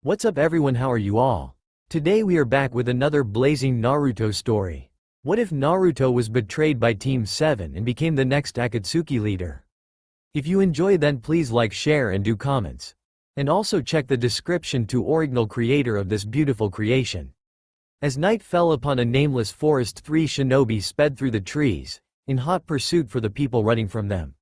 What's up everyone, how are you all? Today we are back with another blazing Naruto story. What if Naruto was betrayed by Team 7 and became the next Akatsuki leader? If you enjoy, then please like, share and do comments. And also check the description to original creator of this beautiful creation. As night fell upon a nameless forest, 3 shinobi sped through the trees, in hot pursuit for the people running from them.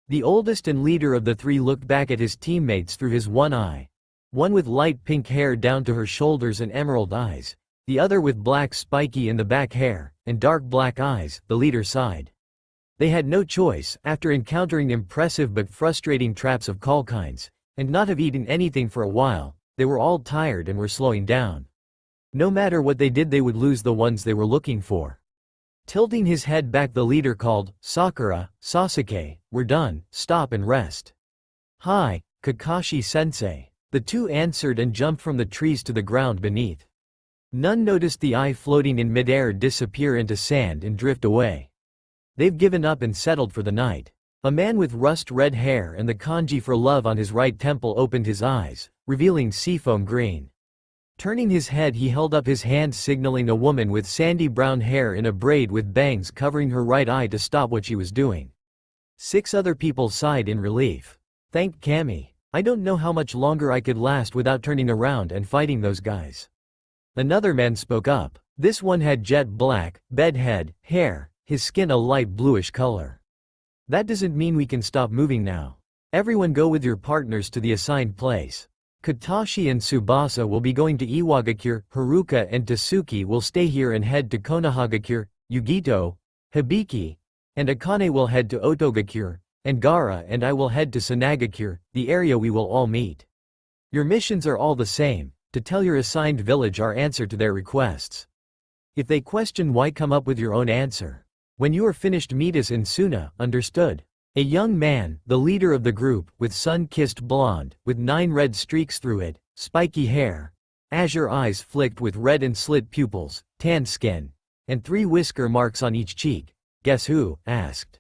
The oldest and leader of the 3 looked back at his teammates through his one eye. One with light pink hair down to her shoulders and emerald eyes, the other with black spiky in the back hair, and dark black eyes, the leader sighed. They had no choice, after encountering impressive but frustrating traps of all kinds, and not have eaten anything for a while. They were all tired and were slowing down. No matter what they did, they would lose the ones they were looking for. Tilting his head back, the leader called, "Sakura, Sasuke, we're done, stop and rest." "Hi, Kakashi-sensei." The 2 answered and jumped from the trees to the ground beneath. None noticed the eye floating in midair disappear into sand and drift away. They've given up and settled for the night. A man with rust-red hair and the kanji for love on his right temple opened his eyes, revealing seafoam green. Turning his head, he held up his hand, signaling a woman with sandy brown hair in a braid with bangs covering her right eye to stop what she was doing. 6 other people sighed in relief. "Thank Kami. I don't know how much longer I could last without turning around and fighting those guys." Another man spoke up. This one had jet black, bedhead, hair, his skin a light bluish color. "That doesn't mean we can stop moving now. Everyone go with your partners to the assigned place. Katashi and Tsubasa will be going to Iwagakure, Haruka and Tasuki will stay here and head to Konohagakure, Yugito, Hibiki, and Akane will head to Otogakure, and Gaara and I will head to Sanagakure, the area we will all meet. Your missions are all the same, to tell your assigned village our answer to their requests. If they question why, come up with your own answer. When you are finished, meet us in Suna, understood?" A young man, the leader of the group, with sun-kissed blonde, with 9 red streaks through it, spiky hair, azure eyes flicked with red and slit pupils, tan skin, and 3 whisker marks on each cheek. "Guess who?" asked.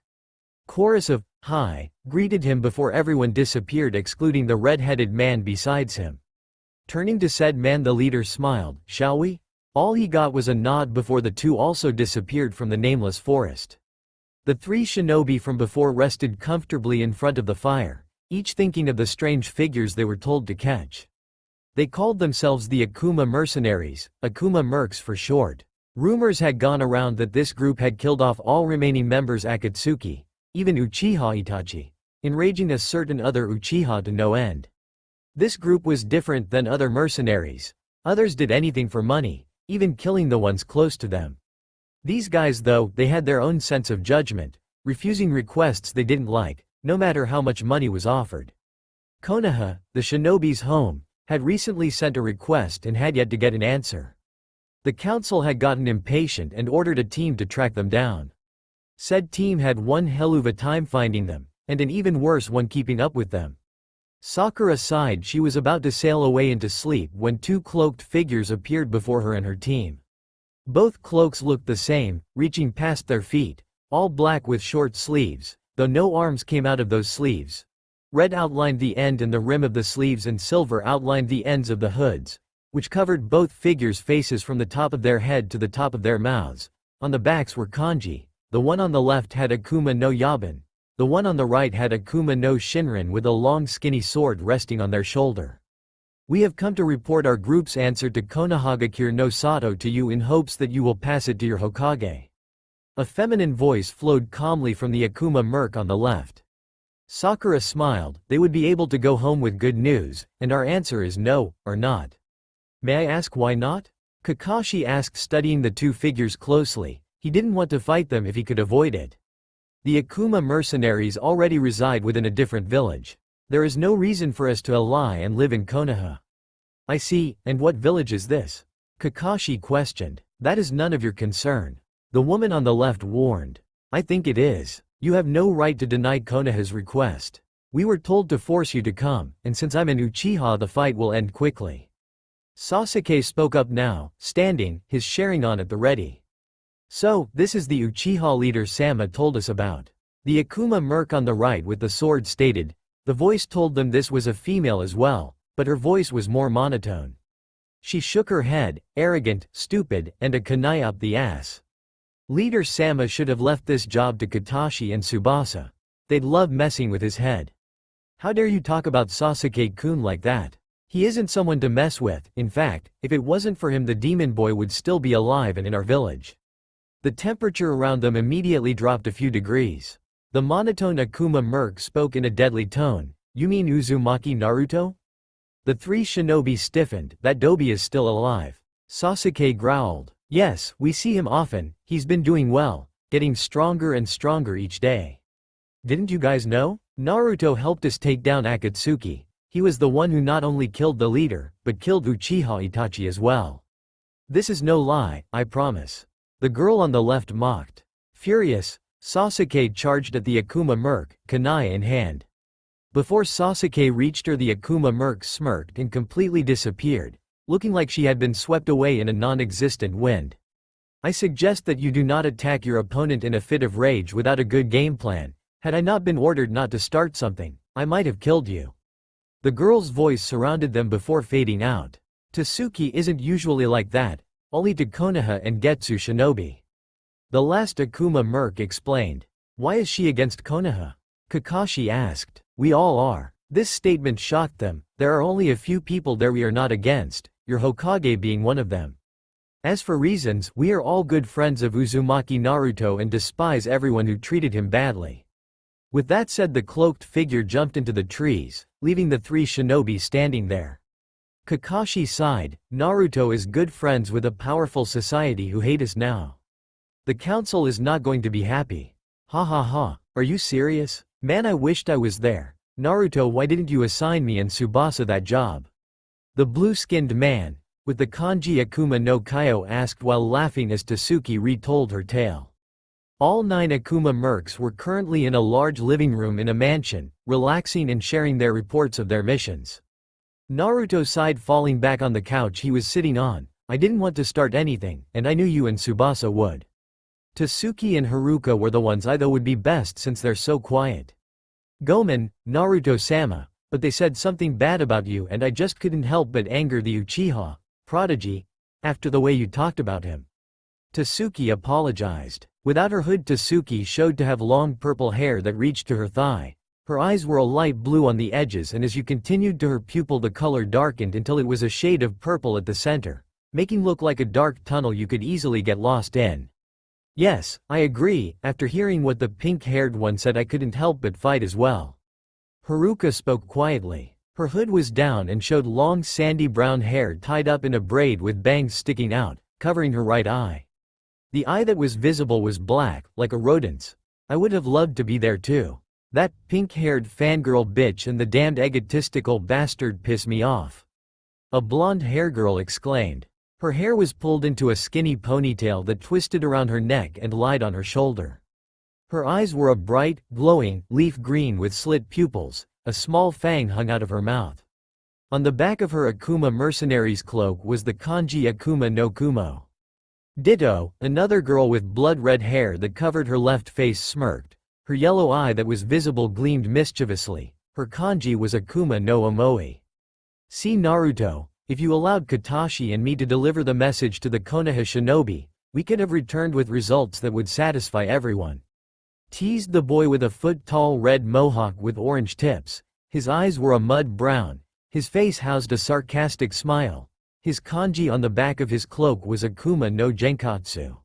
Chorus of "Hi" greeted him before everyone disappeared, excluding the red-headed man besides him. Turning to said man, the leader smiled. "Shall we?" All he got was a nod before the 2 also disappeared from the nameless forest. The 3 shinobi from before rested comfortably in front of the fire, each thinking of the strange figures they were told to catch. They called themselves the Akuma Mercenaries, Akuma Mercs for short. Rumors had gone around that this group had killed off all remaining members Akatsuki, even Uchiha Itachi, enraging a certain other Uchiha to no end. This group was different than other mercenaries. Others did anything for money, even killing the ones close to them. These guys, though, they had their own sense of judgment, refusing requests they didn't like, no matter how much money was offered. Konoha, the shinobi's home, had recently sent a request and had yet to get an answer. The council had gotten impatient and ordered a team to track them down. Said team had one hell of a time finding them, and an even worse one keeping up with them. Sakura sighed. She was about to sail away into sleep when 2 cloaked figures appeared before her and her team. Both cloaks looked the same, reaching past their feet, all black with short sleeves, though no arms came out of those sleeves. Red outlined the end and the rim of the sleeves, and silver outlined the ends of the hoods, which covered both figures' faces from the top of their head to the top of their mouths. On the backs were kanji. The one on the left had Akuma no Yaban. The one on the right had Akuma no Shinrin with a long skinny sword resting on their shoulder. "We have come to report our group's answer to Konohagakure no Sato to you in hopes that you will pass it to your Hokage." A feminine voice flowed calmly from the Akuma merc on the left. Sakura smiled. "They would be able to go home with good news, and our answer is no, or not." "May I ask why not?" Kakashi asked, studying the 2 figures closely. He didn't want to fight them if he could avoid it. The Akuma mercenaries already reside within a different village. There is no reason for us to ally and live in Konoha. "I see, and what village is this?" Kakashi questioned. "That is none of your concern," the woman on the left warned. "I think it is. You have no right to deny Konoha's request. We were told to force you to come, and since I'm an Uchiha, the fight will end quickly." Sasuke spoke up now, standing, his sharing on at the ready. "So, this is the Uchiha leader Sama told us about." The Akuma merc on the right with the sword stated. The voice told them this was a female as well, but her voice was more monotone. She shook her head, arrogant, stupid, and a kunai up the ass. Leader Sama should have left this job to Katashi and Tsubasa. They'd love messing with his head. How dare you talk about Sasuke-kun like that? He isn't someone to mess with. In fact, if it wasn't for him, the demon boy would still be alive and in our village. The temperature around them immediately dropped a few degrees. The monotone Akuma merc spoke in a deadly tone. You mean Uzumaki Naruto? The three shinobi stiffened. That Dobi is still alive. Sasuke growled. Yes, we see him often. He's been doing well, getting stronger and stronger each day. Didn't you guys know? Naruto helped us take down Akatsuki. He was the one who not only killed the leader, but killed Uchiha Itachi as well. This is no lie, I promise. The girl on the left mocked. Furious, Sasuke charged at the Akuma merc, kunai in hand. Before Sasuke reached her, the Akuma merc smirked and completely disappeared, looking like she had been swept away in a non-existent wind. I suggest that you do not attack your opponent in a fit of rage without a good game plan. Had I not been ordered not to start something, I might have killed you. The girl's voice surrounded them before fading out. Tasuki isn't usually like that, only to Konoha and Getsu shinobi. The last Akuma merc explained. Why is she against Konoha? Kakashi asked. We all are. This statement shocked them. There are only a few people there we are not against, your Hokage being one of them. As for reasons, we are all good friends of Uzumaki Naruto and despise everyone who treated him badly. With that said, the cloaked figure jumped into the trees, leaving the three shinobi standing there. Kakashi sighed. Naruto is good friends with a powerful society who hate us now. The council is not going to be happy. Ha ha ha, are you serious? Man, I wished I was there. Naruto, why didn't you assign me and Tsubasa that job? The blue-skinned man, with the kanji Akuma no Kaio, asked while laughing as Tasuki retold her tale. All 9 Akuma mercs were currently in a large living room in a mansion, relaxing and sharing their reports of their missions. Naruto sighed, falling back on the couch he was sitting on. I didn't want to start anything, and I knew you and Tsubasa would. Tasuki and Haruka were the ones I thought would be best since they're so quiet. Gomen, Naruto-sama, but they said something bad about you and I just couldn't help but anger the Uchiha prodigy after the way you talked about him. Tasuki apologized. Without her hood, Tasuki showed to have long purple hair that reached to her thigh. Her eyes were a light blue on the edges, and as you continued to her pupil the color darkened until it was a shade of purple at the center, making look like a dark tunnel you could easily get lost in. Yes, I agree. After hearing what the pink-haired one said, I couldn't help but fight as well. Haruka spoke quietly. Her hood was down and showed long sandy brown hair tied up in a braid with bangs sticking out, covering her right eye. The eye that was visible was black, like a rodent's. I would have loved to be there too. That pink-haired fangirl bitch and the damned egotistical bastard piss me off. A blonde hair girl exclaimed. Her hair was pulled into a skinny ponytail that twisted around her neck and lied on her shoulder. Her eyes were a bright, glowing, leaf green with slit pupils. A small fang hung out of her mouth. On the back of her Akuma Mercenaries cloak was the kanji Akuma no Kumo. Ditto, another girl with blood-red hair that covered her left face smirked. Her yellow eye that was visible gleamed mischievously. Her kanji was Akuma no Omoi. See Naruto, if you allowed Katashi and me to deliver the message to the Konoha shinobi, we could have returned with results that would satisfy everyone. Teased the boy with a foot-tall red mohawk with orange tips. His eyes were a mud brown. His face housed a sarcastic smile. His kanji on the back of his cloak was Akuma no Genkatsu.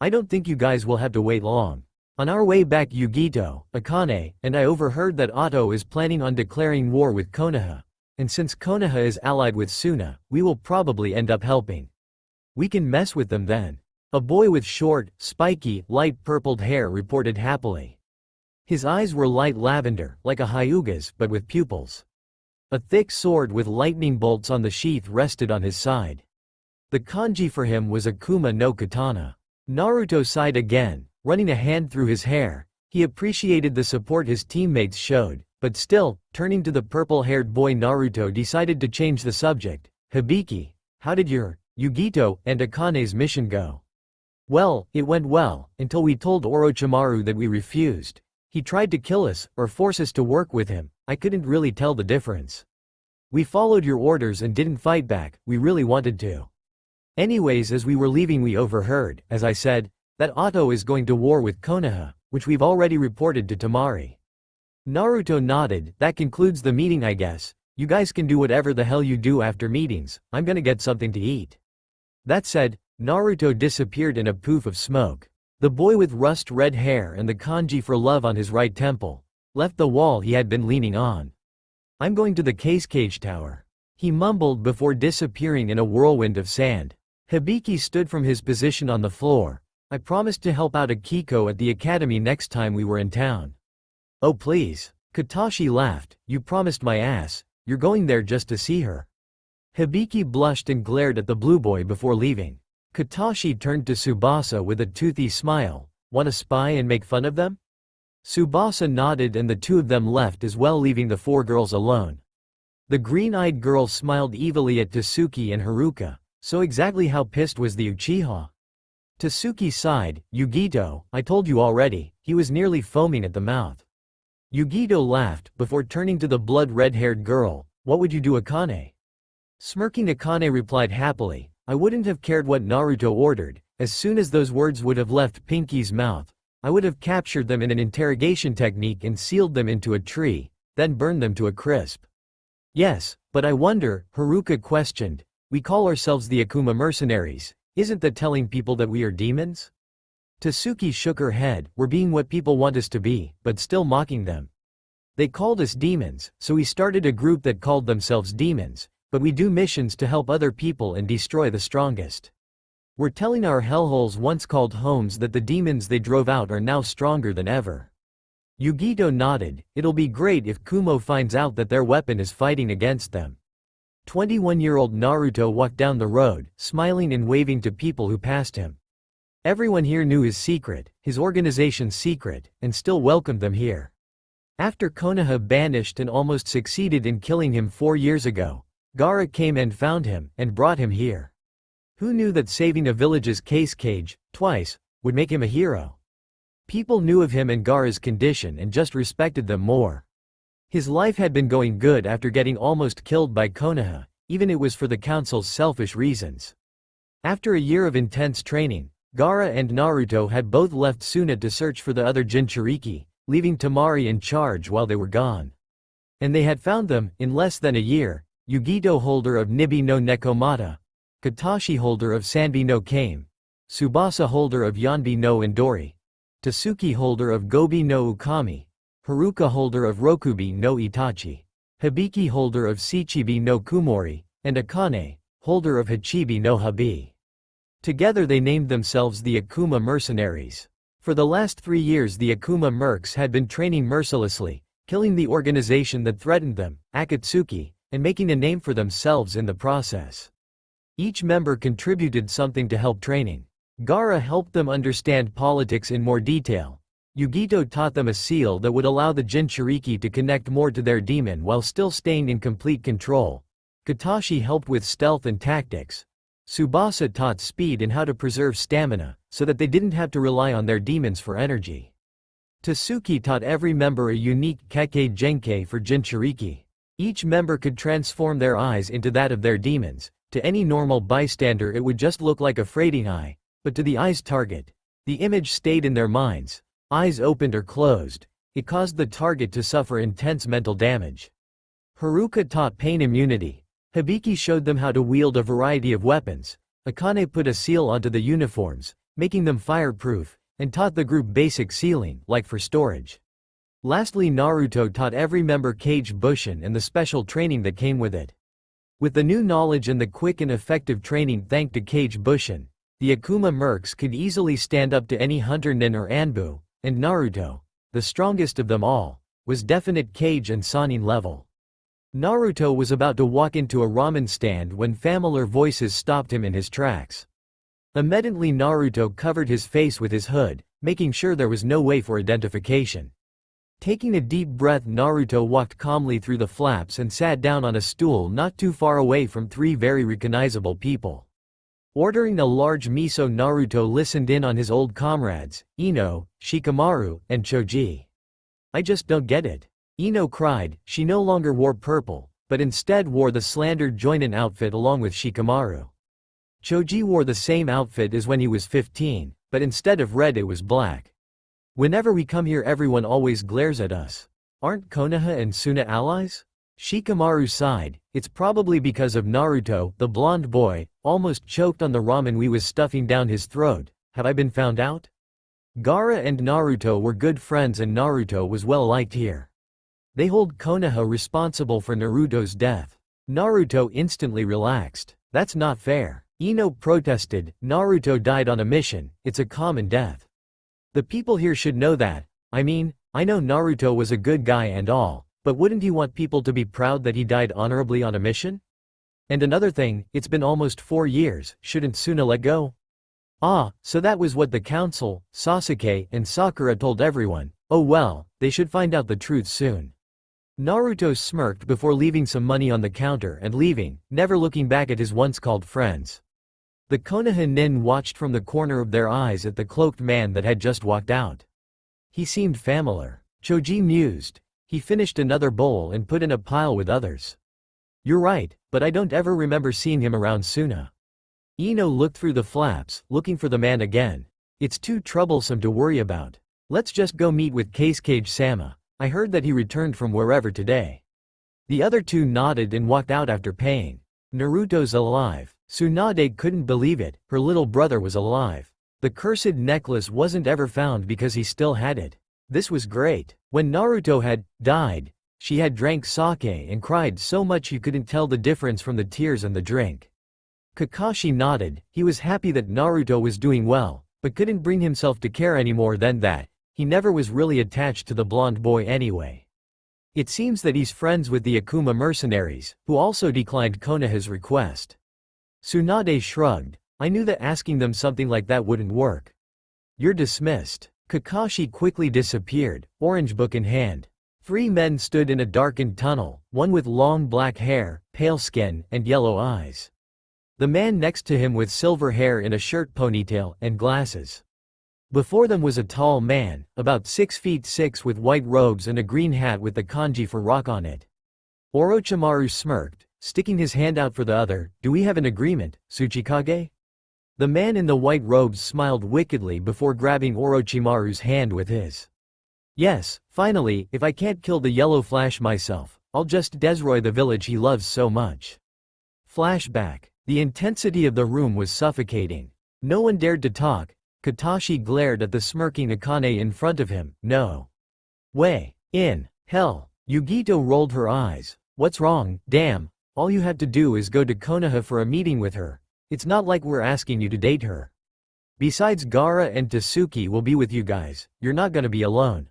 I don't think you guys will have to wait long. On our way back, Yugito, Akane, and I overheard that Otto is planning on declaring war with Konoha. And since Konoha is allied with Suna, we will probably end up helping. We can mess with them then. A boy with short, spiky, light purpled hair reported happily. His eyes were light lavender, like a Hyuga's, but with pupils. A thick sword with lightning bolts on the sheath rested on his side. The kanji for him was Akuma no Katana. Naruto sighed again, running a hand through his hair. He appreciated the support his teammates showed, but still, turning to the purple-haired boy, Naruto decided to change the subject. Hibiki, how did your, Yugito, and Akane's mission go? Well, it went well, until we told Orochimaru that we refused. He tried to kill us, or force us to work with him. I couldn't really tell the difference. We followed your orders and didn't fight back, we really wanted to. Anyways, as we were leaving we overheard, as I said, that Otto is going to war with Konoha, which we've already reported to Tamari. Naruto nodded. That concludes the meeting, I guess. You guys can do whatever the hell you do after meetings, I'm gonna get something to eat. That said, Naruto disappeared in a poof of smoke. The boy with rust-red hair and the kanji for love on his right temple left the wall he had been leaning on. I'm going to the cage tower, he mumbled before disappearing in a whirlwind of sand. Hibiki stood from his position on the floor. I promised to help out Akiko at the academy next time we were in town. Oh please. Katashi laughed. You promised my ass. You're going there just to see her. Hibiki blushed and glared at the blue boy before leaving. Katashi turned to Tsubasa with a toothy smile. Want to spy and make fun of them? Tsubasa nodded and the two of them left as well, leaving the four girls alone. The green-eyed girl smiled evilly at Tasuki and Haruka. So exactly how pissed was the Uchiha? Tasuki sighed. Yugito, I told you already. He was nearly foaming at the mouth. Yugito laughed, before turning to the blood-red-haired girl. What would you do, Akane? Smirking, Akane replied happily, I wouldn't have cared what Naruto ordered. As soon as those words would have left Pinky's mouth, I would have captured them in an interrogation technique and sealed them into a tree, then burned them to a crisp. Yes, but I wonder, Haruka questioned. We call ourselves the Akuma Mercenaries. Isn't that telling people that we are demons? Tasuki shook her head. We're being what people want us to be, but still mocking them. They called us demons, so we started a group that called themselves demons, but we do missions to help other people and destroy the strongest. We're telling our hellholes once called homes that the demons they drove out are now stronger than ever. Yugito nodded. It'll be great if Kumo finds out that their weapon is fighting against them. 21-year-old Naruto walked down the road, smiling and waving to people who passed him. Everyone here knew his secret, his organization's secret, and still welcomed them here. After Konoha banished and almost succeeded in killing him 4 years ago, Gaara came and found him, and brought him here. Who knew that saving a village's cage, twice, would make him a hero? People knew of him and Gaara's condition and just respected them more. His life had been going good after getting almost killed by Konoha, even it was for the council's selfish reasons. After a year of intense training, Gaara and Naruto had both left Tsunade to search for the other Jinchuriki, leaving Tamari in charge while they were gone. And they had found them, in less than a year, Yugito, holder of Nibi no Nekomata, Katashi, holder of Sanbi no Kame, Tsubasa, holder of Yanbi no Indori, Tasuki, holder of Gobi no Ukami, Haruka, holder of Rokubi no Itachi, Hibiki, holder of Shichibi no Kumori, and Akane, holder of Hachibi no Habi. Together they named themselves the Akuma Mercenaries. For the last 3 years the Akuma Mercs had been training mercilessly, killing the organization that threatened them, Akatsuki, and making a name for themselves in the process. Each member contributed something to help training. Gaara helped them understand politics in more detail. Yugito taught them a seal that would allow the Jinchuriki to connect more to their demon while still staying in complete control. Katashi helped with stealth and tactics. Tsubasa taught speed and how to preserve stamina, so that they didn't have to rely on their demons for energy. Tasuki taught every member a unique Kekkei Genkei for Jinchuriki. Each member could transform their eyes into that of their demons. To any normal bystander it would just look like a fading eye, but to the eye's target, the image stayed in their minds. Eyes opened or closed, it caused the target to suffer intense mental damage. Haruka taught pain immunity. Hibiki showed them how to wield a variety of weapons. Akane put a seal onto the uniforms, making them fireproof, and taught the group basic sealing, like for storage. Lastly, Naruto taught every member Kage Bushin and the special training that came with it. With the new knowledge and the quick and effective training thanks to Kage Bushin, the Akuma Mercs could easily stand up to any hunter nin or Anbu, and Naruto, the strongest of them all, was definite Kage and Sannin level. Naruto was about to walk into a ramen stand when familiar voices stopped him in his tracks. Immediately Naruto covered his face with his hood, making sure there was no way for identification. Taking a deep breath, Naruto walked calmly through the flaps and sat down on a stool not too far away from 3 very recognizable people. Ordering a large miso, Naruto listened in on his old comrades, Ino, Shikamaru, and Choji. I just don't get it. Ino cried. She no longer wore purple, but instead wore the slandered joinin outfit along with Shikamaru. Choji wore the same outfit as when he was 15, but instead of red it was black. Whenever we come here everyone always glares at us. Aren't Konoha and Suna allies? Shikamaru sighed. It's probably because of Naruto, the blonde boy, almost choked on the ramen we was stuffing down his throat. Have I been found out? Gaara and Naruto were good friends and Naruto was well liked here. They hold Konoha responsible for Naruto's death. Naruto instantly relaxed. That's not fair. Ino protested. Naruto died on a mission, it's a common death. The people here should know that. I mean, I know Naruto was a good guy and all, but wouldn't he want people to be proud that he died honorably on a mission? And another thing, it's been almost 4 years, shouldn't Suna let go? Ah, so that was what the council, Sasuke, and Sakura told everyone. Oh well, they should find out the truth soon. Naruto smirked before leaving some money on the counter and leaving, never looking back at his once-called friends. The Konoha nin watched from the corner of their eyes at the cloaked man that had just walked out. He seemed familiar. Choji mused. He finished another bowl and put in a pile with others. You're right, but I don't ever remember seeing him around Suna. Ino looked through the flaps, looking for the man again. It's too troublesome to worry about. Let's just go meet with Kazekage-sama. I heard that he returned from wherever today. The other two nodded and walked out after paying. Naruto's alive. Tsunade couldn't believe it, her little brother was alive. The cursed necklace wasn't ever found because he still had it. This was great. When Naruto had died, she had drank sake and cried so much you couldn't tell the difference from the tears and the drink. Kakashi nodded. He was happy that Naruto was doing well, but couldn't bring himself to care any more than that. He never was really attached to the blonde boy anyway. It seems that he's friends with the Akuma mercenaries, who also declined Konoha's request. Tsunade shrugged. I knew that asking them something like that wouldn't work. You're dismissed. Kakashi quickly disappeared, orange book in hand. 3 men stood in a darkened tunnel, one with long black hair, pale skin, and yellow eyes. The man next to him with silver hair in a shirt ponytail and glasses. Before them was a tall man, about 6 feet 6 with white robes and a green hat with the kanji for rock on it. Orochimaru smirked, sticking his hand out for the other. Do we have an agreement, Tsuchikage? The man in the white robes smiled wickedly before grabbing Orochimaru's hand with his. Yes, finally, if I can't kill the yellow flash myself, I'll just destroy the village he loves so much. Flashback. The intensity of the room was suffocating. No one dared to talk. Katashi glared at the smirking Akane in front of him. No way. In hell. Yugito rolled her eyes. What's wrong? Damn, all you had to do is go to Konoha for a meeting with her. It's not like we're asking you to date her. Besides, Gaara and Tasuki will be with you guys, you're not gonna be alone.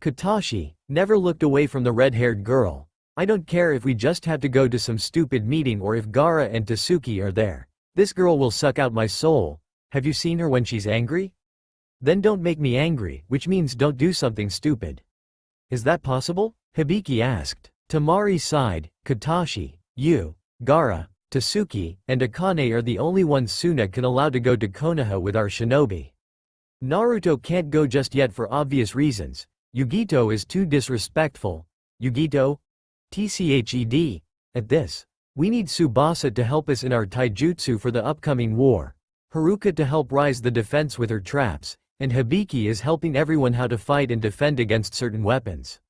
Katashi never looked away from the red-haired girl. I don't care if we just have to go to some stupid meeting or if Gaara and Tasuki are there. This girl will suck out my soul. Have you seen her when she's angry? Then don't make me angry, which means don't do something stupid. Is that possible? Hibiki asked. Tamari sighed. Katashi, you, Gaara, Tasuki, and Akane are the only ones Suna can allow to go to Konoha with our shinobi. Naruto can't go just yet for obvious reasons. Yugito is too disrespectful. Yugito? Tched. At this. We need Tsubasa to help us in our taijutsu for the upcoming war. Haruka to help rise the defense with her traps, and Hibiki is helping everyone how to fight and defend against certain weapons.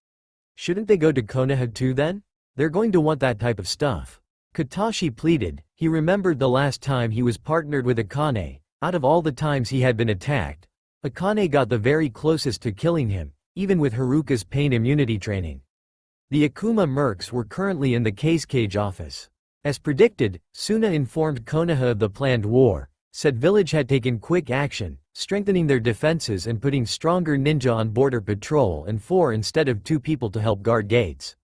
Shouldn't they go to Konoha too then? They're going to want that type of stuff. Katashi pleaded. He remembered the last time he was partnered with Akane. Out of all the times he had been attacked, Akane got the very closest to killing him, even with Haruka's pain immunity training. The Akuma mercs were currently in the Kazekage office. As predicted, Suna informed Konoha of the planned war, said village had taken quick action, strengthening their defenses and putting stronger ninja on border patrol and 4 instead of 2 people to help guard gates.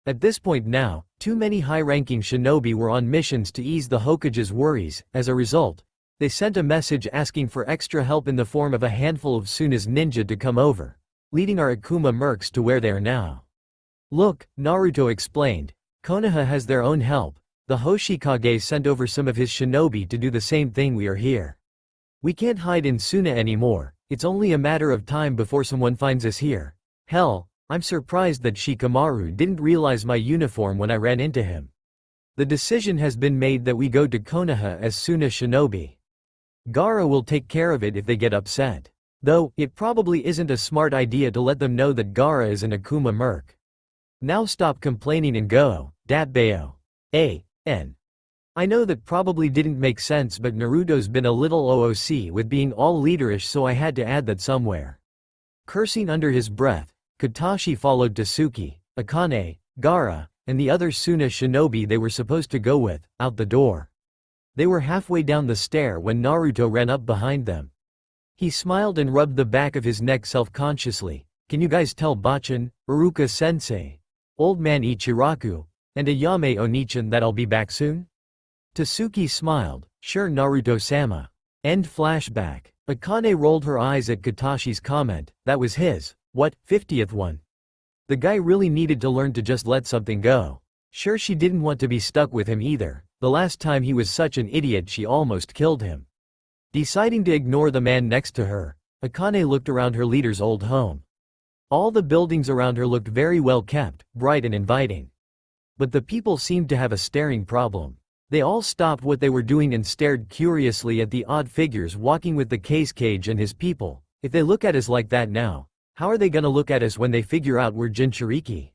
At this point now, too many high-ranking shinobi were on missions to ease the Hokage's worries. As a result, they sent a message asking for extra help in the form of a handful of Suna's ninja to come over, leading our Akuma mercs to where they are now. Look, Naruto explained, Konoha has their own help. The Hoshikage sent over some of his shinobi to do the same thing. We are here. We can't hide in Suna anymore, it's only a matter of time before someone finds us here. Hell, I'm surprised that Shikamaru didn't realize my uniform when I ran into him. The decision has been made that we go to Konoha as Suna Shinobi. Gaara will take care of it if they get upset. Though, it probably isn't a smart idea to let them know that Gaara is an Akuma merc. Now stop complaining and go, Datbeo. A.N. I know that probably didn't make sense, but Naruto's been a little OOC with being all leaderish, so I had to add that somewhere. Cursing under his breath, Katashi followed Tasuki, Akane, Gaara, and the other Suna shinobi they were supposed to go with, out the door. They were halfway down the stair when Naruto ran up behind them. He smiled and rubbed the back of his neck self-consciously. Can you guys tell Bachan, Iruka-sensei, Old Man Ichiraku, and Ayame Onichan that I'll be back soon? Tasuki smiled, sure Naruto-sama. End flashback. Akane rolled her eyes at Katashi's comment, that was his, what, 50th one? The guy really needed to learn to just let something go. Sure, she didn't want to be stuck with him either. The last time he was such an idiot she almost killed him. Deciding to ignore the man next to her, Akane looked around her leader's old home. All the buildings around her looked very well kept, bright and inviting. But the people seemed to have a staring problem. They all stopped what they were doing and stared curiously at the odd figures walking with the cage and his people. If they look at us like that now, how are they gonna look at us when they figure out we're Jinchuriki?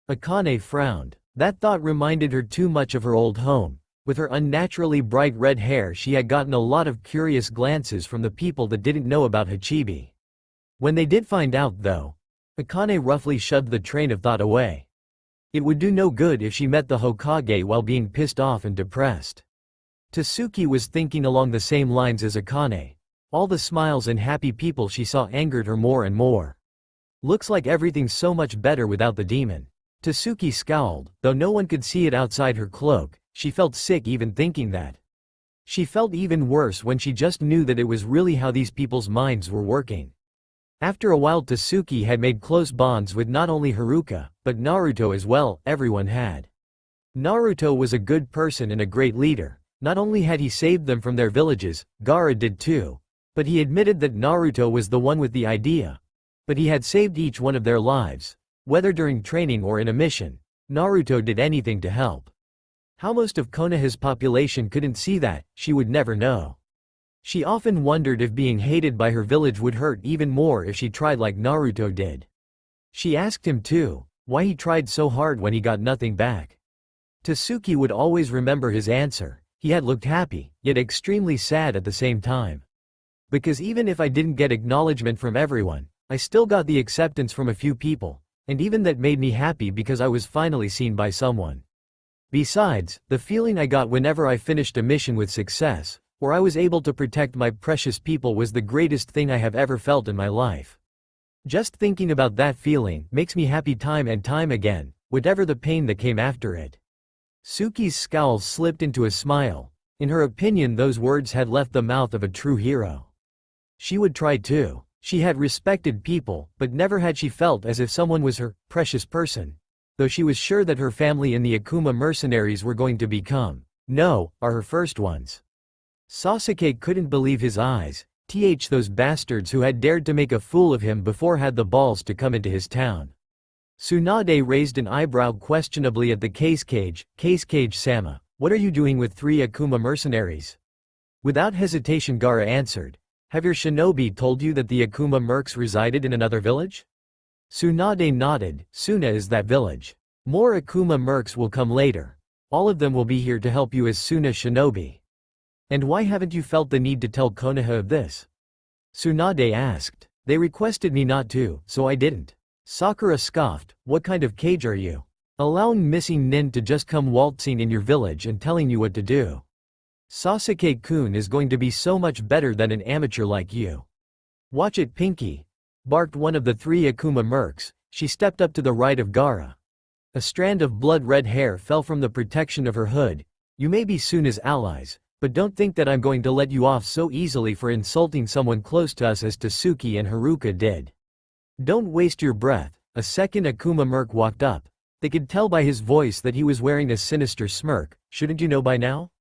Akane frowned. That thought reminded her too much of her old home. With her unnaturally bright red hair, she had gotten a lot of curious glances from the people that didn't know about Hachibi. When they did find out though, Akane roughly shoved the train of thought away. It would do no good if she met the Hokage while being pissed off and depressed. Tasuki was thinking along the same lines as Akane. All the smiles and happy people she saw angered her more and more. Looks like everything's so much better without the demon. Tasuki scowled, though no one could see it outside her cloak. She felt sick even thinking that. She felt even worse when she just knew that it was really how these people's minds were working. After a while, Tasuki had made close bonds with not only Haruka, but Naruto as well. Everyone had. Naruto was a good person and a great leader. Not only had he saved them from their villages, Gaara did too. But he admitted that Naruto was the one with the idea. But he had saved each one of their lives. Whether during training or in a mission, Naruto did anything to help. How most of Konoha's population couldn't see that, she would never know. She often wondered if being hated by her village would hurt even more if she tried like Naruto did. She asked him too, why he tried so hard when he got nothing back. Tasuki would always remember his answer. He had looked happy, yet extremely sad at the same time. Because even if I didn't get acknowledgement from everyone, I still got the acceptance from a few people, and even that made me happy because I was finally seen by someone. Besides, the feeling I got whenever I finished a mission with success, or I was able to protect my precious people, was the greatest thing I have ever felt in my life. Just thinking about that feeling makes me happy time and time again, whatever the pain that came after it. Suki's scowl slipped into a smile. In her opinion, those words had left the mouth of a true hero. She would try too. She had respected people, but never had she felt as if someone was her precious person. Though she was sure that her family and the Akuma mercenaries were going to become, are her first ones. Sasuke couldn't believe his eyes. Those bastards who had dared to make a fool of him before had the balls to come into his town. Tsunade raised an eyebrow questionably at the Case-Cage-sama, what are you doing with 3 Akuma mercenaries? Without hesitation, Gaara answered, have your shinobi told you that the Akuma mercs resided in another village? Tsunade nodded. Suna is that village. More Akuma mercs will come later. All of them will be here to help you as Suna shinobi. And why haven't you felt the need to tell Konoha of this? Tsunade asked. They requested me not to, so I didn't. Sakura scoffed, what kind of cage are you? Allowing missing nin to just come waltzing in your village and telling you what to do. Sasuke-kun is going to be so much better than an amateur like you. Watch it, Pinky, barked one of the 3 Akuma mercs. She stepped up to the right of Gaara. A strand of blood-red hair fell from the protection of her hood. You may be Suna's allies, but don't think that I'm going to let you off so easily for insulting someone close to us as Tasuki and Haruka did. Don't waste your breath. A second Akuma merc walked up. They could tell by his voice that he was wearing a sinister smirk. Shouldn't you know by now?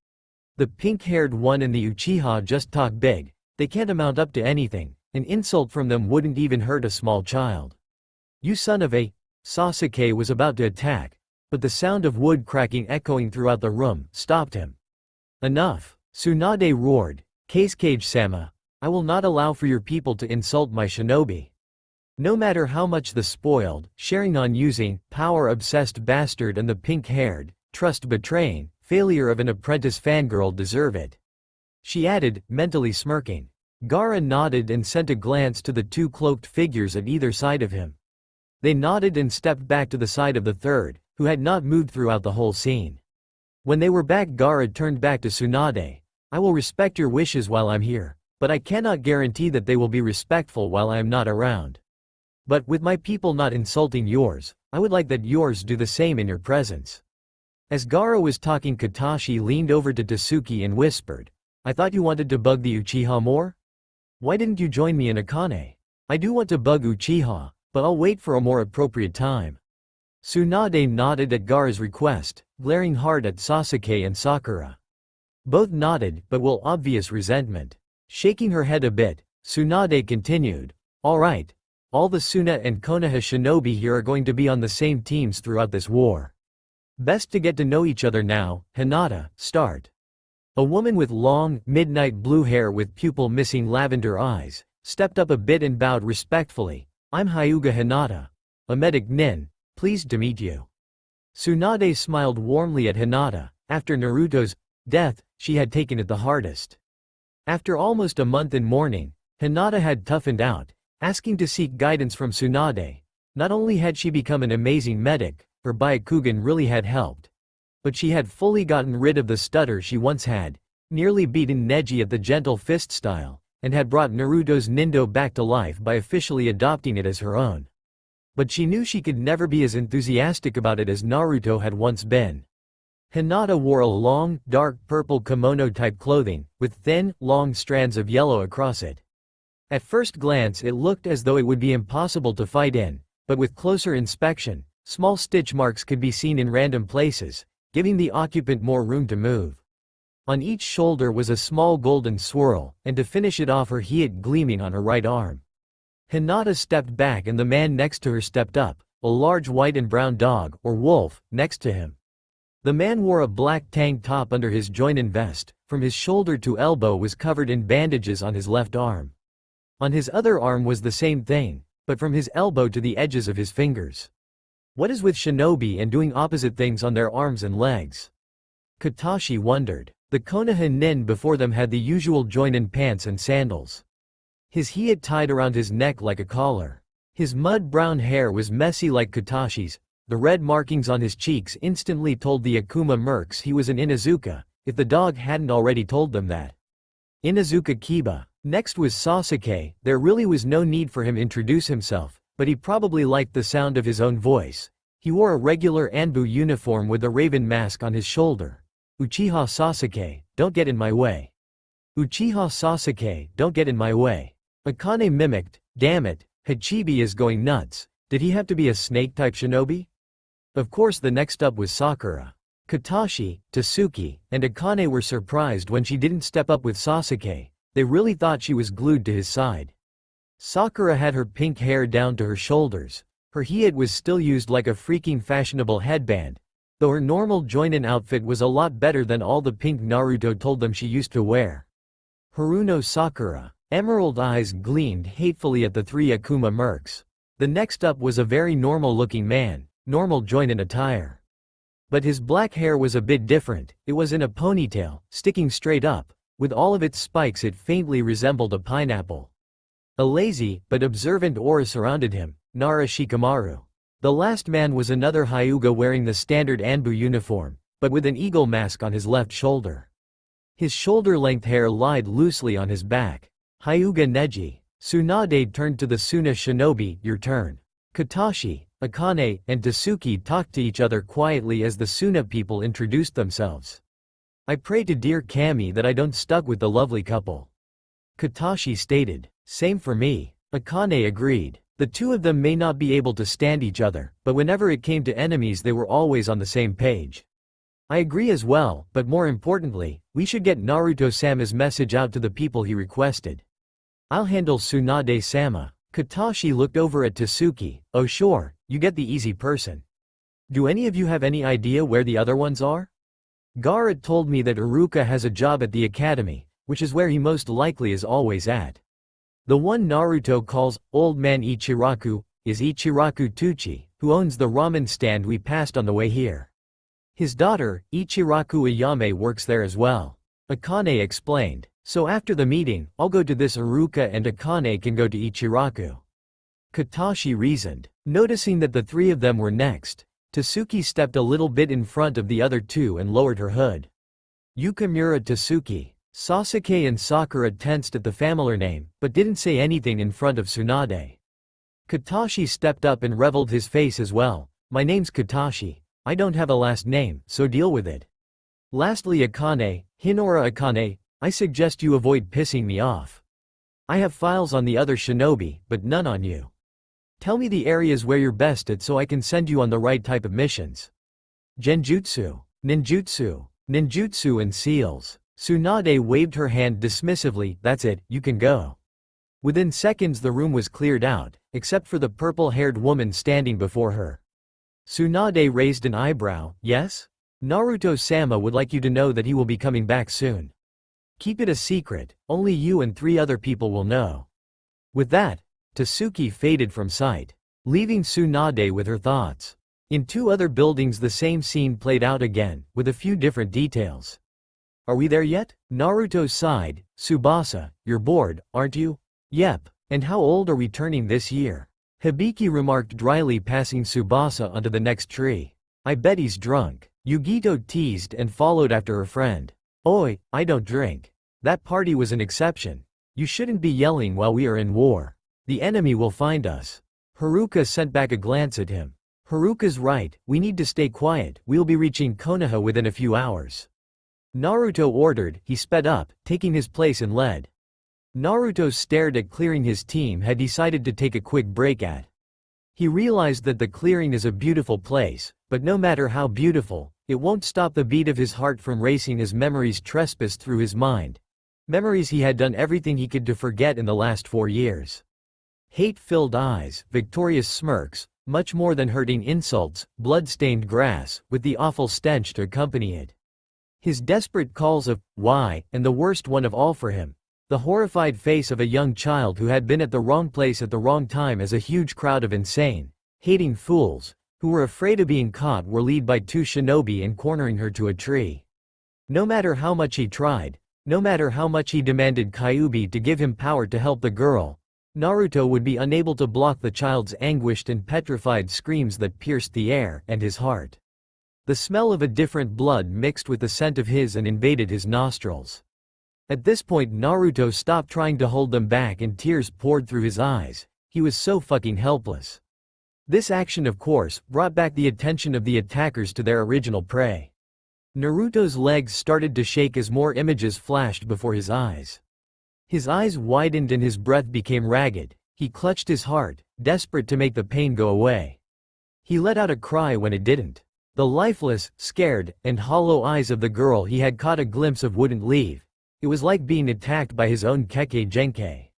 The pink-haired one and the Uchiha just talk big. They can't amount up to anything. An insult from them wouldn't even hurt a small child. You son of a… Sasuke was about to attack, but the sound of wood cracking echoing throughout the room stopped him. Enough! Tsunade roared. Kasukage-sama, I will not allow for your people to insult my shinobi. No matter how much the spoiled, sharing-on-using, power-obsessed bastard and the pink-haired, trust-betraying, failure of an apprentice fangirl deserve it. She added, mentally smirking. Gaara nodded and sent a glance to the two cloaked figures at either side of him. They nodded and stepped back to the side of the third, who had not moved throughout the whole scene. When they were back, Gaara turned back to Tsunade. I will respect your wishes while I'm here, but I cannot guarantee that they will be respectful while I am not around. But with my people not insulting yours, I would like that yours do the same in your presence. As Gaara was talking, Katashi leaned over to Tasuki and whispered, I thought you wanted to bug the Uchiha more? Why didn't you join me in Akane? I do want to bug Uchiha, but I'll wait for a more appropriate time. Tsunade nodded at Gaara's request, glaring hard at Sasuke and Sakura. Both nodded, but with obvious resentment. Shaking her head a bit, Tsunade continued, Alright. All the Suna and Konoha shinobi here are going to be on the same teams throughout this war. Best to get to know each other now. Hinata, start. A woman with long, midnight blue hair with pupil-missing lavender eyes, stepped up a bit and bowed respectfully. I'm Hyuga Hinata. A medic nin. Pleased to meet you. Tsunade smiled warmly at Hinata. After Naruto's death, she had taken it the hardest. After almost a month in mourning, Hinata had toughened out, asking to seek guidance from Tsunade. Not only had she become an amazing medic, her Byakugan really had helped. But she had fully gotten rid of the stutter she once had, nearly beaten Neji at the gentle fist style, and had brought Naruto's Nindo back to life by officially adopting it as her own. But she knew she could never be as enthusiastic about it as Naruto had once been. Hinata wore a long, dark purple kimono-type clothing, with thin, long strands of yellow across it. At first glance it looked as though it would be impossible to fight in, but with closer inspection, small stitch marks could be seen in random places, giving the occupant more room to move. On each shoulder was a small golden swirl, and to finish it off, her hiat gleaming on her right arm. Hinata stepped back and the man next to her stepped up, a large white and brown dog, or wolf, next to him. The man wore a black tank top under his joinin vest, from his shoulder to elbow was covered in bandages on his left arm. On his other arm was the same thing, but from his elbow to the edges of his fingers. What is with shinobi and doing opposite things on their arms and legs? Katashi wondered. The Konoha nin before them had the usual joinin pants and sandals. His hiat tied around his neck like a collar. His mud-brown hair was messy like Katashi's. The red markings on his cheeks instantly told the Akuma mercs he was an Inuzuka, if the dog hadn't already told them that. Inuzuka Kiba. Next was Sasuke. There really was no need for him to introduce himself, but he probably liked the sound of his own voice. He wore a regular Anbu uniform with a raven mask on his shoulder. Uchiha Sasuke, don't get in my way. Uchiha Sasuke, don't get in my way. Akane mimicked, damn it, Hachibi is going nuts. Did he have to be a snake-type shinobi? Of course, the next up was Sakura. Katashi, Tasuki, and Akane were surprised when she didn't step up with Sasuke. They really thought she was glued to his side. Sakura had her pink hair down to her shoulders. Her hiat was still used like a freaking fashionable headband, though her normal joinin outfit was a lot better than all the pink Naruto told them she used to wear. Haruno Sakura. Emerald eyes gleamed hatefully at the three Akuma mercs. The next up was a very normal-looking man, normal joinin attire. But his black hair was a bit different. It was in a ponytail, sticking straight up. With all of its spikes it faintly resembled a pineapple. A lazy, but observant aura surrounded him, Nara Shikamaru. The last man was another Hyuga wearing the standard Anbu uniform, but with an eagle mask on his left shoulder. His shoulder-length hair lied loosely on his back. Hyuga Neji. Tsunade turned to the Suna shinobi, your turn. Katashi, Akane, and Tasuki talked to each other quietly as the Suna people introduced themselves. I pray to dear Kami that I don't stuck with the lovely couple. Katashi stated. Same for me. Akane agreed. The two of them may not be able to stand each other, but whenever it came to enemies they were always on the same page. I agree as well, but more importantly, we should get Naruto-sama's message out to the people he requested. I'll handle Tsunade-sama. Katashi looked over at Tasuki. Oh sure, you get the easy person. Do any of you have any idea where the other ones are? Garrett told me that Iruka has a job at the academy, which is where he most likely is always at. The one Naruto calls Old Man Ichiraku is Ichiraku Tuchi, who owns the ramen stand we passed on the way here. His daughter, Ichiraku Ayame, works there as well. Akane explained. So after the meeting, I'll go to this Iruka and Akane can go to Ichiraku. Katashi reasoned. Noticing that the three of them were next, Tasuki stepped a little bit in front of the other two and lowered her hood. Yukamura Tasuki. Sasuke and Sakura tensed at the familiar name, but didn't say anything in front of Tsunade. Katashi stepped up and reveled his face as well. My name's Katashi. I don't have a last name, so deal with it. Lastly Akane, Hinora Akane, I suggest you avoid pissing me off. I have files on the other shinobi, but none on you. Tell me the areas where you're best at so I can send you on the right type of missions. Genjutsu, ninjutsu, ninjutsu and seals. Tsunade waved her hand dismissively. That's it, you can go. Within seconds the room was cleared out, except for the purple-haired woman standing before her. Tsunade raised an eyebrow. Yes? Naruto-sama would like you to know that he will be coming back soon. Keep it a secret, only you and 3 other people will know. With that, Tasuki faded from sight, leaving Tsunade with her thoughts. In 2 other buildings the same scene played out again, with a few different details. Are we there yet? Naruto sighed. Tsubasa, you're bored, aren't you? Yep. And how old are we turning this year? Hibiki remarked dryly, passing Tsubasa onto the next tree. I bet he's drunk. Yugito teased and followed after her friend. Oi, I don't drink. That party was an exception. You shouldn't be yelling while we are in war. The enemy will find us. Haruka sent back a glance at him. Haruka's right, we need to stay quiet, we'll be reaching Konoha within a few hours. Naruto ordered. He sped up, taking his place and led. Naruto stared at clearing his team had decided to take a quick break at. He realized that the clearing is a beautiful place, but no matter how beautiful, it won't stop the beat of his heart from racing as memories trespassed through his mind. Memories he had done everything he could to forget in the last 4 years. Hate-filled eyes, victorious smirks, much more than hurting insults, blood-stained grass, with the awful stench to accompany it. His desperate calls of, why, and the worst one of all for him, the horrified face of a young child who had been at the wrong place at the wrong time as a huge crowd of insane, hating fools, who were afraid of being caught, were led by 2 shinobi and cornering her to a tree. No matter how much he tried, no matter how much he demanded Kyuubi to give him power to help the girl, Naruto would be unable to block the child's anguished and petrified screams that pierced the air and his heart. The smell of a different blood mixed with the scent of his and invaded his nostrils. At this point Naruto stopped trying to hold them back and tears poured through his eyes. He was so fucking helpless. This action of course brought back the attention of the attackers to their original prey. Naruto's legs started to shake as more images flashed before his eyes. His eyes widened and his breath became ragged. He clutched his heart, desperate to make the pain go away. He let out a cry when it didn't. The lifeless, scared, and hollow eyes of the girl he had caught a glimpse of wouldn't leave. It was like being attacked by his own Kekkei Genkei.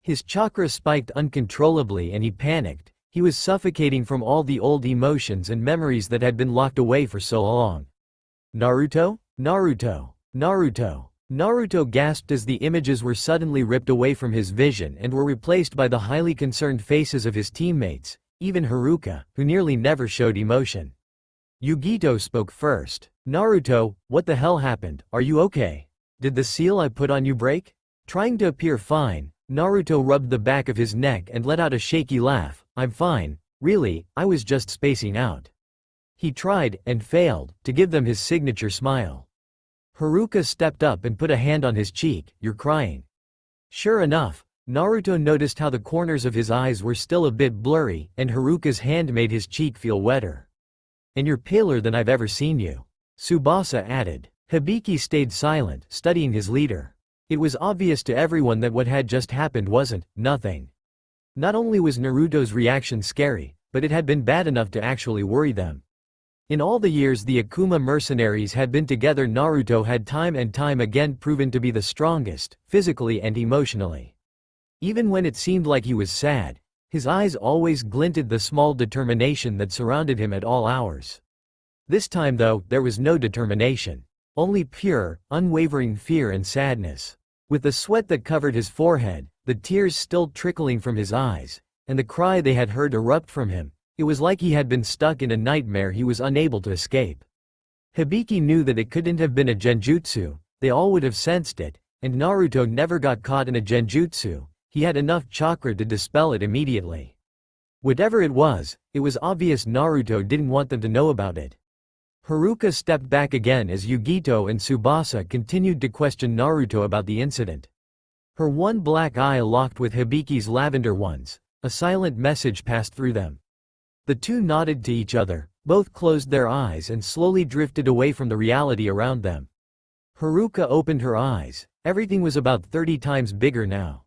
His chakra spiked uncontrollably and he panicked. He was suffocating from all the old emotions and memories that had been locked away for so long. Naruto? Naruto? Naruto? Naruto gasped as the images were suddenly ripped away from his vision and were replaced by the highly concerned faces of his teammates, even Haruka, who nearly never showed emotion. Yugito spoke first. Naruto, what the hell happened? Are you okay? Did the seal I put on you break? Trying to appear fine, Naruto rubbed the back of his neck and let out a shaky laugh. I'm fine, really, I was just spacing out. He tried, and failed, to give them his signature smile. Haruka stepped up and put a hand on his cheek. You're crying. Sure enough, Naruto noticed how the corners of his eyes were still a bit blurry, and Haruka's hand made his cheek feel wetter. And you're paler than I've ever seen you. Tsubasa added. Hibiki stayed silent, studying his leader. It was obvious to everyone that what had just happened wasn't nothing. Not only was Naruto's reaction scary, but it had been bad enough to actually worry them. In all the years the Akuma mercenaries had been together, Naruto had time and time again proven to be the strongest, physically and emotionally. Even when it seemed like he was sad, his eyes always glinted the small determination that surrounded him at all hours. This time though, there was no determination. Only pure, unwavering fear and sadness. With the sweat that covered his forehead, the tears still trickling from his eyes, and the cry they had heard erupt from him, it was like he had been stuck in a nightmare he was unable to escape. Hibiki knew that it couldn't have been a genjutsu, they all would have sensed it, and Naruto never got caught in a genjutsu, he had enough chakra to dispel it immediately. Whatever it was obvious Naruto didn't want them to know about it. Haruka stepped back again as Yugito and Tsubasa continued to question Naruto about the incident. Her one black eye locked with Hibiki's lavender ones, a silent message passed through them. The two nodded to each other, both closed their eyes and slowly drifted away from the reality around them. Haruka opened her eyes, everything was about 30 times bigger now.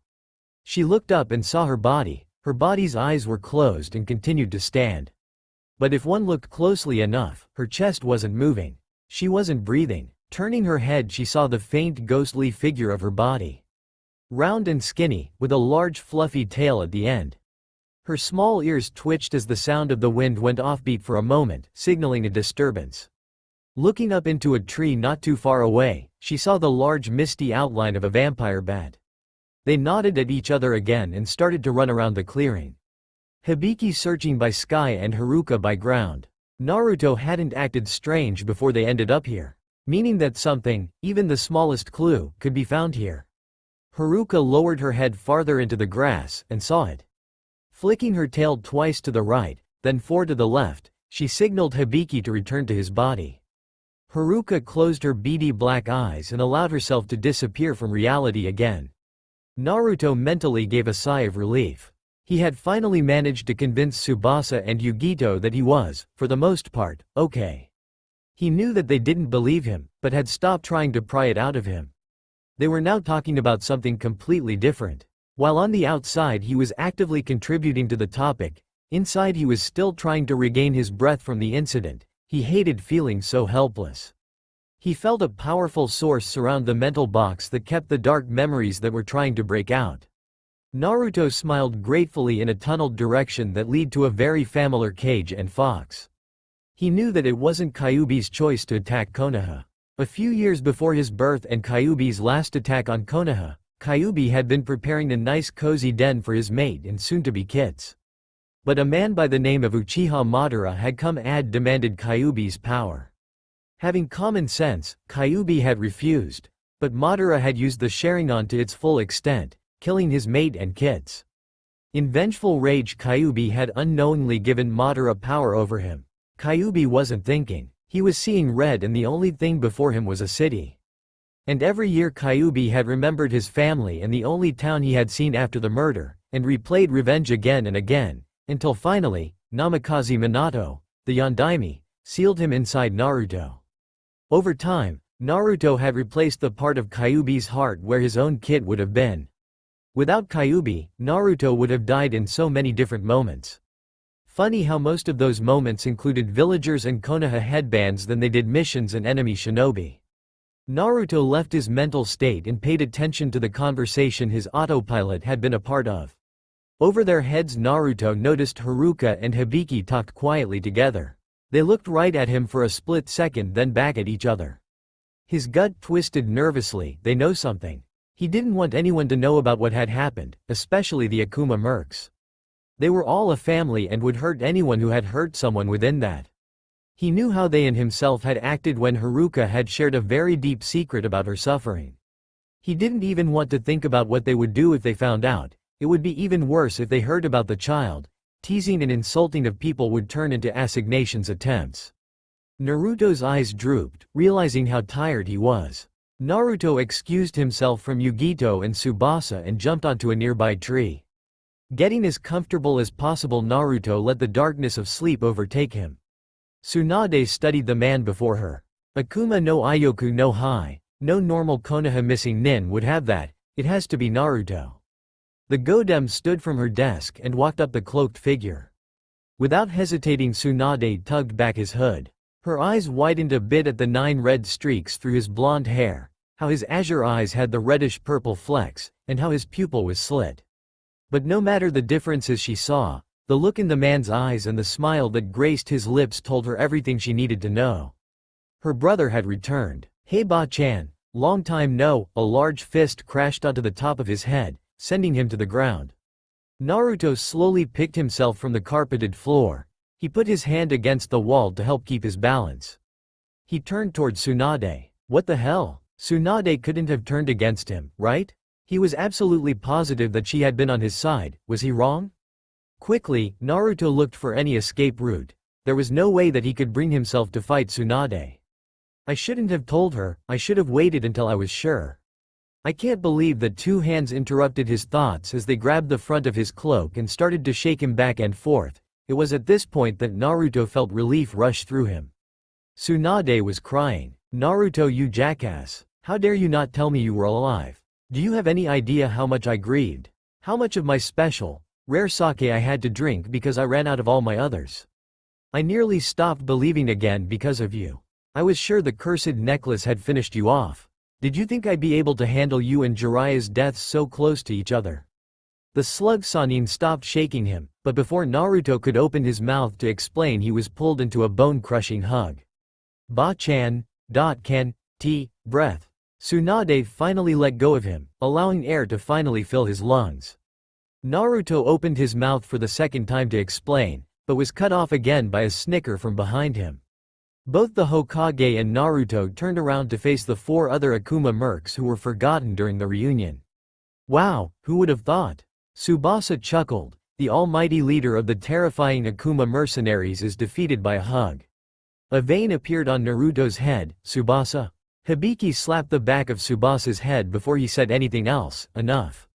She looked up and saw her body's eyes were closed and continued to stand. But if one looked closely enough, her chest wasn't moving. She wasn't breathing. Turning her head she saw the faint ghostly figure of her body. Round and skinny, with a large fluffy tail at the end. Her small ears twitched as the sound of the wind went offbeat for a moment, signaling a disturbance. Looking up into a tree not too far away, she saw the large misty outline of a vampire bat. They nodded at each other again and started to run around the clearing. Hibiki searching by sky and Haruka by ground. Naruto hadn't acted strange before they ended up here. Meaning that something, even the smallest clue, could be found here. Haruka lowered her head farther into the grass and saw it. Flicking her tail twice to the right, then 4 to the left, she signaled Hibiki to return to his body. Haruka closed her beady black eyes and allowed herself to disappear from reality again. Naruto mentally gave a sigh of relief. He had finally managed to convince Tsubasa and Yugito that he was, for the most part, okay. He knew that they didn't believe him, but had stopped trying to pry it out of him. They were now talking about something completely different. While on the outside he was actively contributing to the topic, inside he was still trying to regain his breath from the incident. He hated feeling so helpless. He felt a powerful source surround the mental box that kept the dark memories that were trying to break out. Naruto smiled gratefully in a tunneled direction that led to a very familiar cage and fox. He knew that it wasn't Kyuubi's choice to attack Konoha. A few years before his birth and Kyuubi's last attack on Konoha, Kyuubi had been preparing a nice cozy den for his mate and soon-to-be kits. But a man by the name of Uchiha Madara had come and demanded Kyuubi's power. Having common sense, Kyuubi had refused, but Madara had used the Sharingan to its full extent, killing his mate and kits. In vengeful rage Kyuubi had unknowingly given Madara power over him. Kyuubi wasn't thinking. He was seeing red and the only thing before him was a city. And every year Kyuubi had remembered his family and the only town he had seen after the murder, and replayed revenge again and again, until finally, Namikaze Minato, the Yondaime, sealed him inside Naruto. Over time, Naruto had replaced the part of Kyuubi's heart where his own kit would have been. Without Kyuubi, Naruto would have died in so many different moments. Funny how most of those moments included villagers and Konoha headbands than they did missions and enemy shinobi. Naruto left his mental state and paid attention to the conversation his autopilot had been a part of. Over their heads Naruto noticed Haruka and Hibiki talked quietly together. They looked right at him for a split second then back at each other. His gut twisted nervously. They know something. He didn't want anyone to know about what had happened, especially the Akuma mercs. They were all a family and would hurt anyone who had hurt someone within that. He knew how they and himself had acted when Haruka had shared a very deep secret about her suffering. He didn't even want to think about what they would do if they found out. It would be even worse if they heard about the child. Teasing and insulting of people would turn into assignations attempts. Naruto's eyes drooped, realizing how tired he was. Naruto excused himself from Yugito and Tsubasa and jumped onto a nearby tree. Getting as comfortable as possible, Naruto let the darkness of sleep overtake him. Tsunade studied the man before her. Akuma no Ioku no Hai, no normal Konoha missing nin would have that, it has to be Naruto. The Godem stood from her desk and walked up the cloaked figure. Without hesitating Tsunade tugged back his hood. Her eyes widened a bit at the 9 red streaks through his blonde hair, how his azure eyes had the reddish-purple flecks, and how his pupil was slit. But no matter the differences she saw, the look in the man's eyes and the smile that graced his lips told her everything she needed to know. Her brother had returned. "Hey Ba-chan, long time no." A large fist crashed onto the top of his head, sending him to the ground. Naruto slowly picked himself from the carpeted floor. He put his hand against the wall to help keep his balance. He turned toward Tsunade. What the hell? Tsunade couldn't have turned against him, right? He was absolutely positive that she had been on his side. Was he wrong? Quickly, Naruto looked for any escape route. There was no way that he could bring himself to fight Tsunade. I shouldn't have told her, I should have waited until I was sure. I can't believe that two hands interrupted his thoughts as they grabbed the front of his cloak and started to shake him back and forth. It was at this point that Naruto felt relief rush through him. Tsunade was crying. "Naruto, you jackass. How dare you not tell me you were alive? Do you have any idea how much I grieved? How much of my special, rare sake I had to drink because I ran out of all my others? I nearly stopped believing again because of you. I was sure the cursed necklace had finished you off. Did you think I'd be able to handle you and Jiraiya's deaths so close to each other?" The slug Sannin stopped shaking him, but before Naruto could open his mouth to explain, he was pulled into a bone-crushing hug. Ba-chan, breath. Tsunade finally let go of him, allowing air to finally fill his lungs. Naruto opened his mouth for the second time to explain, but was cut off again by a snicker from behind him. Both the Hokage and Naruto turned around to face the four other Akuma mercs who were forgotten during the reunion. Wow, who would have thought? Tsubasa chuckled. The almighty leader of the terrifying Akuma mercenaries is defeated by a hug. A vein appeared on Naruto's head. "Tsubasa?" Hibiki slapped the back of Tsubasa's head before he said anything else. Enough.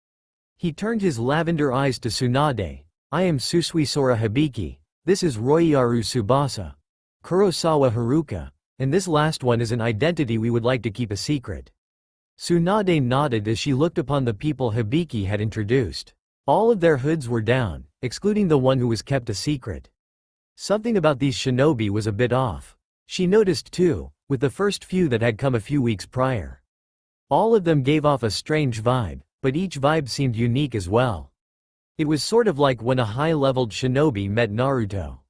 He turned his lavender eyes to Tsunade. "I am Susuisora Hibiki. This is Royaru Tsubasa. Kurosawa Haruka. And this last one is an identity we would like to keep a secret." Tsunade nodded as she looked upon the people Hibiki had introduced. All of their hoods were down, excluding the one who was kept a secret. Something about these shinobi was a bit off. She noticed too, with the first few that had come a few weeks prior. All of them gave off a strange vibe, but each vibe seemed unique as well. It was sort of like when a high-leveled shinobi met Naruto.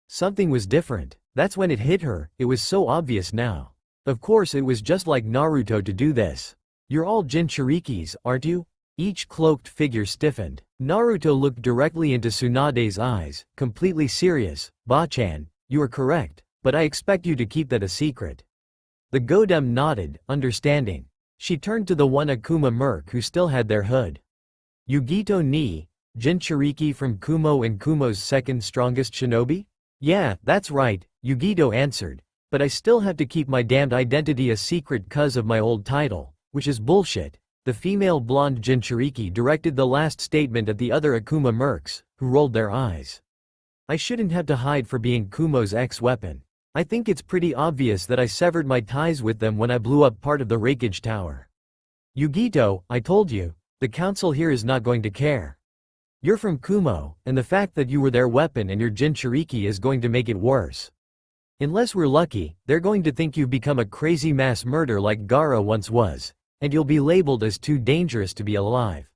Something was different. That's when it hit her. It was so obvious now. Of course it was just like Naruto to do this. "You're all Jinchurikis, aren't you?" Each cloaked figure stiffened. Naruto looked directly into Tsunade's eyes, completely serious. "Ba-chan, you are correct, but I expect you to keep that a secret." The Godem nodded, understanding. She turned to the one Akuma merc who still had their hood. "Yugito ni, Jinchuriki from Kumo and Kumo's second strongest shinobi?" "Yeah, that's right," Yugito answered. "But I still have to keep my damned identity a secret 'cause of my old title, which is bullshit." The female blonde Jinchuriki directed the last statement at the other Akuma mercs, who rolled their eyes. "I shouldn't have to hide for being Kumo's ex-weapon. I think it's pretty obvious that I severed my ties with them when I blew up part of the Raikage Tower." "Yugito, I told you, the council here is not going to care. You're from Kumo, and the fact that you were their weapon and your Jinchuriki is going to make it worse. Unless we're lucky, they're going to think you've become a crazy mass murderer like Gaara once was, and you'll be labeled as too dangerous to be alive."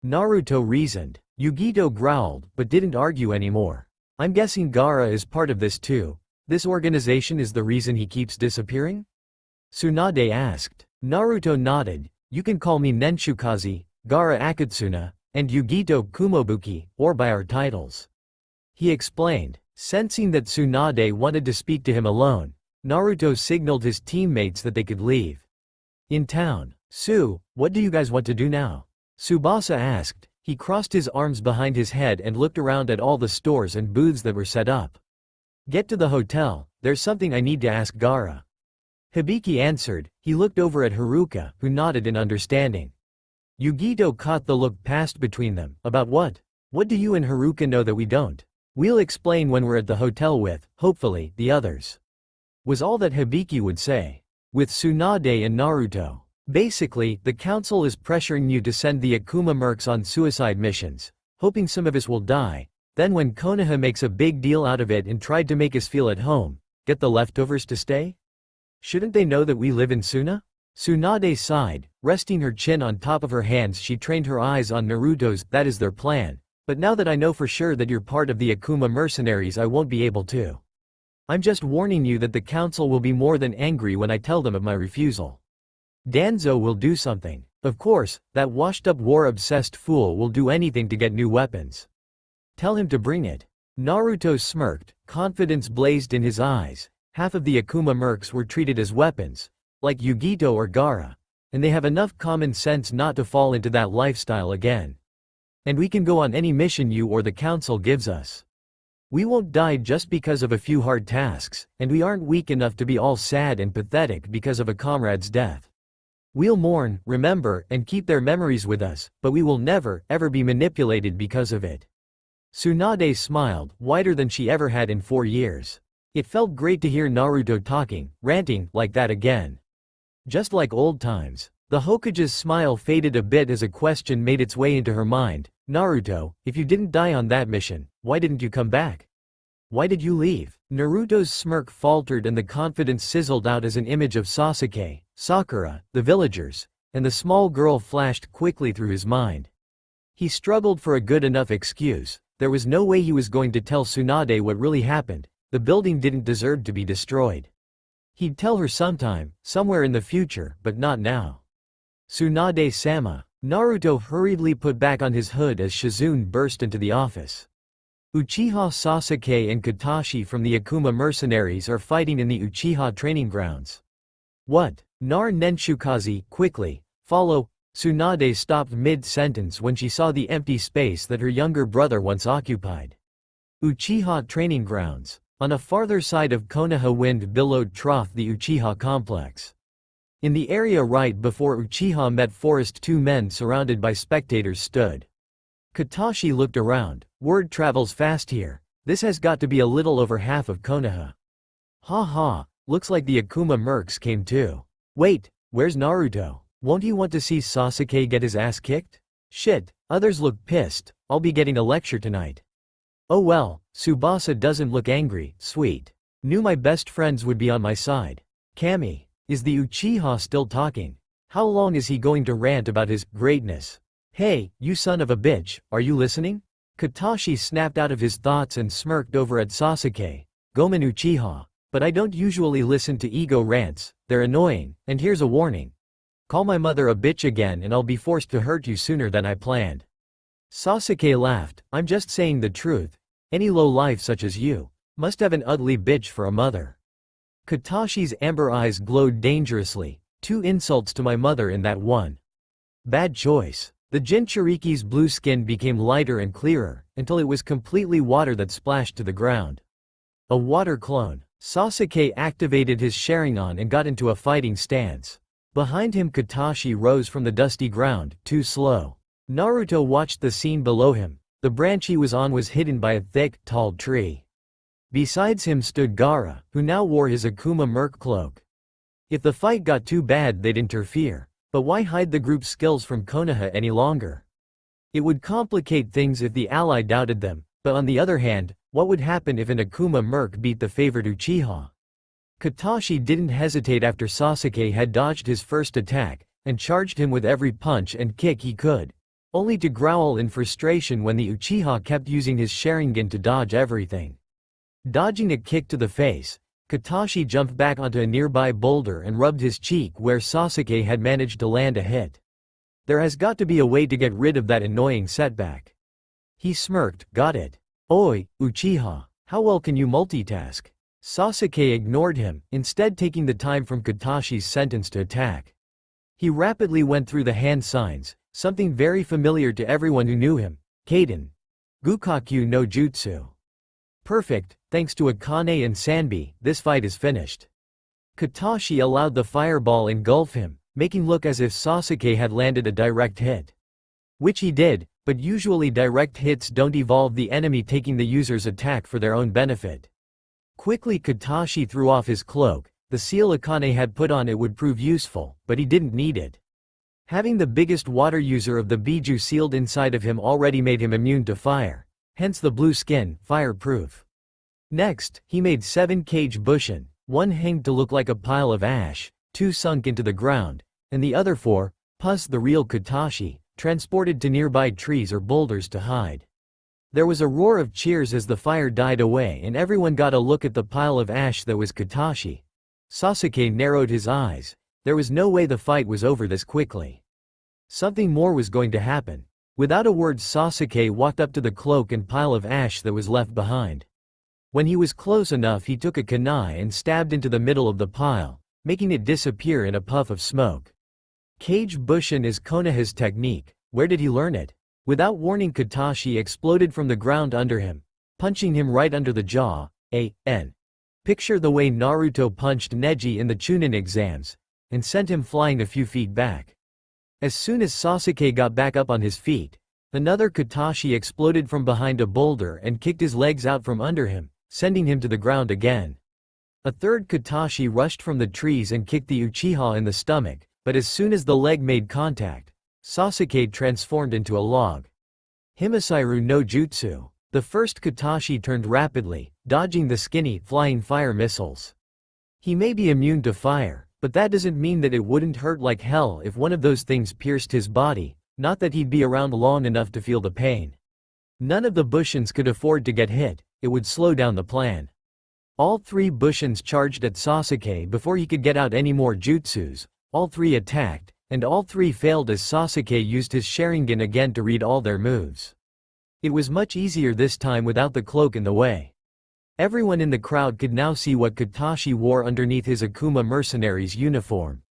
Naruto reasoned. Yugito growled, but didn't argue anymore. "I'm guessing Gaara is part of this too. This organization is the reason he keeps disappearing?" Tsunade asked. Naruto nodded. "You can call me Nenshukaze, Gaara Akatsuna, and Yugito Kumobuki, or by our titles," he explained. Sensing that Tsunade wanted to speak to him alone, Naruto signaled his teammates that they could leave. In town. What do you guys want to do now?" Tsubasa asked. He crossed his arms behind his head and looked around at all the stores and booths that were set up. "Get to the hotel, there's something I need to ask Gaara." Hibiki answered. He looked over at Haruka, who nodded in understanding. Yugito caught the look passed between them. "About what? What do you and Haruka know that we don't?" "We'll explain when we're at the hotel with, hopefully, the others," was all that Hibiki would say. With Tsunade and Naruto. "Basically, the council is pressuring you to send the Akuma mercs on suicide missions, hoping some of us will die. Then when Konoha makes a big deal out of it and tried to make us feel at home, get the leftovers to stay? Shouldn't they know that we live in Suna?" Tsunade sighed, Resting her chin on top of her hands, she trained her eyes on Naruto's. That is their plan. But now that I know for sure that you're part of the Akuma mercenaries, I won't be able to. I'm just warning you that the council will be more than angry when I tell them of my refusal. Danzo will do something. Of course, that washed-up war-obsessed fool will do anything to get new weapons. Tell him to bring it. Naruto smirked, confidence blazed in his eyes. Half of the Akuma mercs were treated as weapons, like Yugito or Gaara, and they have enough common sense not to fall into that lifestyle again. And we can go on any mission you or the council gives us. We won't die just because of a few hard tasks, and we aren't weak enough to be all sad and pathetic because of a comrade's death. We'll mourn, remember, and keep their memories with us, but we will never, ever be manipulated because of it. Tsunade smiled, wider than she ever had in 4 years. It felt great to hear Naruto talking, ranting, like that again. Just like old times. The Hokage's smile faded a bit as a question made its way into her mind. Naruto, if you didn't die on that mission, why didn't you come back? Why did you leave? Naruto's smirk faltered and the confidence sizzled out as an image of Sasuke, Sakura, the villagers, and the small girl flashed quickly through his mind. He struggled for a good enough excuse. There was no way he was going to tell Tsunade what really happened. The building didn't deserve to be destroyed. He'd tell her sometime, somewhere in the future, but not now. Tsunade-sama. Naruto hurriedly put back on his hood as Shizune burst into the office. Uchiha Sasuke and Katashi from the Akuma mercenaries are fighting in the Uchiha training grounds. What? Nar Nenshukaze, quickly, follow. Tsunade stopped mid-sentence when she saw the empty space that her younger brother once occupied. Uchiha training grounds. On a farther side of Konoha wind-billowed trough, the Uchiha complex. In the area right before Uchiha met forest, 2 men surrounded by spectators stood. Katashi looked around. Word travels fast here. This has got to be a little over half of Konoha. Ha ha, looks like the Akuma mercs came too. Wait, where's Naruto? Won't he want to see Sasuke get his ass kicked? Shit, others look pissed. I'll be getting a lecture tonight. Oh well, Tsubasa doesn't look angry, sweet. Knew my best friends would be on my side. Kami, is the Uchiha still talking? How long is he going to rant about his greatness? Hey, you son of a bitch, are you listening? Katashi snapped out of his thoughts and smirked over at Sasuke. Gomen Uchiha. But I don't usually listen to ego rants, they're annoying, and here's a warning. Call my mother a bitch again and I'll be forced to hurt you sooner than I planned. Sasuke laughed. I'm just saying the truth. Any low life such as you must have an ugly bitch for a mother. Katashi's amber eyes glowed dangerously. 2 insults to my mother in that one. Bad choice. The Jinchuriki's blue skin became lighter and clearer, until it was completely water that splashed to the ground. A water clone. Sasuke activated his Sharingan and got into a fighting stance. Behind him Katashi rose from the dusty ground, too slow. Naruto watched the scene below him. The branch he was on was hidden by a thick, tall tree. Besides him stood Gaara, who now wore his Akuma merc cloak. If the fight got too bad they'd interfere. But why hide the group's skills from Konoha any longer? It would complicate things if the ally doubted them, but on the other hand, what would happen if an Akuma merc beat the favored Uchiha? Katashi didn't hesitate after Sasuke had dodged his first attack, and charged him with every punch and kick he could, only to growl in frustration when the Uchiha kept using his Sharingan to dodge everything. Dodging a kick to the face, Katashi jumped back onto a nearby boulder and rubbed his cheek where Sasuke had managed to land a hit. There has got to be a way to get rid of that annoying setback. He smirked. Got it. Oi, Uchiha, how well can you multitask? Sasuke ignored him, instead taking the time from Katashi's sentence to attack. He rapidly went through the hand signs, something very familiar to everyone who knew him. Kaden. Gukakyu no Jutsu. Perfect, thanks to Akane and Sanbi, this fight is finished. Katashi allowed the fireball engulf him, making look as if Sasuke had landed a direct hit. Which he did, but usually direct hits don't evolve the enemy taking the user's attack for their own benefit. Quickly Katashi threw off his cloak. The seal Akane had put on it would prove useful, but he didn't need it. Having the biggest water user of the Biju sealed inside of him already made him immune to fire. Hence the blue skin, fireproof. Next, he made 7 Kage Bushin, 1 hanged to look like a pile of ash, 2 sunk into the ground, and the other 4, Pus the real Katashi, transported to nearby trees or boulders to hide. There was a roar of cheers as the fire died away and everyone got a look at the pile of ash that was Katashi. Sasuke narrowed his eyes. There was no way the fight was over this quickly. Something more was going to happen. Without a word, Sasuke walked up to the cloak and pile of ash that was left behind. When he was close enough, he took a kunai and stabbed into the middle of the pile, making it disappear in a puff of smoke. Kage Bushin is Konoha's technique. Where did he learn it? Without warning, Katashi exploded from the ground under him, punching him right under the jaw. Picture the way Naruto punched Neji in the Chunin exams, and sent him flying a few feet back. As soon as Sasuke got back up on his feet, another Katashi exploded from behind a boulder and kicked his legs out from under him, sending him to the ground again. A third Katashi rushed from the trees and kicked the Uchiha in the stomach, but as soon as the leg made contact, Sasuke transformed into a log. Himasairu no Jutsu. The first Katashi turned rapidly, dodging the skinny, flying fire missiles. He may be immune to fire, but that doesn't mean that it wouldn't hurt like hell if one of those things pierced his body, not that he'd be around long enough to feel the pain. None of the Bushins could afford to get hit, it would slow down the plan. All three Bushins charged at Sasuke before he could get out any more jutsus. All three attacked, and all three failed as Sasuke used his Sharingan again to read all their moves. It was much easier this time without the cloak in the way. Everyone in the crowd could now see what Katashi wore underneath his Akuma Mercenaries uniform.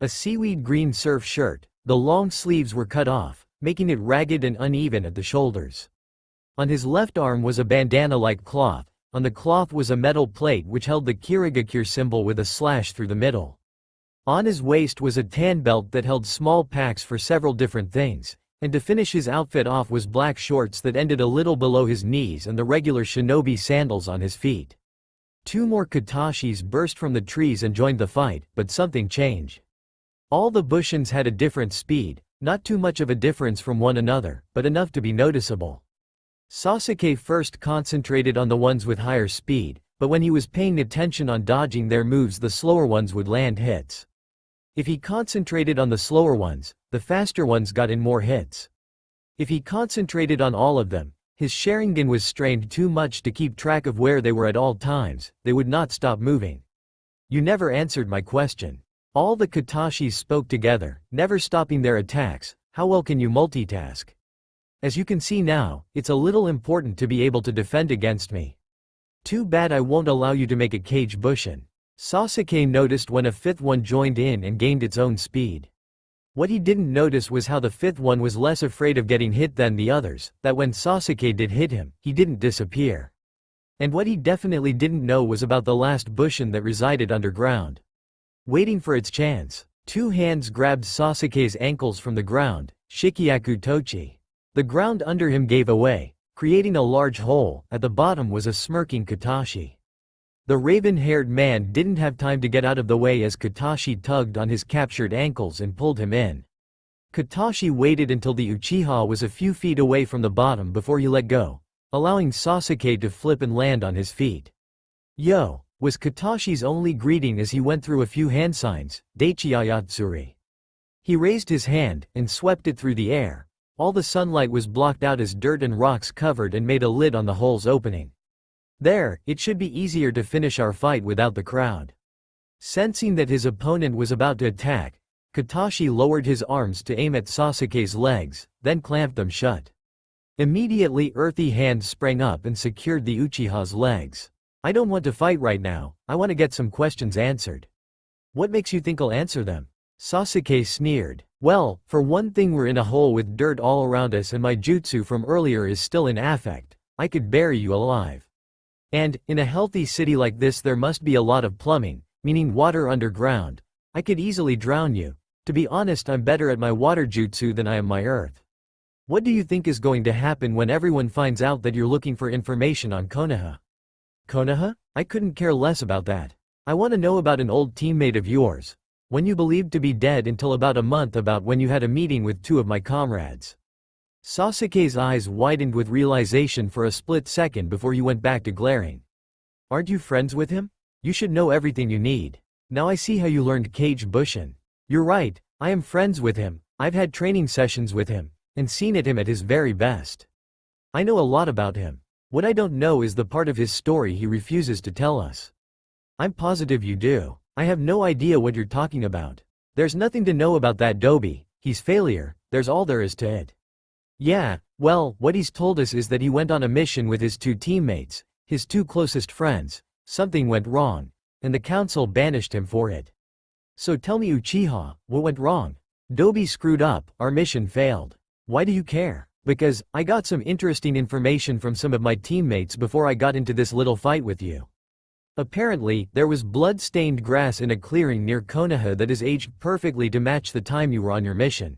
A seaweed green surf shirt, the long sleeves were cut off, making it ragged and uneven at the shoulders. On his left arm was a bandana-like cloth, on the cloth was a metal plate which held the Kirigakure symbol with a slash through the middle. On his waist was a tan belt that held small packs for several different things, and to finish his outfit off was black shorts that ended a little below his knees and the regular shinobi sandals on his feet. Two more Katashis burst from the trees and joined the fight, but something changed. All the Bushins had a different speed, not too much of a difference from one another, but enough to be noticeable. Sasuke first concentrated on the ones with higher speed, but when he was paying attention on dodging their moves, the slower ones would land hits. If he concentrated on the slower ones, the faster ones got in more hits. If he concentrated on all of them, his Sharingan was strained too much to keep track of where they were at all times, they would not stop moving. You never answered my question. All the Katashis spoke together, never stopping their attacks. How well can you multitask? As you can see now, it's a little important to be able to defend against me. Too bad I won't allow you to make a Kage Bushin. Sasuke noticed when a fifth one joined in and gained its own speed. What he didn't notice was how the fifth one was less afraid of getting hit than the others, that when Sasuke did hit him, he didn't disappear. And what he definitely didn't know was about the last Bushin that resided underground. Waiting for its chance, two hands grabbed Sasuke's ankles from the ground, Shikyaku Tochi. The ground under him gave away, creating a large hole. At the bottom was a smirking Katashi. The raven-haired man didn't have time to get out of the way as Katashi tugged on his captured ankles and pulled him in. Katashi waited until the Uchiha was a few feet away from the bottom before he let go, allowing Sasuke to flip and land on his feet. "Yo," was Katashi's only greeting as he went through a few hand signs, Daichiyatsuri. He raised his hand and swept it through the air. All the sunlight was blocked out as dirt and rocks covered and made a lid on the hole's opening. There, it should be easier to finish our fight without the crowd. Sensing that his opponent was about to attack, Katashi lowered his arms to aim at Sasuke's legs, then clamped them shut. Immediately earthy hands sprang up and secured the Uchiha's legs. "I don't want to fight right now, I want to get some questions answered." "What makes you think I'll answer them?" Sasuke sneered. "Well, for one thing, we're in a hole with dirt all around us and my jutsu from earlier is still in effect. I could bury you alive. And, in a healthy city like this there must be a lot of plumbing, meaning water underground. I could easily drown you. To be honest, I'm better at my water jutsu than I am my earth. What do you think is going to happen when everyone finds out that you're looking for information on Konoha?" "Konoha? I couldn't care less about that. I want to know about an old teammate of yours. When you believed to be dead until about a month, about when you had a meeting with two of my comrades." Sasuke's eyes widened with realization for a split second before he went back to glaring. "Aren't you friends with him? You should know everything you need. Now I see how you learned Kage Bushin. You're right, I am friends with him, I've had training sessions with him, and seen him at his very best. I know a lot about him. What I don't know is the part of his story he refuses to tell us. I'm positive you do. I have no idea what you're talking about. There's nothing to know about that Dobie, he's failure, there's all there is to it. Yeah, well, what he's told us is that he went on a mission with his 2 teammates, his 2 closest friends, something went wrong, and the council banished him for it. So tell me Uchiha, what went wrong? Dobie screwed up, our mission failed. Why do you care? Because, I got some interesting information from some of my teammates before I got into this little fight with you. Apparently, there was blood-stained grass in a clearing near Konoha that is aged perfectly to match the time you were on your mission.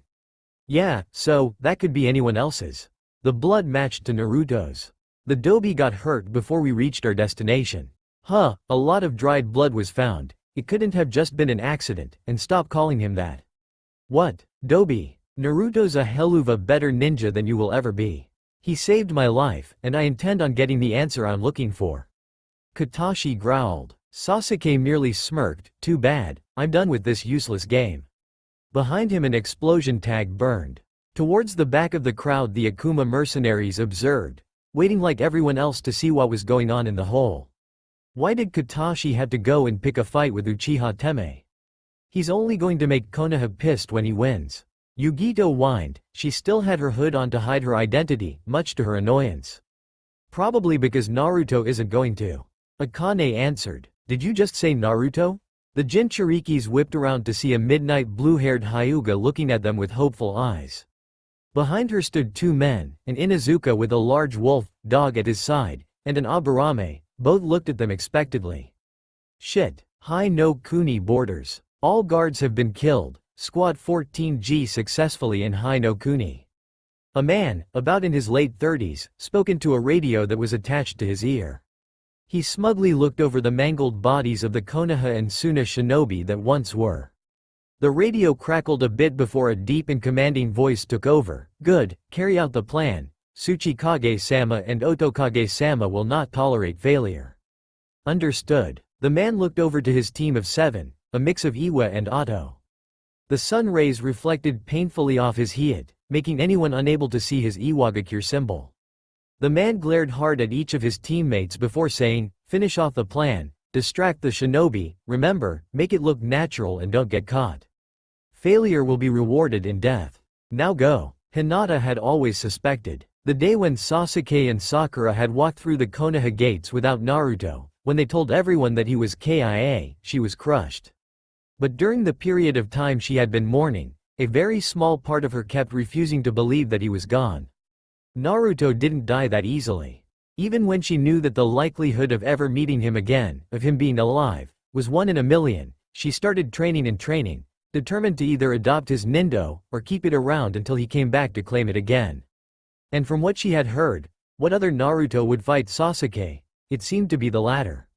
Yeah, so, that could be anyone else's. The blood matched to Naruto's. The Dobie got hurt before we reached our destination. A lot of dried blood was found. It couldn't have just been an accident, and stop calling him that. What? Dobie? Naruto's a hell of a better ninja than you will ever be. He saved my life, and I intend on getting the answer I'm looking for. Katashi growled. Sasuke merely smirked, too bad, I'm done with this useless game. Behind him an explosion tag burned. Towards the back of the crowd the Akuma mercenaries observed, waiting like everyone else to see what was going on in the hole. Why did Katashi have to go and pick a fight with Uchiha Teme? He's only going to make Konoha pissed when he wins. Yugito whined, she still had her hood on to hide her identity, much to her annoyance. Probably because Naruto isn't going to. Akane answered, did you just say Naruto? The Jinchurikis whipped around to see a midnight blue-haired Hyuga looking at them with hopeful eyes. Behind her stood 2 men, an Inuzuka with a large wolf dog at his side, and an Aburame, both looked at them expectantly. Shit. Hai no Kuni borders. All guards have been killed. Squad 14G successfully in Hai no Kuni. A man, about in his late 30s, spoke into a radio that was attached to his ear. He smugly looked over the mangled bodies of the Konoha and Suna shinobi that once were. The radio crackled a bit before a deep and commanding voice took over. Good, carry out the plan. Tsuchikage-sama and Otokage-sama will not tolerate failure. Understood. The man looked over to his team of 7, a mix of Iwa and Otto. The sun rays reflected painfully off his head, making anyone unable to see his Iwagakure symbol. The man glared hard at each of his teammates before saying, finish off the plan, distract the shinobi, remember, make it look natural and don't get caught. Failure will be rewarded in death. Now go. Hinata had always suspected. The day when Sasuke and Sakura had walked through the Konoha gates without Naruto, when they told everyone that he was KIA, she was crushed. But during the period of time she had been mourning, a very small part of her kept refusing to believe that he was gone. Naruto didn't die that easily. Even when she knew that the likelihood of ever meeting him again, of him being alive, was 1 in a million, she started training and training, determined to either adopt his nindo, or keep it around until he came back to claim it again. And from what she had heard, what other Naruto would fight Sasuke, it seemed to be the latter.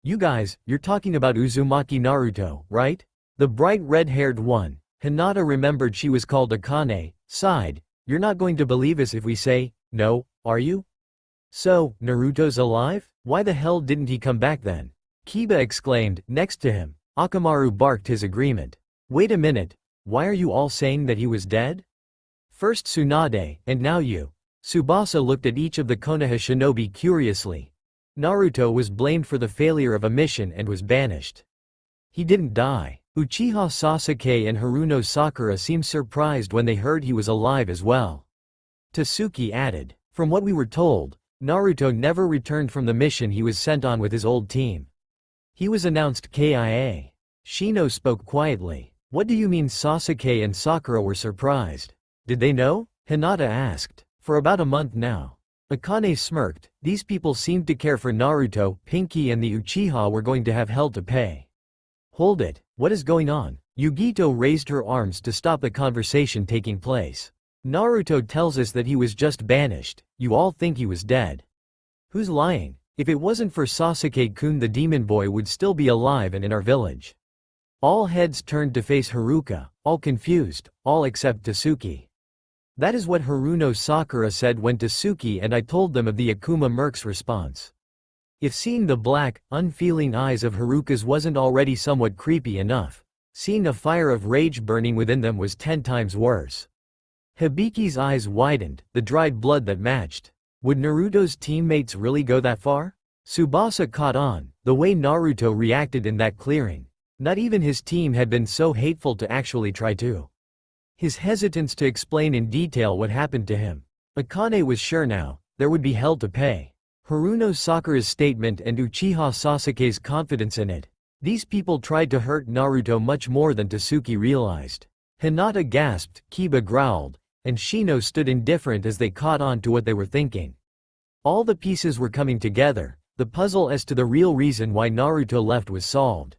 You guys, you're talking about Uzumaki Naruto, right? The bright red-haired one. Hinata remembered she was called Akane, sighed, you're not going to believe us if we say, no, are you? So, Naruto's alive? Why the hell didn't he come back then? Kiba exclaimed, next to him. Akamaru barked his agreement. Wait a minute, why are you all saying that he was dead? First Tsunade, and now you. Tsubasa looked at each of the Konoha shinobi curiously. Naruto was blamed for the failure of a mission and was banished. He didn't die. Uchiha Sasuke and Haruno Sakura seemed surprised when they heard he was alive as well. Tasuki added, from what we were told, Naruto never returned from the mission he was sent on with his old team. He was announced KIA. Shino spoke quietly. What do you mean Sasuke and Sakura were surprised? Did they know? Hinata asked. For about a month now. Akane smirked. These people seemed to care for Naruto, Pinky and the Uchiha were going to have hell to pay. Hold it, what is going on? Yugito raised her arms to stop the conversation taking place. Naruto tells us that he was just banished, you all think he was dead. Who's lying? If it wasn't for Sasuke-kun the demon boy would still be alive and in our village. All heads turned to face Haruka, all confused, all except Tasuki. That is what Haruno Sakura said when Tasuki and I told them of the Akuma merc's response. If seeing the black, unfeeling eyes of Haruka's wasn't already somewhat creepy enough, Seeing a fire of rage burning within them was 10 times worse. Hibiki's eyes widened, the dried blood that matched. Would Naruto's teammates really go that far? Tsubasa caught on, the way Naruto reacted in that clearing. Not even his team had been so hateful to actually try to. His hesitance to explain in detail what happened to him. Akane was sure now, there would be hell to pay. Haruno Sakura's statement and Uchiha Sasuke's confidence in it. These people tried to hurt Naruto much more than Tasuki realized. Hinata gasped, Kiba growled, and Shino stood indifferent as they caught on to what they were thinking. All the pieces were coming together, the puzzle as to the real reason why Naruto left was solved.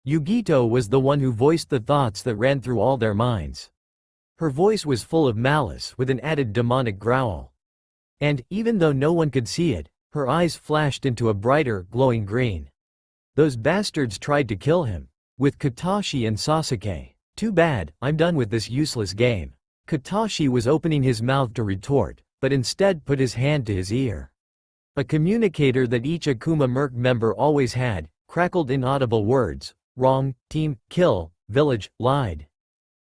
Yugito was the one who voiced the thoughts that ran through all their minds. Her voice was full of malice with an added demonic growl. And, even though no one could see it, her eyes flashed into a brighter, glowing green. Those bastards tried to kill him. With Katashi and Sasuke. Too bad, I'm done with this useless game. Katashi was opening his mouth to retort, but instead put his hand to his ear. A communicator that each Akuma Merc member always had, crackled inaudible words. Wrong, team, kill, village, lied.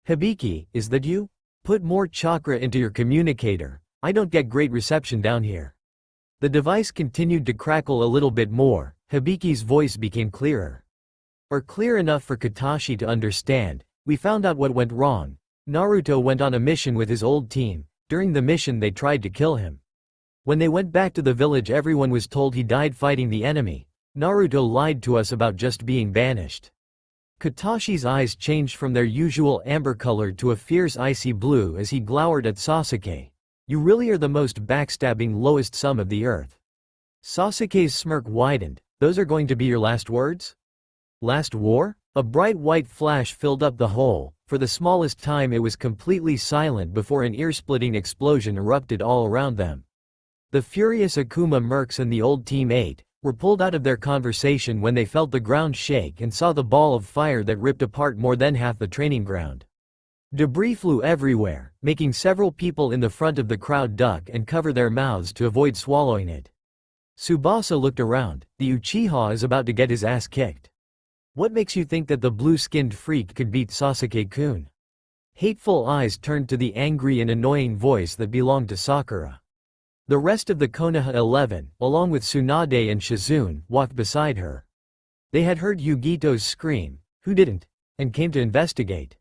Hibiki, is that you? Put more chakra into your communicator, I don't get great reception down here. The device continued to crackle a little bit more, Hibiki's voice became clearer. Or clear enough for Katashi to understand. We found out what went wrong. Naruto went on a mission with his old team. During the mission they tried to kill him. When they went back to the village everyone was told he died fighting the enemy. Naruto lied to us about just being banished. Katashi's eyes changed from their usual amber color to a fierce icy blue as he glowered at Sasuke. You really are the most backstabbing lowest sum of the earth. Sasuke's smirk widened. Those are going to be your last words? Last war? A bright white flash filled up the hole. For the smallest time it was completely silent before an ear-splitting explosion erupted all around them. The furious Akuma Mercs and the old Team 8 were pulled out of their conversation when they felt the ground shake and saw the ball of fire that ripped apart more than half the training ground. Debris flew everywhere, making several people in the front of the crowd duck and cover their mouths to avoid swallowing it. Tsubasa looked around. The Uchiha is about to get his ass kicked. What makes you think that the blue-skinned freak could beat Sasuke-kun? Hateful eyes turned to the angry and annoying voice that belonged to Sakura. The rest of the Konoha 11, along with Tsunade and Shizune, walked beside her. They had heard Yugito's scream, who didn't, and came to investigate.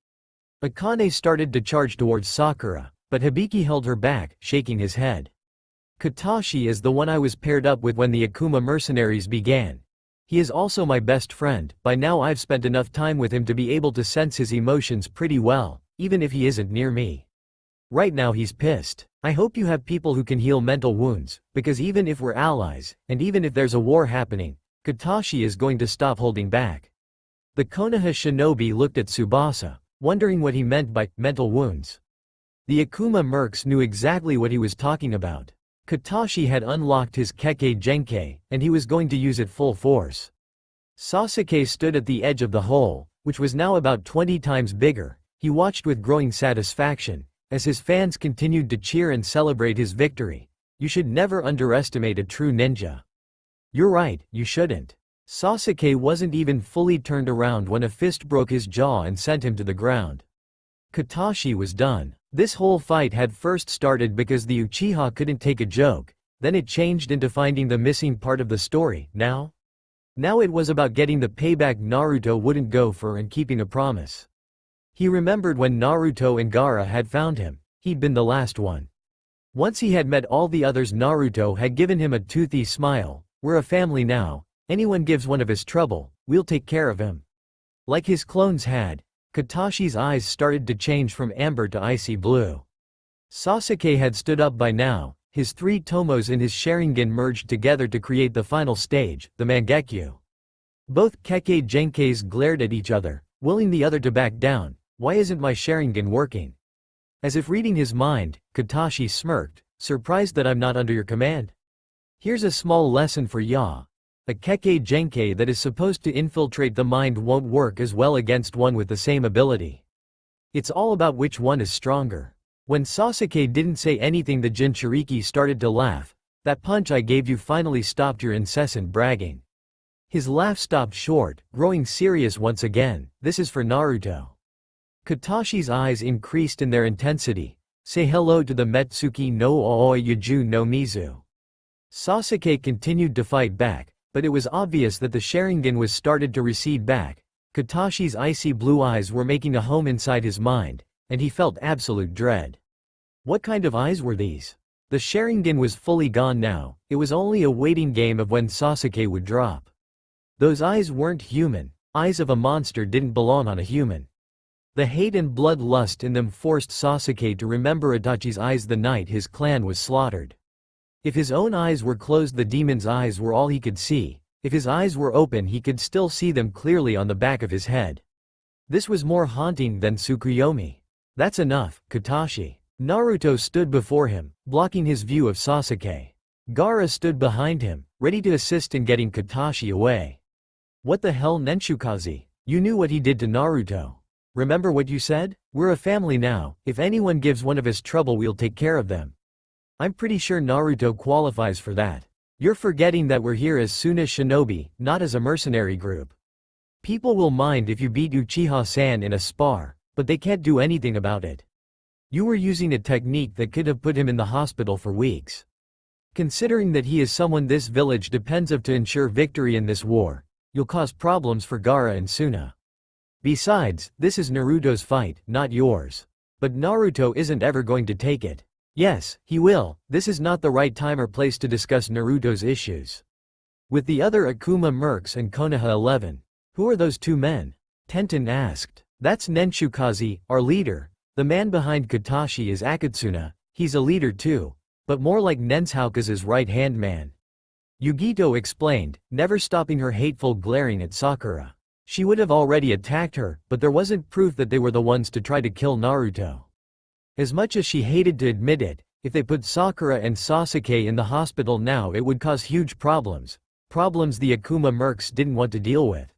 Akane started to charge towards Sakura, but Hibiki held her back, shaking his head. Katashi is the one I was paired up with when the Akuma Mercenaries began. He is also my best friend. By now I've spent enough time with him to be able to sense his emotions pretty well, even if he isn't near me. Right now he's pissed. I hope you have people who can heal mental wounds, because even if we're allies, and even if there's a war happening, Katashi is going to stop holding back. The Konoha shinobi looked at Tsubasa, wondering what he meant by mental wounds. The Akuma Mercs knew exactly what he was talking about. Katashi had unlocked his Kekkei Genkei, and he was going to use it full force. Sasuke stood at the edge of the hole, which was now about 20 times bigger. He watched with growing satisfaction, as his fans continued to cheer and celebrate his victory. You should never underestimate a true ninja. You're right, you shouldn't. Sasuke wasn't even fully turned around when a fist broke his jaw and sent him to the ground. Katashi was done. This whole fight had first started because the Uchiha couldn't take a joke, then it changed into finding the missing part of the story. Now it was about getting the payback Naruto wouldn't go for and keeping a promise. He remembered when Naruto and Gaara had found him, he'd been the last one. Once he had met all the others Naruto had given him a toothy smile. We're a family now, anyone gives one of us trouble, we'll take care of him. Like his clones had. Katashi's eyes started to change from amber to icy blue. Sasuke had stood up by now, his three tomos in his Sharingan merged together to create the final stage, the Mangekyo. Both Kekkei Genkeis glared at each other, willing the other to back down. Why isn't my Sharingan working? As if reading his mind, Katashi smirked, surprised that I'm not under your command? Here's a small lesson for ya. A Kekkei Genkei that is supposed to infiltrate the mind won't work as well against one with the same ability. It's all about which one is stronger. When Sasuke didn't say anything the Jinchuriki started to laugh. That punch I gave you finally stopped your incessant bragging. His laugh stopped short, growing serious once again. This is for Naruto. Katashi's eyes increased in their intensity. Say hello to the Metsuki no Aoi Yuju no Mizu. Sasuke continued to fight back, but it was obvious that the Sharingan was started to recede back. Katashi's icy blue eyes were making a home inside his mind, and he felt absolute dread. What kind of eyes were these? The Sharingan was fully gone now, it was only a waiting game of when Sasuke would drop. Those eyes weren't human, eyes of a monster didn't belong on a human. The hate and bloodlust in them forced Sasuke to remember Itachi's eyes the night his clan was slaughtered. If his own eyes were closed, the demon's eyes were all he could see. If his eyes were open, he could still see them clearly on the back of his head. This was more haunting than Tsukuyomi. That's enough, Katashi. Naruto stood before him, blocking his view of Sasuke. Gaara stood behind him, ready to assist in getting Katashi away. What the hell, Nenshukaze? You knew what he did to Naruto. Remember what you said? We're a family now, if anyone gives one of us trouble we'll take care of them. I'm pretty sure Naruto qualifies for that. You're forgetting that we're here as Suna Shinobi, not as a mercenary group. People will mind if you beat Uchiha-san in a spar, but they can't do anything about it. You were using a technique that could have put him in the hospital for weeks. Considering that he is someone this village depends on to ensure victory in this war, you'll cause problems for Gaara and Suna. Besides, this is Naruto's fight, not yours. But Naruto isn't ever going to take it. Yes, he will. This is not the right time or place to discuss Naruto's issues. With the other Akuma mercs and Konoha 11. Who are those two men? Tenten asked. That's Nenshukaze, our leader. The man behind Katashi is Akatsuna, he's a leader too, but more like Nenshoukaze's right-hand man. Yugito explained, never stopping her hateful glaring at Sakura. She would have already attacked her, but there wasn't proof that they were the ones to try to kill Naruto. As much as she hated to admit it, if they put Sakura and Sasuke in the hospital now it would cause huge problems. Problems the Akuma mercs didn't want to deal with.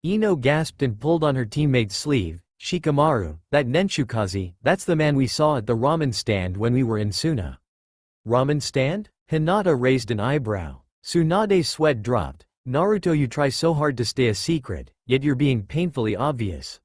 Ino gasped and pulled on her teammate's sleeve. Shikamaru, that Nenshukaze, that's the man we saw at the ramen stand when we were in Suna. Ramen stand? Hinata raised an eyebrow. Tsunade's sweat dropped. Naruto, you try so hard to stay a secret, yet you're being painfully obvious.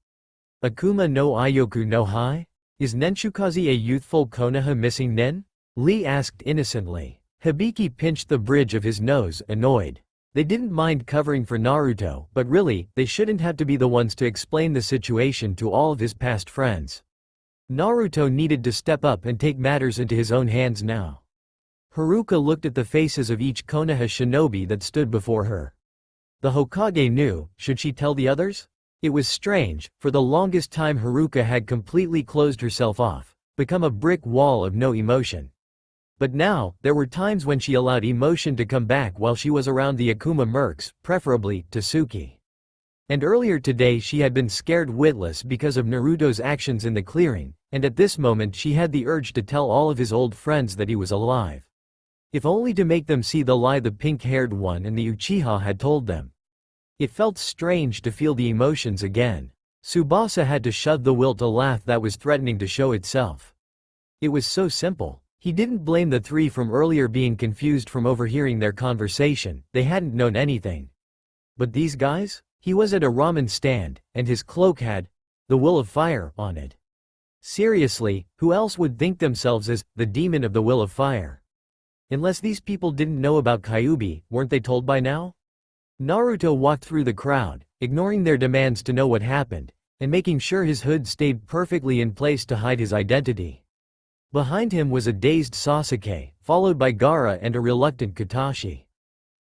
Akuma no Ioku no Hai? Is Nenshukaze a youthful Konoha missing Nen? Lee asked innocently. Hibiki pinched the bridge of his nose, annoyed. They didn't mind covering for Naruto, but really, they shouldn't have to be the ones to explain the situation to all of his past friends. Naruto needed to step up and take matters into his own hands now. Haruka looked at the faces of each Konoha shinobi that stood before her. The Hokage knew, should she tell the others? It was strange, for the longest time Haruka had completely closed herself off, become a brick wall of no emotion. But now, there were times when she allowed emotion to come back while she was around the Akuma mercs, preferably Tasuki. And earlier today she had been scared witless because of Naruto's actions in the clearing, and at this moment she had the urge to tell all of his old friends that he was alive. If only to make them see the lie the pink-haired one and the Uchiha had told them. It felt strange to feel the emotions again. Tsubasa had to shove the will to laugh that was threatening to show itself. It was so simple. He didn't blame the three from earlier being confused from overhearing their conversation, they hadn't known anything. But these guys? He was at a ramen stand, and his cloak had the will of fire on it. Seriously, who else would think themselves as the demon of the will of fire? Unless these people didn't know about Kyuubi, weren't they told by now? Naruto walked through the crowd, ignoring their demands to know what happened, and making sure his hood stayed perfectly in place to hide his identity. Behind him was a dazed Sasuke, followed by Gaara and a reluctant Katashi.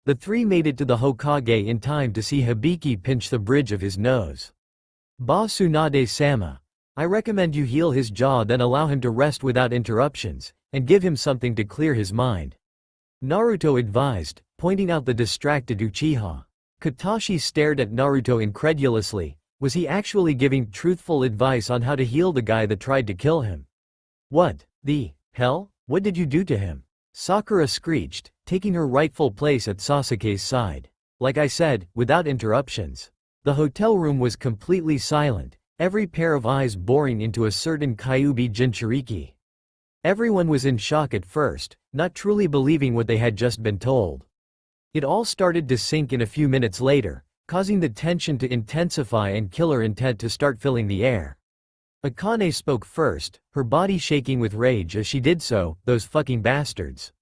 The three made it to the Hokage in time to see Hibiki pinch the bridge of his nose. Ba Tsunade-sama. I recommend you heal his jaw, then allow him to rest without interruptions, and give him something to clear his mind. Naruto advised, pointing out the distracted Uchiha. Katashi stared at Naruto incredulously. Was he actually giving truthful advice on how to heal the guy that tried to kill him? What the hell? What did you do to him? Sakura screeched, taking her rightful place at Sasuke's side. Like I said, without interruptions. The hotel room was completely silent, every pair of eyes boring into a certain Kyuubi Jinchuriki. Everyone was in shock at first, not truly believing what they had just been told. It all started to sink in a few minutes later, causing the tension to intensify and killer intent to start filling the air. Akane spoke first, her body shaking with rage as she did so. Those fucking bastards.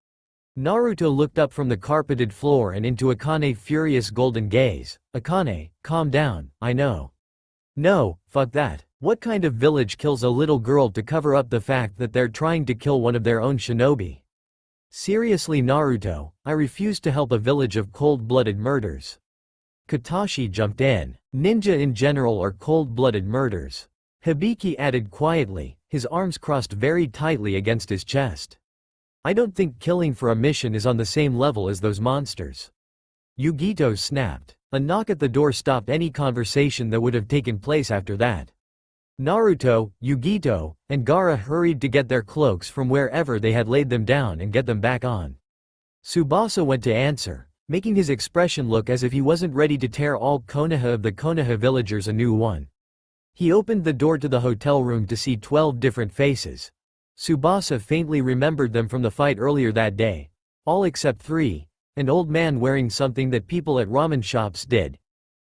Naruto looked up from the carpeted floor and into Akane's furious golden gaze. Akane, calm down, I know. No, fuck that. What kind of village kills a little girl to cover up the fact that they're trying to kill one of their own shinobi? Seriously Naruto, I refuse to help a village of cold-blooded murders. Katashi jumped in. Ninja in general are cold-blooded murders. Hibiki added quietly, his arms crossed very tightly against his chest. I don't think killing for a mission is on the same level as those monsters. Yugito snapped. A knock at the door stopped any conversation that would have taken place after that. Naruto, Yugito, and Gaara hurried to get their cloaks from wherever they had laid them down and get them back on. Tsubasa went to answer, making his expression look as if he wasn't ready to tear all Konoha of the Konoha villagers a new one. He opened the door to the hotel room to see 12 different faces. Tsubasa faintly remembered them from the fight earlier that day, all except 3, an old man wearing something that people at ramen shops did,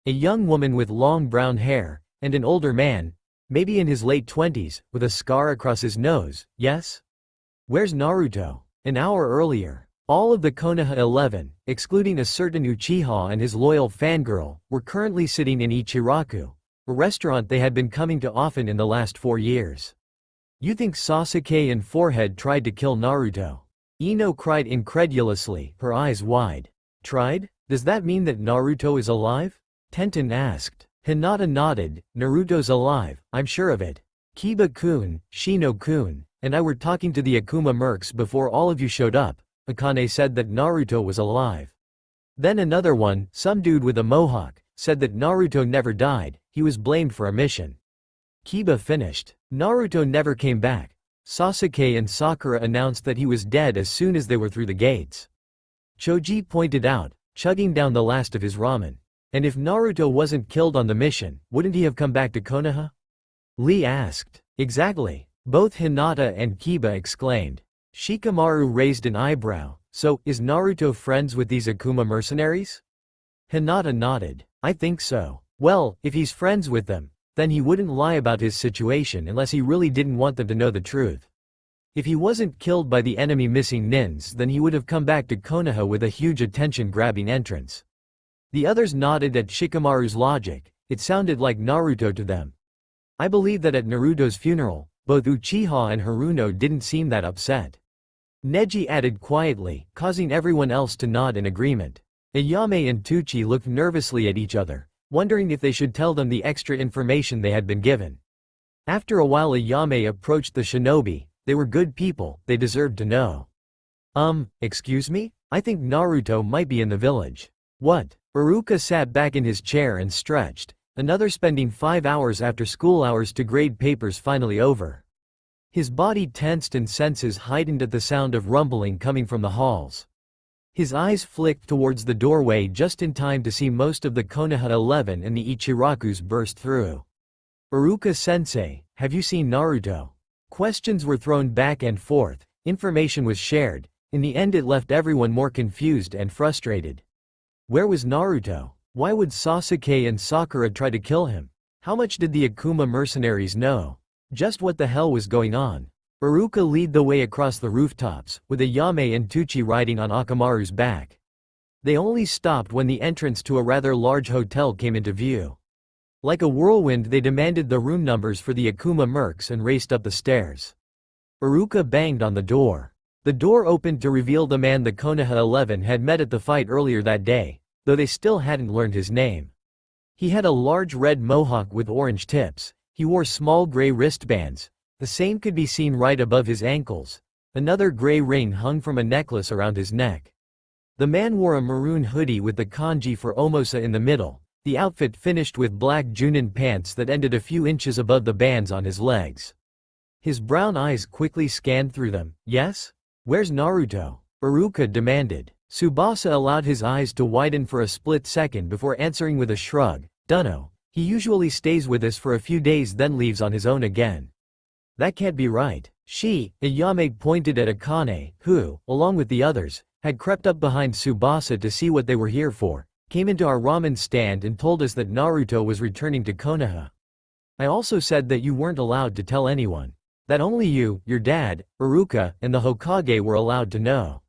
a young woman with long brown hair, and an older man, maybe in his late 20s, with a scar across his nose. Yes? Where's Naruto? An hour earlier, all of the Konoha 11, excluding a certain Uchiha and his loyal fangirl, were currently sitting in Ichiraku, a restaurant they had been coming to often in the last 4 years. You think Sasuke and Forehead tried to kill Naruto? Ino cried incredulously, her eyes wide. Tried? Does that mean that Naruto is alive? Tenten asked. Hinata nodded. Naruto's alive, I'm sure of it. Kiba-kun, Shino-kun, and I were talking to the Akuma mercs before all of you showed up. Akane said that Naruto was alive. Then another one, some dude with a mohawk, said that Naruto never died, he was blamed for a mission. Kiba finished. Naruto never came back. Sasuke and Sakura announced that he was dead as soon as they were through the gates. Choji pointed out, chugging down the last of his ramen. And if Naruto wasn't killed on the mission, wouldn't he have come back to Konoha? Lee asked. Exactly. Both Hinata and Kiba exclaimed. Shikamaru raised an eyebrow. So, is Naruto friends with these Akuma mercenaries? Hinata nodded. I think so. Well, if he's friends with them, then he wouldn't lie about his situation unless he really didn't want them to know the truth. If he wasn't killed by the enemy missing nins, then he would have come back to Konoha with a huge attention-grabbing entrance. The others nodded at Shikamaru's logic. It sounded like Naruto to them. I believe that at Naruto's funeral, both Uchiha and Haruno didn't seem that upset. Neji added quietly, causing everyone else to nod in agreement. Ayame and Tucci looked nervously at each other, wondering if they should tell them the extra information they had been given. After a while Ayame approached the shinobi. They were good people, they deserved to know. Excuse me? I think Naruto might be in the village. What? Iruka sat back in his chair and stretched, another spending 5 hours after school hours to grade papers finally over. His body tensed and senses heightened at the sound of rumbling coming from the halls. His eyes flicked towards the doorway just in time to see most of the Konoha 11 and the Ichirakus burst through. Iruka-sensei, have you seen Naruto? Questions were thrown back and forth, information was shared, in the end it left everyone more confused and frustrated. Where was Naruto? Why would Sasuke and Sakura try to kill him? How much did the Akuma mercenaries know? Just what the hell was going on? Iruka led the way across the rooftops, with Ayame and Tucci riding on Akamaru's back. They only stopped when the entrance to a rather large hotel came into view. Like a whirlwind they demanded the room numbers for the Akuma mercs and raced up the stairs. Iruka banged on the door. The door opened to reveal the man the Konoha 11 had met at the fight earlier that day, though they still hadn't learned his name. He had a large red mohawk with orange tips, he wore small gray wristbands, the same could be seen right above his ankles, another gray ring hung from a necklace around his neck. The man wore a maroon hoodie with the kanji for Omosa in the middle, the outfit finished with black Junin pants that ended a few inches above the bands on his legs. His brown eyes quickly scanned through them. Yes? Where's Naruto? Iruka demanded. Tsubasa allowed his eyes to widen for a split second before answering with a shrug. Dunno. He usually stays with us for a few days then leaves on his own again. That can't be right. Ayame pointed at Akane, who, along with the others, had crept up behind Tsubasa to see what they were here for, came into our ramen stand and told us that Naruto was returning to Konoha. I also said that you weren't allowed to tell anyone. That only you, your dad, Iruka, and the Hokage were allowed to know.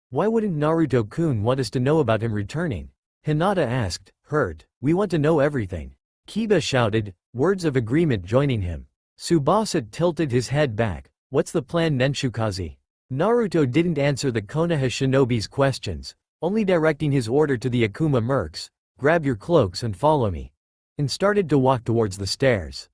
Why wouldn't Naruto-kun want us to know about him returning? Hinata asked, hurt. We want to know everything. Kiba shouted, words of agreement joining him. Tsubasa tilted his head back. What's the plan, Nenshukaze? Naruto didn't answer the Konoha shinobi's questions, only directing his order to the Akuma mercs, grab your cloaks and follow me, and started to walk towards the stairs.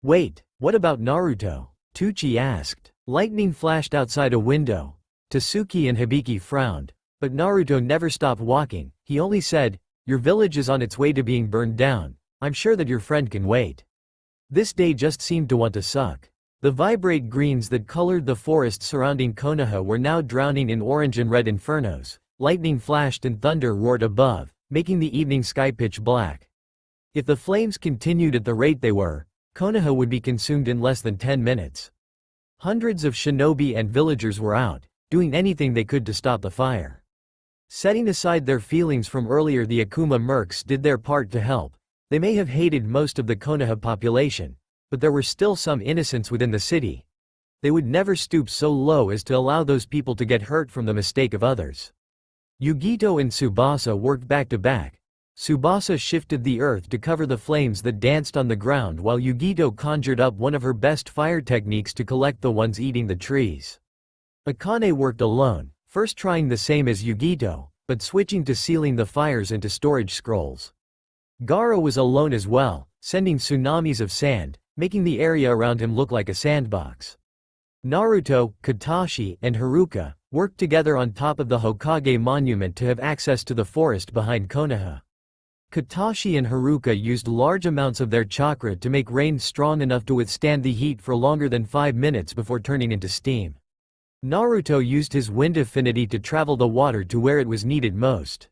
Wait, what about Naruto? Tucci asked. Lightning flashed outside a window. Tasuki and Hibiki frowned, but Naruto never stopped walking. He only said, your village is on its way to being burned down. I'm sure that your friend can wait. This day just seemed to want to suck. The vibrant greens that colored the forest surrounding Konoha were now drowning in orange and red infernos. Lightning flashed and thunder roared above, making the evening sky pitch black. If the flames continued at the rate they were, Konoha would be consumed in less than 10 minutes. Hundreds of shinobi and villagers were out, doing anything they could to stop the fire. Setting aside their feelings from earlier, the Akuma mercs did their part to help. They may have hated most of the Konoha population, but there were still some innocents within the city. They would never stoop so low as to allow those people to get hurt from the mistake of others. Yugito and Tsubasa worked back to back. Tsubasa shifted the earth to cover the flames that danced on the ground, while Yugito conjured up one of her best fire techniques to collect the ones eating the trees. Akane worked alone, first trying the same as Yugito, but switching to sealing the fires into storage scrolls. Gaara was alone as well, sending tsunamis of sand, making the area around him look like a sandbox. Naruto, Katashi, and Haruka worked together on top of the Hokage monument to have access to the forest behind Konoha. Katashi and Haruka used large amounts of their chakra to make rain strong enough to withstand the heat for longer than 5 minutes before turning into steam. Naruto used his wind affinity to travel the water to where it was needed most.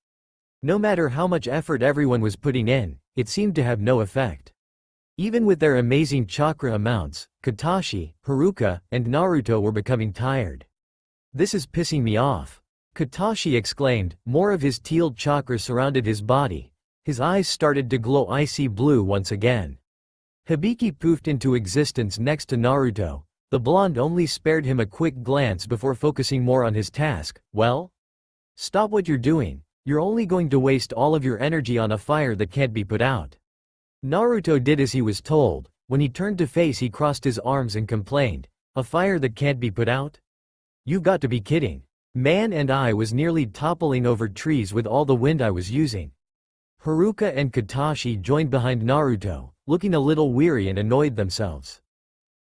No matter how much effort everyone was putting in, it seemed to have no effect. Even with their amazing chakra amounts, Katashi, Haruka, and Naruto were becoming tired. This is pissing me off. Katashi exclaimed. More of his teal chakra surrounded his body. His eyes started to glow icy blue once again. Hibiki poofed into existence next to Naruto. The blonde only spared him a quick glance before focusing more on his task. Well? Stop what you're doing. You're only going to waste all of your energy on a fire that can't be put out. Naruto did as he was told. When he turned to face, he crossed his arms and complained. A fire that can't be put out? You've got to be kidding. Man, and I was nearly toppling over trees with all the wind I was using. Haruka and Katashi joined behind Naruto, looking a little weary and annoyed themselves.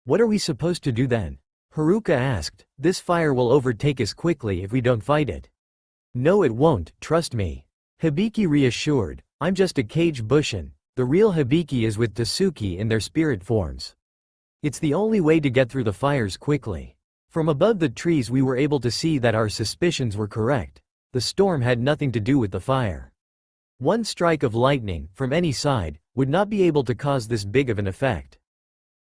What are we supposed to do then? Haruka asked. This fire will overtake us quickly if we don't fight it. No, it won't, trust me. Hibiki reassured. I'm just a cage bushin. The real Hibiki is with Tasuki in their spirit forms. It's the only way to get through the fires quickly. From above the trees we were able to see that our suspicions were correct. The storm had nothing to do with the fire. One strike of lightning, from any side, would not be able to cause this big of an effect.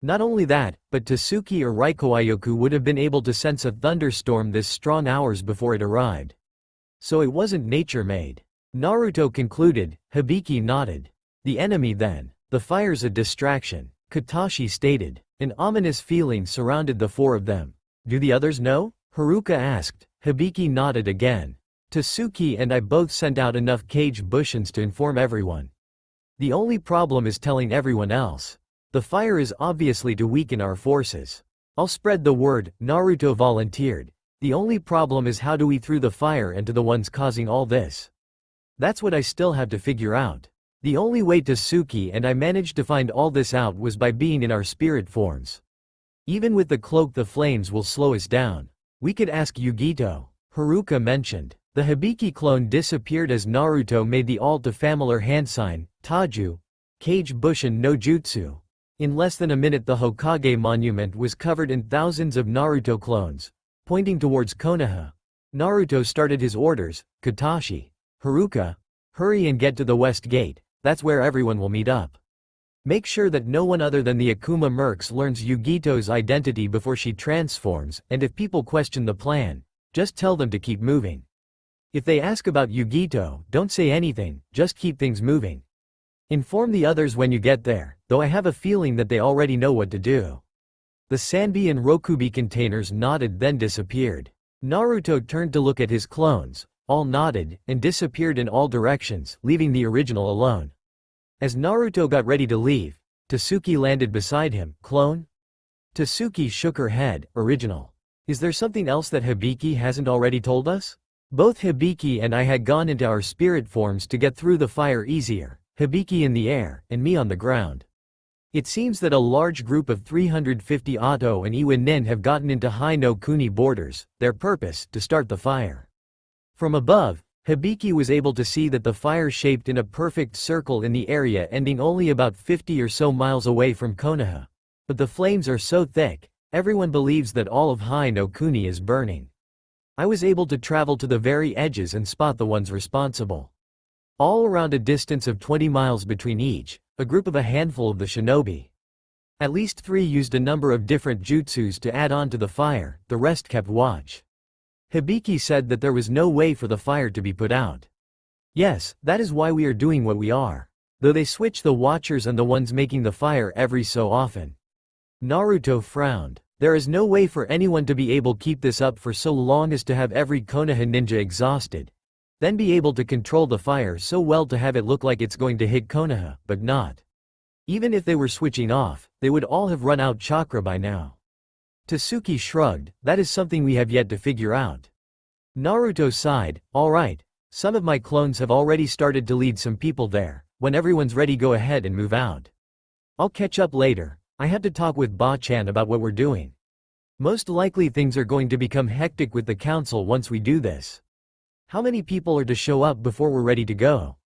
Not only that, but Tasuki or Raikkoayoku would have been able to sense a thunderstorm this strong hours before it arrived. So it wasn't nature-made. Naruto concluded. Hibiki nodded. The enemy then. The fire's a distraction, Katashi stated. An ominous feeling surrounded the four of them. Do the others know? Haruka asked. Hibiki nodded again. Tasuki and I both sent out enough cage bushins to inform everyone. The only problem is telling everyone else. The fire is obviously to weaken our forces. I'll spread the word, Naruto volunteered. The only problem is how do we through the fire and to the ones causing all this. That's what I still have to figure out. The only way Tasuki and I managed to find all this out was by being in our spirit forms. Even with the cloak the flames will slow us down. We could ask Yugito, Haruka mentioned. The Hibiki clone disappeared as Naruto made the all-to-familiar hand sign, Taju, Kage Bushin no Jutsu. In less than a minute the Hokage monument was covered in thousands of Naruto clones, pointing towards Konoha. Naruto started his orders. Katashi, Haruka, hurry and get to the west gate, that's where everyone will meet up. Make sure that no one other than the Akuma mercs learns Yugito's identity before she transforms, and if people question the plan, just tell them to keep moving. If they ask about Yugito, don't say anything, just keep things moving. Inform the others when you get there, though I have a feeling that they already know what to do. The Sanbi and Rokubi containers nodded then disappeared. Naruto turned to look at his clones, all nodded, and disappeared in all directions, leaving the original alone. As Naruto got ready to leave, Tasuki landed beside him. Clone? Tasuki shook her head. Original. Is there something else that Hibiki hasn't already told us? Both Hibiki and I had gone into our spirit forms to get through the fire easier, Hibiki in the air, and me on the ground. It seems that a large group of 350 Oto and Iwa Nin have gotten into Hai no Kuni borders, their purpose, to start the fire. From above, Hibiki was able to see that the fire shaped in a perfect circle in the area ending only about 50 or so miles away from Konoha. But the flames are so thick, everyone believes that all of Hai no Kuni is burning. I was able to travel to the very edges and spot the ones responsible. All around a distance of 20 miles between each, a group of a handful of the shinobi. At least 3 used a number of different jutsus to add on to the fire, the rest kept watch. Hibiki said that there was no way for the fire to be put out. Yes, that is why we are doing what we are. Though they switch the watchers and the ones making the fire every so often. Naruto frowned. There is no way for anyone to be able to keep this up for so long as to have every Konoha ninja exhausted. Then be able to control the fire so well to have it look like it's going to hit Konoha, but not. Even if they were switching off, they would all have run out chakra by now. Tasuki shrugged. That is something we have yet to figure out. Naruto sighed. Alright, some of my clones have already started to lead some people there. When everyone's ready, go ahead and move out. I'll catch up later. I have to talk with Ba-chan about what we're doing. Most likely things are going to become hectic with the council once we do this. How many people are to show up before we're ready to go?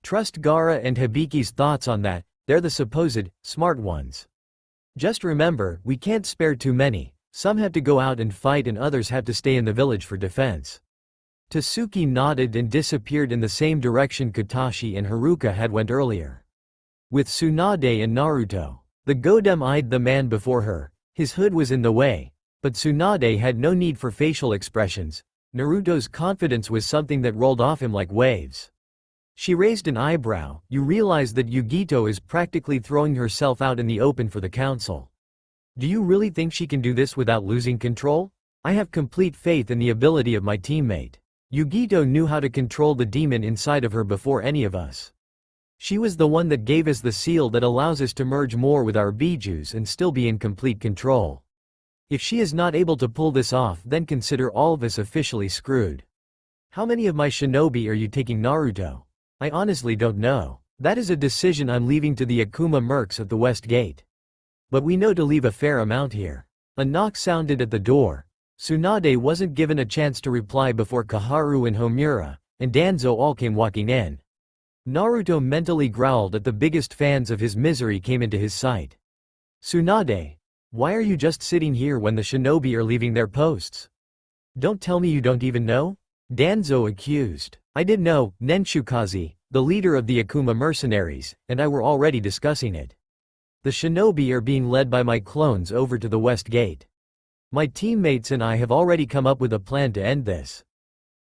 Trust Gaara and Hibiki's thoughts on that, they're the supposed smart ones. Just remember, we can't spare too many. Some have to go out and fight and others have to stay in the village for defense. Tasuki nodded and disappeared in the same direction Katashi and Haruka had went earlier. With Tsunade and Naruto. The Godem eyed the man before her. His hood was in the way, but Tsunade had no need for facial expressions. Naruto's confidence was something that rolled off him like waves. She raised an eyebrow. You realize that Yugito is practically throwing herself out in the open for the council. Do you really think she can do this without losing control? I have complete faith in the ability of my teammate. Yugito knew how to control the demon inside of her before any of us. She was the one that gave us the seal that allows us to merge more with our bijus and still be in complete control. If she is not able to pull this off, then consider all of us officially screwed. How many of my shinobi are you taking, Naruto? I honestly don't know. That is a decision I'm leaving to the Akuma mercs at the West Gate. But we know to leave a fair amount here. A knock sounded at the door. Tsunade wasn't given a chance to reply before Kaharu and Homura and Danzo all came walking in. Naruto mentally growled at the biggest fans of his misery came into his sight. Tsunade, why are you just sitting here when the shinobi are leaving their posts? Don't tell me you don't even know? Danzo accused. I did know. Nenshukaze, the leader of the Akuma mercenaries, and I were already discussing it. The shinobi are being led by my clones over to the West Gate. My teammates and I have already come up with a plan to end this.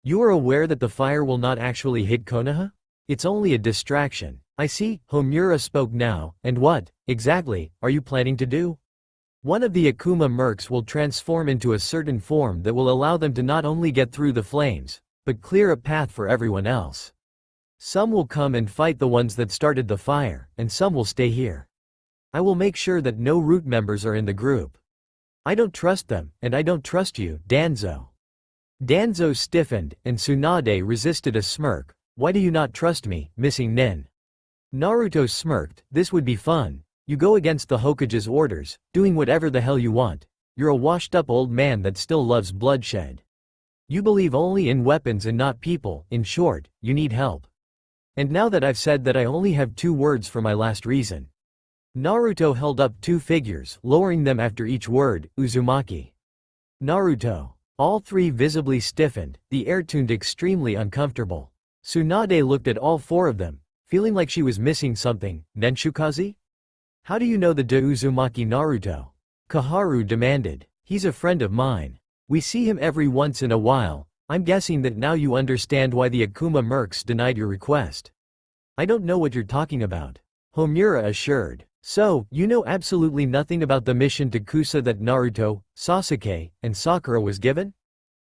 You are aware that the fire will not actually hit Konoha? It's only a distraction. I see. Homura spoke now. And what, exactly, are you planning to do? One of the Akuma mercs will transform into a certain form that will allow them to not only get through the flames, but clear a path for everyone else. Some will come and fight the ones that started the fire, and some will stay here. I will make sure that no root members are in the group. I don't trust them, and I don't trust you, Danzo. Danzo stiffened, and Tsunade resisted a smirk. Why do you not trust me, missing Nin? Naruto smirked. This would be fun. You go against the Hokage's orders, doing whatever the hell you want. You're a washed-up old man that still loves bloodshed. You believe only in weapons and not people. In short, you need help. And now that I've said that, I only have 2 words for my last reason. Naruto held up 2 figures, lowering them after each word. Uzumaki. Naruto. All 3 visibly stiffened, the air tuned extremely uncomfortable. Tsunade looked at all 4 of them, feeling like she was missing something. Nenshukaze? How do you know the Uzumaki, Naruto? Kaharu demanded. He's a friend of mine. We see him every once in a while, I'm guessing that now you understand why the Akuma mercs denied your request. I don't know what you're talking about, Homura assured. So, you know absolutely nothing about the mission to Kusa that Naruto, Sasuke, and Sakura was given?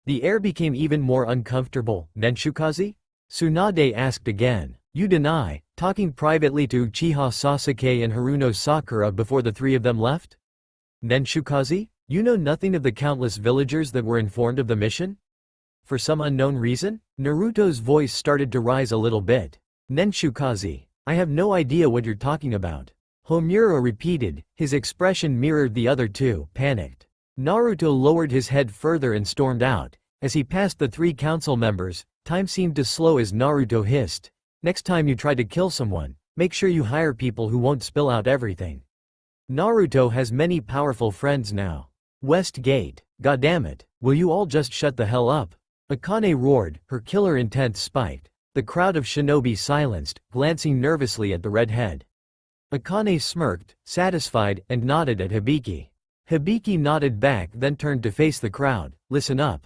The air became even more uncomfortable. Nenshukaze? Tsunade asked again. You deny, talking privately to Uchiha Sasuke and Haruno Sakura before the three of them left? Nenshukaze? You know nothing of the countless villagers that were informed of the mission? For some unknown reason? Naruto's voice started to rise a little bit. Nenshukaze, I have no idea what you're talking about. Homura repeated, his expression mirrored the other two, panicked. Naruto lowered his head further and stormed out. As he passed the three council members, time seemed to slow as Naruto hissed. Next time you try to kill someone, make sure you hire people who won't spill out everything. Naruto has many powerful friends now. West Gate, goddammit, will you all just shut the hell up? Akane roared, her killer intent spiked. The crowd of shinobi silenced, glancing nervously at the redhead. Akane smirked, satisfied, and nodded at Hibiki. Hibiki nodded back then turned to face the crowd. Listen up.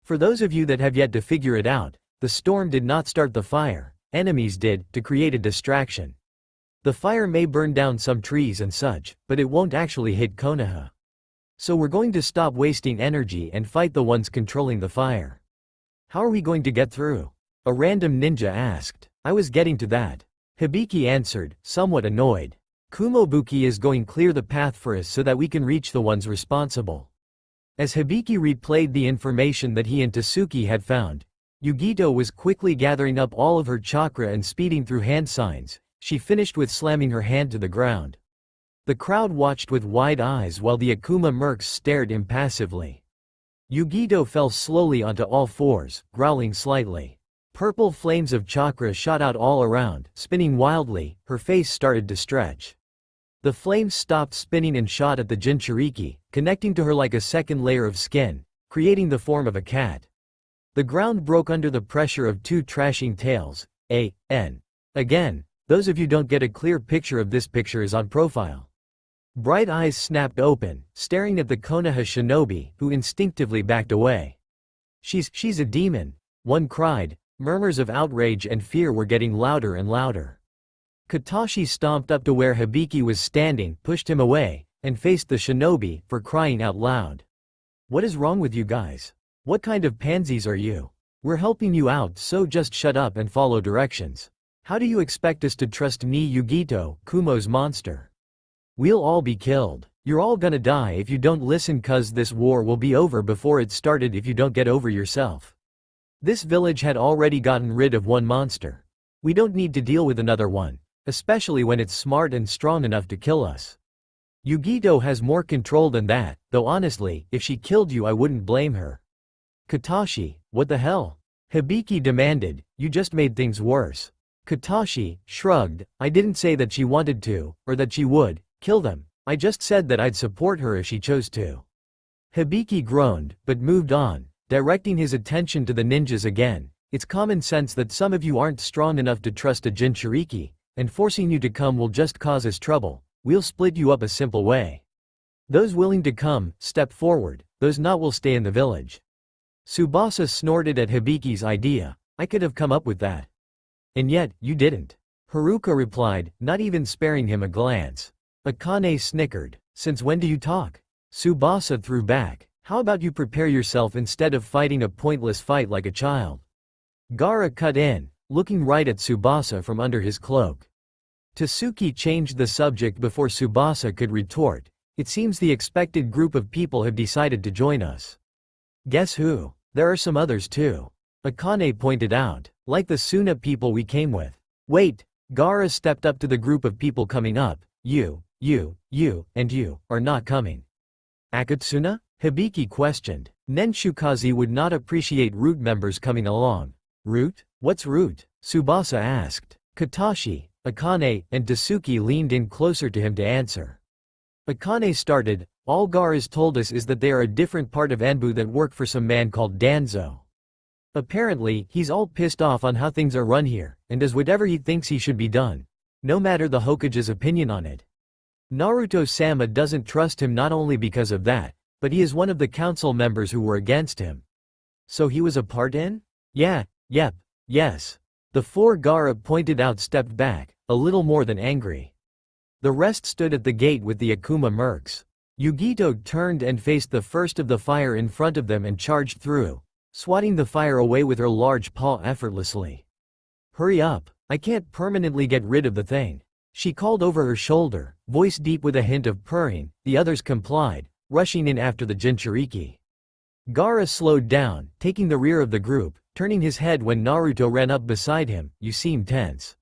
For those of you that have yet to figure it out, the storm did not start the fire, enemies did, to create a distraction. The fire may burn down some trees and such, but it won't actually hit Konoha. So we're going to stop wasting energy and fight the ones controlling the fire. How are we going to get through? A random ninja asked. I was getting to that. Hibiki answered, somewhat annoyed. Kumobuki is going clear the path for us so that we can reach the ones responsible. As Hibiki replayed the information that he and Tasuki had found, Yugito was quickly gathering up all of her chakra and speeding through hand signs. She finished with slamming her hand to the ground. The crowd watched with wide eyes while the Akuma mercs stared impassively. Yugito fell slowly onto all fours, growling slightly. Purple flames of chakra shot out all around, spinning wildly, her face started to stretch. The flames stopped spinning and shot at the Jinchuriki, connecting to her like a second layer of skin, creating the form of a cat. The ground broke under the pressure of two trashing tails. Again, those of you don't get a clear picture of this picture is on profile. Bright eyes snapped open, staring at the Konoha shinobi, who instinctively backed away. She's a demon, one cried. Murmurs of outrage and fear were getting louder and louder. Katashi stomped up to where Hibiki was standing, pushed him away, and faced the shinobi, for crying out loud. What is wrong with you guys? What kind of pansies are you? We're helping you out, so just shut up and follow directions. How do you expect us to trust Ni Yugito, Kumo's monster? We'll all be killed. You're all gonna die if you don't listen, cause this war will be over before it started if you don't get over yourself. This village had already gotten rid of one monster. We don't need to deal with another one, especially when it's smart and strong enough to kill us. Yugito has more control than that, though honestly, if she killed you I wouldn't blame her. Katashi, what the hell? Hibiki demanded, you just made things worse. Katashi shrugged, I didn't say that she wanted to, or that she would, kill them, I just said that I'd support her if she chose to. Hibiki groaned, but moved on, directing his attention to the ninjas again. It's common sense that some of you aren't strong enough to trust a Jinchuriki, and forcing you to come will just cause us trouble. We'll split you up a simple way. Those willing to come, step forward, those not will stay in the village. Tsubasa snorted at Hibiki's idea, I could have come up with that. And yet, you didn't. Haruka replied, not even sparing him a glance. Akane snickered, since when do you talk? Tsubasa threw back, how about you prepare yourself instead of fighting a pointless fight like a child? Gaara cut in, looking right at Tsubasa from under his cloak. Tasuki changed the subject before Tsubasa could retort, it seems the expected group of people have decided to join us. Guess who? There are some others too. Akane pointed out, like the Suna people we came with. Wait, Gaara stepped up to the group of people coming up, you, and you, are not coming. Akatsuna? Hibiki questioned. Nenshukaze would not appreciate root members coming along. Root? What's root? Tsubasa asked. Katashi, Akane, and Tasuki leaned in closer to him to answer. Akane started, all Gaara's told us is that they are a different part of Enbu that work for some man called Danzo. Apparently, he's all pissed off on how things are run here, and does whatever he thinks he should be done. No matter the Hokage's opinion on it. Naruto-sama doesn't trust him not only because of that, but he is one of the council members who were against him. So he was a part in? Yeah, yep, yes. The four Gaara pointed out stepped back, a little more than angry. The rest stood at the gate with the Akuma mercs. Yugito turned and faced the first of the fire in front of them and charged through, swatting the fire away with her large paw effortlessly. Hurry up, I can't permanently get rid of the thing. She called over her shoulder, voice deep with a hint of purring. The others complied, rushing in after the Jinchuriki. Gaara slowed down, taking the rear of the group, turning his head when Naruto ran up beside him. You seem tense.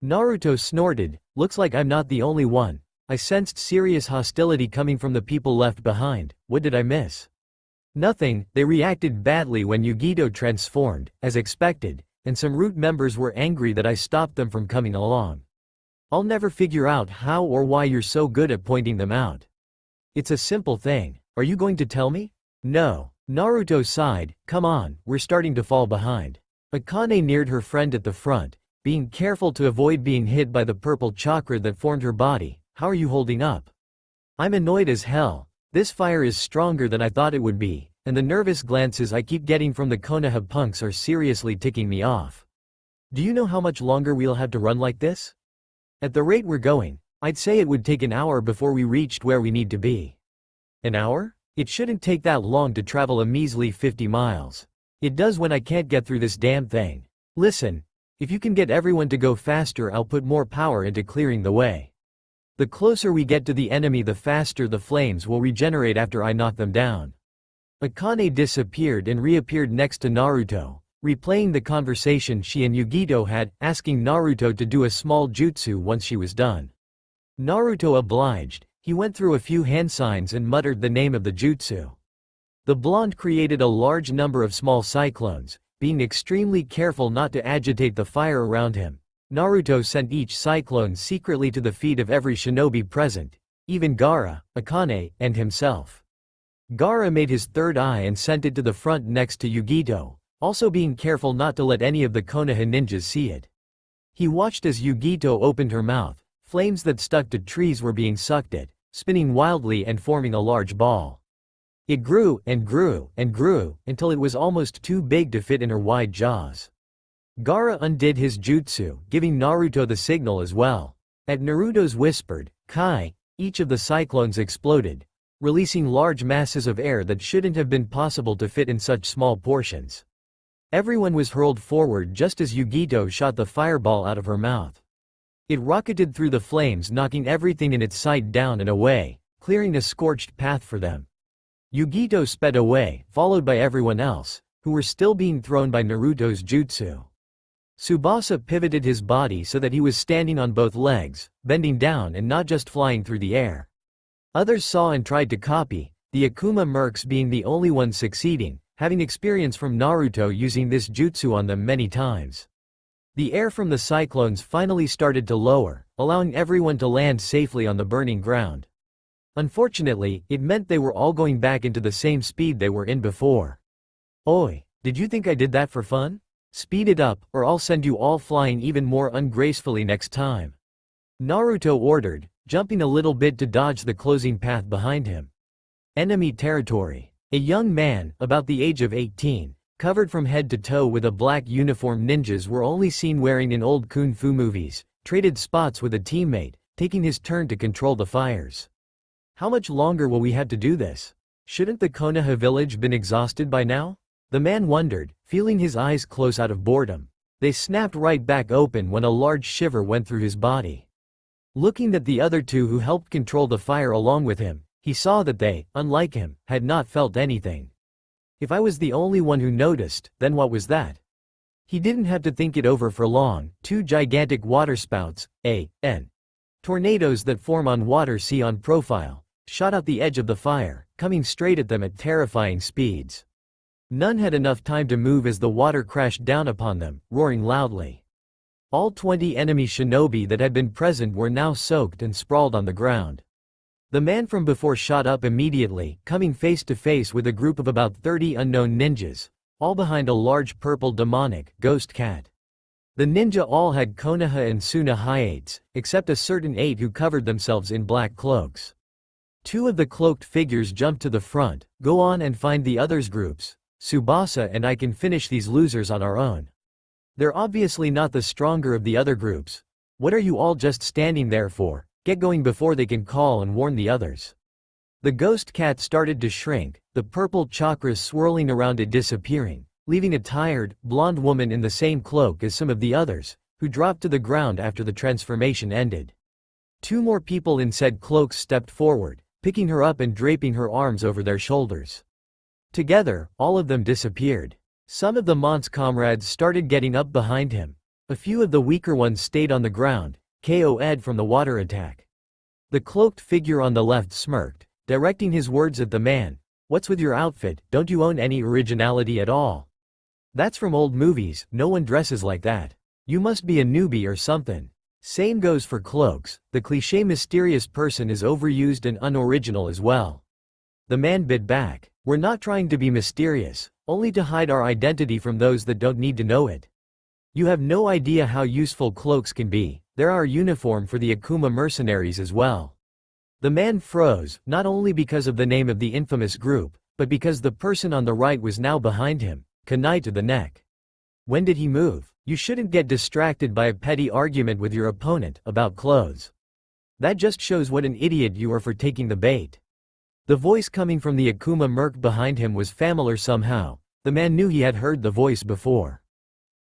Naruto snorted, looks like I'm not the only one. I sensed serious hostility coming from the people left behind. What did I miss? Nothing. They reacted badly when Yugito transformed, as expected, and some root members were angry that I stopped them from coming along. I'll never figure out how or why you're so good at pointing them out. It's a simple thing. Are you going to tell me? No. Naruto sighed. Come on, we're starting to fall behind. Akane neared her friend at the front, being careful to avoid being hit by the purple chakra that formed her body. How are you holding up? I'm annoyed as hell. This fire is stronger than I thought it would be, and the nervous glances I keep getting from the Konoha punks are seriously ticking me off. Do you know how much longer we'll have to run like this? At the rate we're going, I'd say it would take an hour before we reached where we need to be. An hour? It shouldn't take that long to travel a measly 50 miles. It does when I can't get through this damn thing. Listen, if you can get everyone to go faster, I'll put more power into clearing the way. The closer we get to the enemy, the faster the flames will regenerate after I knock them down. Akane disappeared and reappeared next to Naruto, replaying the conversation she and Yugito had, asking Naruto to do a small jutsu once she was done. Naruto obliged. He went through a few hand signs and muttered the name of the jutsu. The blonde created a large number of small cyclones, being extremely careful not to agitate the fire around him. Naruto sent each cyclone secretly to the feet of every shinobi present, even Gaara, Akane, and himself. Gaara made his third eye and sent it to the front next to Yugito, also being careful not to let any of the Konoha ninjas see it. He watched as Yugito opened her mouth. Flames that stuck to trees were being sucked at, spinning wildly and forming a large ball. It grew and grew and grew until it was almost too big to fit in her wide jaws. Gaara undid his jutsu, giving Naruto the signal as well. At Naruto's whispered, "Kai," each of the cyclones exploded, releasing large masses of air that shouldn't have been possible to fit in such small portions. Everyone was hurled forward just as Yugito shot the fireball out of her mouth. It rocketed through the flames, knocking everything in its sight down and away, clearing a scorched path for them. Yugito sped away, followed by everyone else, who were still being thrown by Naruto's jutsu. Tsubasa pivoted his body so that he was standing on both legs, bending down and not just flying through the air. Others saw and tried to copy, the Akuma mercs being the only ones succeeding, having experience from Naruto using this jutsu on them many times. The air from the cyclones finally started to lower, allowing everyone to land safely on the burning ground. Unfortunately, it meant they were all going back into the same speed they were in before. Oi, did you think I did that for fun? Speed it up, or I'll send you all flying even more ungracefully next time. Naruto ordered, jumping a little bit to dodge the closing path behind him. Enemy territory. A young man, about the age of 18, covered from head to toe with a black uniform ninjas were only seen wearing in old kung fu movies, traded spots with a teammate, taking his turn to control the fires. How much longer will we have to do this? Shouldn't the Konoha village been exhausted by now? The man wondered, feeling his eyes close out of boredom. They snapped right back open when a large shiver went through his body. Looking at the other two who helped control the fire along with him, he saw that they, unlike him, had not felt anything. If I was the only one who noticed, then what was that? He didn't have to think it over for long. Two gigantic waterspouts, tornadoes that form on water sea on profile, shot out the edge of the fire, coming straight at them at terrifying speeds. None had enough time to move as the water crashed down upon them, roaring loudly. All 20 enemy shinobi that had been present were now soaked and sprawled on the ground. The man from before shot up immediately, coming face to face with a group of about 30 unknown ninjas, all behind a large purple demonic ghost cat. The ninja all had Konoha and Suna hiates, except a certain 8 who covered themselves in black cloaks. 2 of the cloaked figures jumped to the front, go on and find the others' groups, Tsubasa and I can finish these losers on our own. They're obviously not the stronger of the other groups. What are you all just standing there for? Get going before they can call and warn the others." The ghost cat started to shrink, the purple chakras swirling around it disappearing, leaving a tired, blonde woman in the same cloak as some of the others, who dropped to the ground after the transformation ended. Two more people in said cloaks stepped forward, picking her up and draping her arms over their shoulders. Together, all of them disappeared. Some of the Mont's comrades started getting up behind him. A few of the weaker ones stayed on the ground, KO'd from the water attack. The cloaked figure on the left smirked, directing his words at the man. "What's with your outfit? Don't you own any originality at all? That's from old movies, no one dresses like that. You must be a newbie or something." Same goes for cloaks, the cliché mysterious person is overused and unoriginal as well. The man bit back. "We're not trying to be mysterious, only to hide our identity from those that don't need to know it. You have no idea how useful cloaks can be, they're our uniform for the Akuma mercenaries as well." The man froze, not only because of the name of the infamous group, but because the person on the right was now behind him, kunai to the neck. When did he move? You shouldn't get distracted by a petty argument with your opponent about clothes. That just shows what an idiot you are for taking the bait. The voice coming from the Akuma merc behind him was familiar somehow. The man knew he had heard the voice before.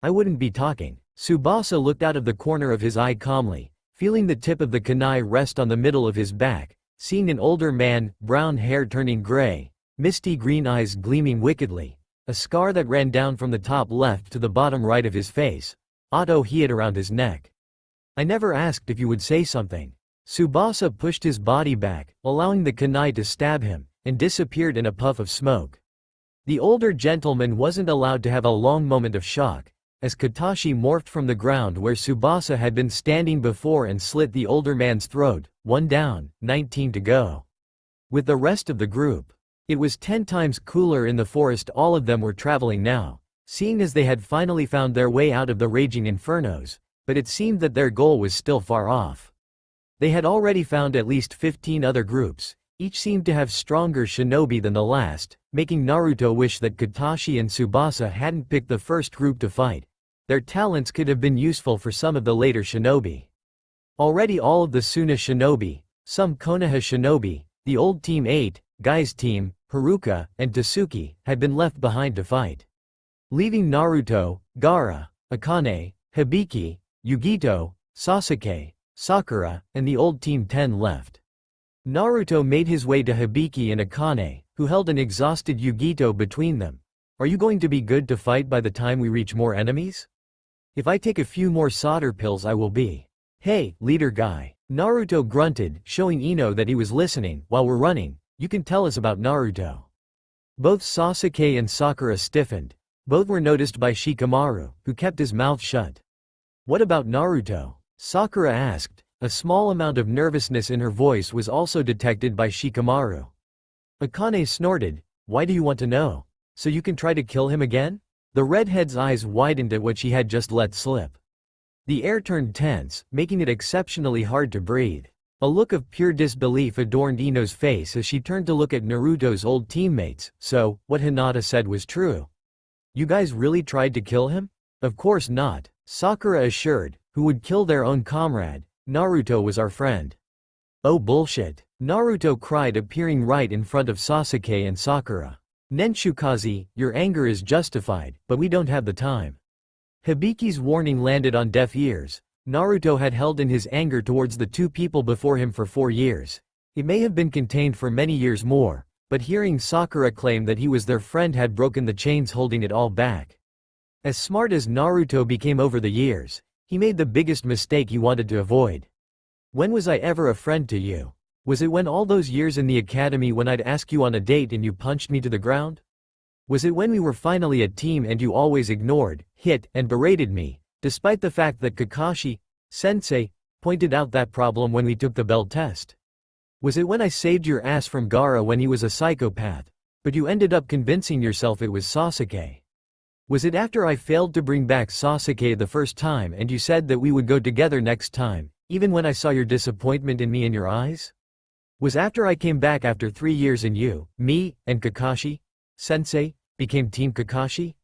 "I wouldn't be talking." Tsubasa looked out of the corner of his eye calmly, feeling the tip of the kunai rest on the middle of his back, seeing an older man, brown hair turning gray, misty green eyes gleaming wickedly, a scar that ran down from the top left to the bottom right of his face, hid around his neck. "I never asked if you would say something." Tsubasa pushed his body back, allowing the kunai to stab him, and disappeared in a puff of smoke. The older gentleman wasn't allowed to have a long moment of shock, as Katashi morphed from the ground where Tsubasa had been standing before and slit the older man's throat. One down, 19 to go. With the rest of the group. It was 10 times cooler in the forest all of them were traveling now, seeing as they had finally found their way out of the raging infernos, but it seemed that their goal was still far off. They had already found at least 15 other groups, each seemed to have stronger shinobi than the last, making Naruto wish that Katashi and Tsubasa hadn't picked the first group to fight. Their talents could have been useful for some of the later shinobi. Already all of the Suna shinobi, some Konoha shinobi, the old Team 8, Guy's team, Haruka, and Tasuki, had been left behind to fight. Leaving Naruto, Gaara, Akane, Hibiki, Yugito, Sasuke, Sakura, and the old Team 10 left. Naruto made his way to Hibiki and Akane, who held an exhausted Yugito between them. "Are you going to be good to fight by the time we reach more enemies? If I take a few more solder pills I will be." "Hey, leader guy." Naruto grunted, showing Ino that he was listening. "While we're running, you can tell us about Naruto." Both Sasuke and Sakura stiffened. Both were noticed by Shikamaru, who kept his mouth shut. "What about Naruto?" Sakura asked. A small amount of nervousness in her voice was also detected by Shikamaru. Akane snorted. "Why do you want to know? So you can try to kill him again?" The redhead's eyes widened at what she had just let slip. The air turned tense, making it exceptionally hard to breathe. A look of pure disbelief adorned Ino's face as she turned to look at Naruto's old teammates. "So, what Hinata said was true? You guys really tried to kill him?" "Of course not," Sakura assured. "Who would kill their own comrade? Naruto was our friend." "Oh bullshit," Naruto cried, appearing right in front of Sasuke and Sakura. "Nenshukaze, your anger is justified, but we don't have the time." Hibiki's warning landed on deaf ears. Naruto had held in his anger towards the two people before him for 4 years. It may have been contained for many years more, but hearing Sakura claim that he was their friend had broken the chains holding it all back. As smart as Naruto became over the years, he made the biggest mistake he wanted to avoid. "When was I ever a friend to you? Was it when all those years in the academy when I'd ask you on a date and you punched me to the ground? Was it when we were finally a team and you always ignored, hit, and berated me, despite the fact that Kakashi-sensei pointed out that problem when we took the bell test? Was it when I saved your ass from Gaara when he was a psychopath, but you ended up convincing yourself it was Sasuke? Was it after I failed to bring back Sasuke the first time and you said that we would go together next time, even when I saw your disappointment in me in your eyes? Was after I came back after 3 years and you, me, and Kakashi-sensei became Team Kakashi?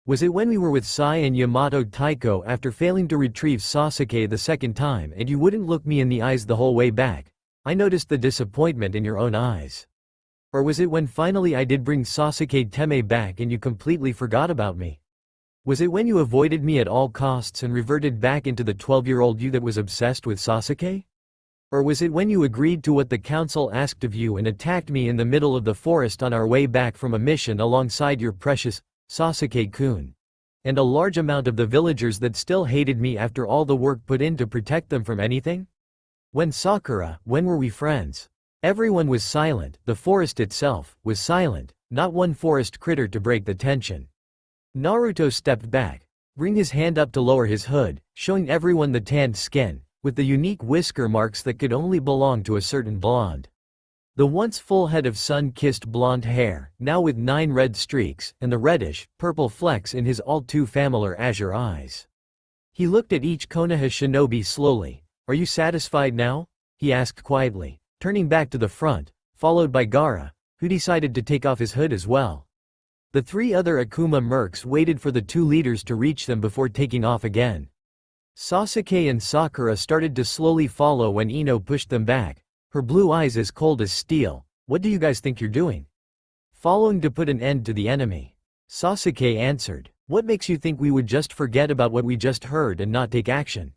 Was it when we were with Sai and Yamato Taiko after failing to retrieve Sasuke the second time and you wouldn't look me in the eyes the whole way back? I noticed the disappointment in your own eyes. Or was it when finally I did bring Sasuke Teme back and you completely forgot about me? Was it when you avoided me at all costs and reverted back into the 12-year-old you that was obsessed with Sasuke? Or was it when you agreed to what the council asked of you and attacked me in the middle of the forest on our way back from a mission alongside your precious Sasuke-kun? And a large amount of the villagers that still hated me after all the work put in to protect them from anything? When Sakura, when were we friends? Everyone was silent, the forest itself was silent, not one forest critter to break the tension. Naruto stepped back, bring his hand up to lower his hood, showing everyone the tanned skin, with the unique whisker marks that could only belong to a certain blonde. The once full head of sun-kissed blonde hair, now with 9 red streaks, and the reddish, purple flecks in his all-too-familiar azure eyes. He looked at each Konoha shinobi slowly. Are you satisfied now? He asked quietly, turning back to the front, followed by Gaara, who decided to take off his hood as well. The 3 other Akuma mercs waited for the 2 leaders to reach them before taking off again. Sasuke and Sakura started to slowly follow when Ino pushed them back, her blue eyes as cold as steel. What do you guys think you're doing? Following to put an end to the enemy. Sasuke answered, what makes you think we would just forget about what we just heard and not take action?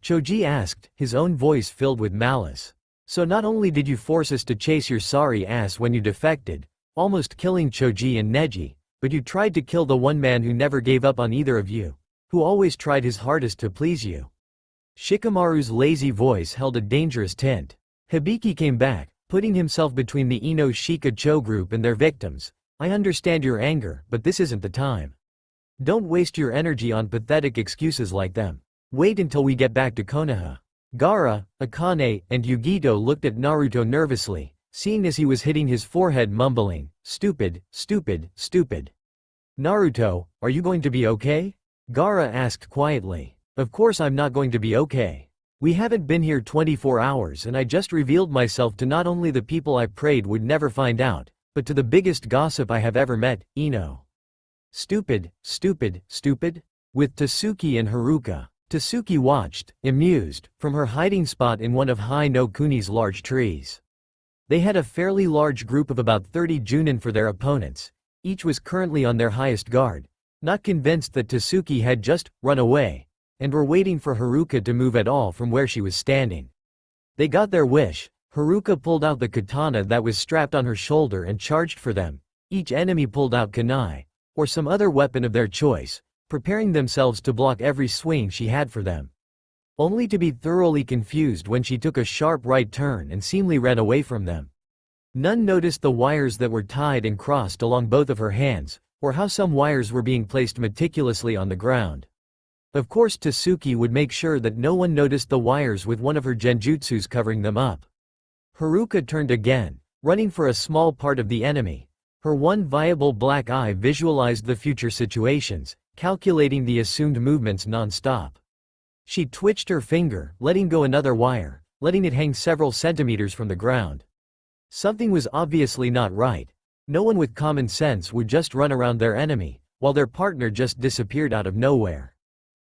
Choji asked, his own voice filled with malice. So not only did you force us to chase your sorry ass when you defected, almost killing Choji and Neji, but you tried to kill the one man who never gave up on either of you, who always tried his hardest to please you. Shikamaru's lazy voice held a dangerous tint. Hibiki came back, putting himself between the Ino Shika-cho group and their victims. I understand your anger, but this isn't the time. Don't waste your energy on pathetic excuses like them. Wait until we get back to Konoha. Gaara, Akane, and Yugito looked at Naruto nervously, seeing as he was hitting his forehead mumbling, stupid, stupid, stupid. Naruto, are you going to be okay? Gaara asked quietly. Of course I'm not going to be okay. We haven't been here 24 hours and I just revealed myself to not only the people I prayed would never find out, but to the biggest gossip I have ever met, Ino. Stupid, stupid, stupid? With Tasuki and Haruka. Tasuki watched, amused, from her hiding spot in one of Hai no Kuni's large trees. They had a fairly large group of about 30 Junin for their opponents. Each was currently on their highest guard, not convinced that Tasuki had just run away, and were waiting for Haruka to move at all from where she was standing. They got their wish. Haruka pulled out the katana that was strapped on her shoulder and charged for them. Each enemy pulled out kunai, or some other weapon of their choice, preparing themselves to block every swing she had for them. Only to be thoroughly confused when she took a sharp right turn and seemingly ran away from them. None noticed the wires that were tied and crossed along both of her hands, or how some wires were being placed meticulously on the ground. Of course Tasuki would make sure that no one noticed the wires with one of her genjutsus covering them up. Haruka turned again, running for a small part of the enemy. Her one viable black eye visualized the future situations, calculating the assumed movements non-stop. She twitched her finger, letting go another wire, letting it hang several centimeters from the ground. Something was obviously not right. No one with common sense would just run around their enemy, while their partner just disappeared out of nowhere.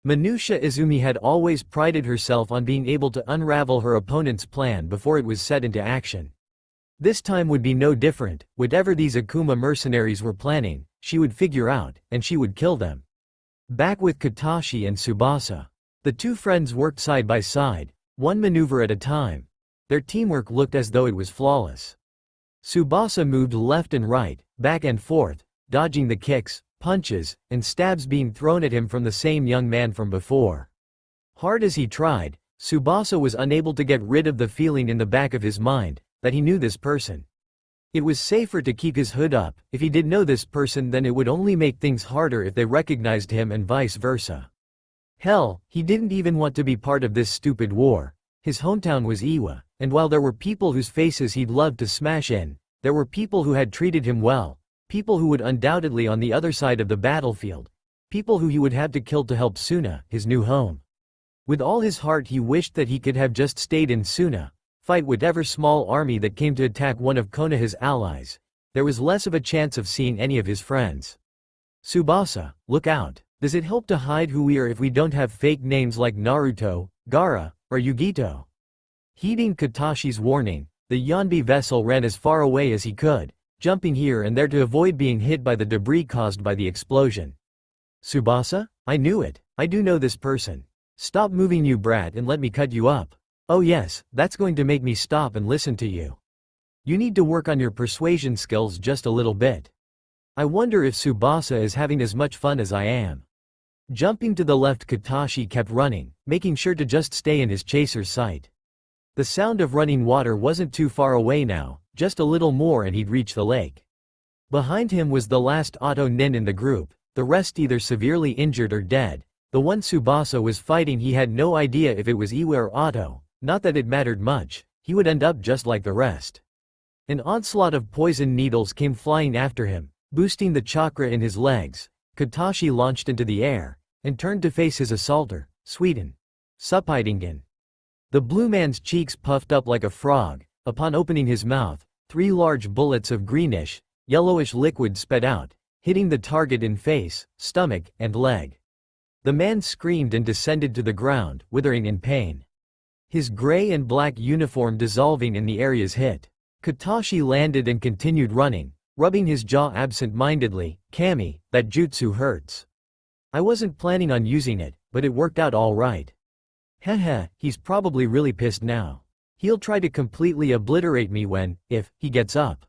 Manusha Izumi had always prided herself on being able to unravel her opponent's plan before it was set into action. This time would be no different. Whatever these Akuma mercenaries were planning, she would figure out, and she would kill them. Back with Katashi and Tsubasa. The 2 friends worked side by side, one maneuver at a time. Their teamwork looked as though it was flawless. Tsubasa moved left and right, back and forth, dodging the kicks, punches, and stabs being thrown at him from the same young man from before. Hard as he tried, Tsubasa was unable to get rid of the feeling in the back of his mind that he knew this person. It was safer to keep his hood up. If he did know this person, then it would only make things harder if they recognized him and vice versa. Hell, he didn't even want to be part of this stupid war. His hometown was Iwa, and while there were people whose faces he'd love to smash in, there were people who had treated him well, people who would undoubtedly on the other side of the battlefield, people who he would have to kill to help Suna, his new home. With all his heart he wished that he could have just stayed in Suna, fight whatever small army that came to attack one of Konoha's allies, there was less of a chance of seeing any of his friends. Tsubasa, look out. Does it help to hide who we are if we don't have fake names like Naruto, Gaara, or Yugito? Heeding Katashi's warning, the Yonbi vessel ran as far away as he could, jumping here and there to avoid being hit by the debris caused by the explosion. Tsubasa? I knew it. I do know this person. Stop moving, you brat, and let me cut you up. Oh yes, that's going to make me stop and listen to you. You need to work on your persuasion skills just a little bit. I wonder if Tsubasa is having as much fun as I am. Jumping to the left, Katashi kept running, making sure to just stay in his chaser's sight. The sound of running water wasn't too far away now, just a little more and he'd reach the lake. Behind him was the last Auto Nin in the group, the rest either severely injured or dead. The one Tsubasa was fighting, he had no idea if it was Iwa or Auto, not that it mattered much, he would end up just like the rest. An onslaught of poison needles came flying after him, boosting the chakra in his legs. Katashi launched into the air, and turned to face his assaulter, Sweden. Suppiedingen. The blue man's cheeks puffed up like a frog. Upon opening his mouth, 3 large bullets of greenish, yellowish liquid sped out, hitting the target in face, stomach, and leg. The man screamed and descended to the ground, withering in pain. His gray and black uniform dissolving in the areas hit. Katashi landed and continued running, rubbing his jaw absent-mindedly. Kami, that jutsu hurts. I wasn't planning on using it, but it worked out all right. Heh, he's probably really pissed now. He'll try to completely obliterate me when, if, he gets up.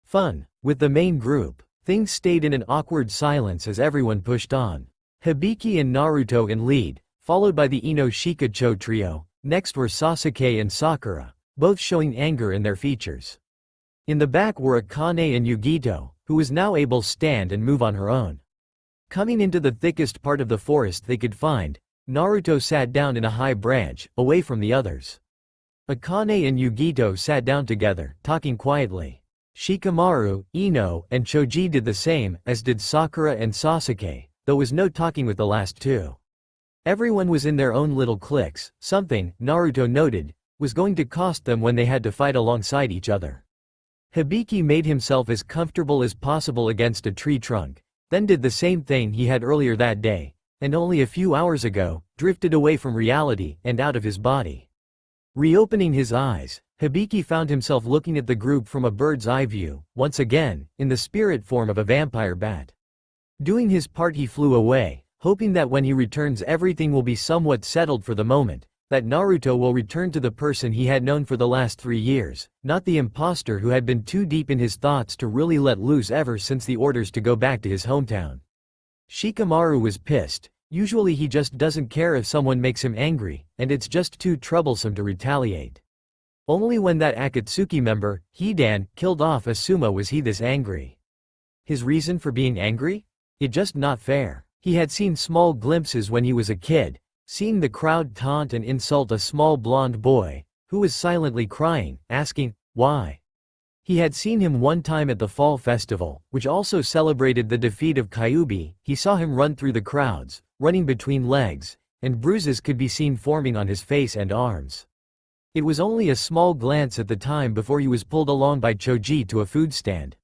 Fun. With the main group, things stayed in an awkward silence as everyone pushed on. Hibiki and Naruto in lead, followed by the Ino Shikacho trio. Next were Sasuke and Sakura, both showing anger in their features. In the back were Akane and Yugito, who was now able to stand and move on her own. Coming into the thickest part of the forest they could find, Naruto sat down in a high branch, away from the others. Akane and Yugito sat down together, talking quietly. Shikamaru, Ino, and Choji did the same, as did Sakura and Sasuke, though was no talking with the last two. Everyone was in their own little cliques. Something, Naruto noted, was going to cost them when they had to fight alongside each other. Hibiki made himself as comfortable as possible against a tree trunk, then did the same thing he had earlier that day, and only a few hours ago, drifted away from reality and out of his body. Reopening his eyes, Hibiki found himself looking at the group from a bird's eye view, once again, in the spirit form of a vampire bat. Doing his part, he flew away, hoping that when he returns everything will be somewhat settled for the moment, that Naruto will return to the person he had known for the last 3 years, not the imposter who had been too deep in his thoughts to really let loose ever since the orders to go back to his hometown. Shikamaru was pissed. Usually he just doesn't care if someone makes him angry, and it's just too troublesome to retaliate. Only when that Akatsuki member, Hidan, killed off Asuma was he this angry. His reason for being angry? It just not fair. He had seen small glimpses when he was a kid, seeing the crowd taunt and insult a small blonde boy, who was silently crying, asking, why? He had seen him one time at the fall festival, which also celebrated the defeat of Kyuubi. He saw him run through the crowds, running between legs, and bruises could be seen forming on his face and arms. It was only a small glance at the time before he was pulled along by Choji to a food stand.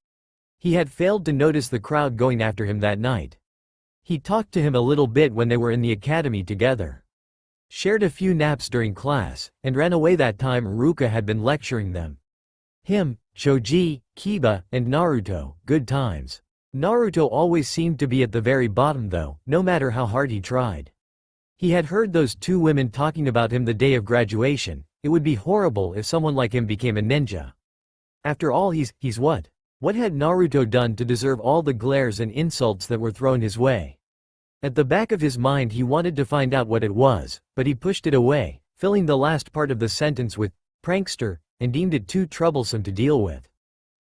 He had failed to notice the crowd going after him that night. He talked to him a little bit when they were in the academy together. Shared a few naps during class, and ran away that time Ruka had been lecturing them. Him, Choji, Kiba, and Naruto, good times. Naruto always seemed to be at the very bottom though, no matter how hard he tried. He had heard those 2 women talking about him the day of graduation. It would be horrible if someone like him became a ninja. After all, he's what? What had Naruto done to deserve all the glares and insults that were thrown his way? At the back of his mind he wanted to find out what it was, but he pushed it away, filling the last part of the sentence with, prankster, and deemed it too troublesome to deal with.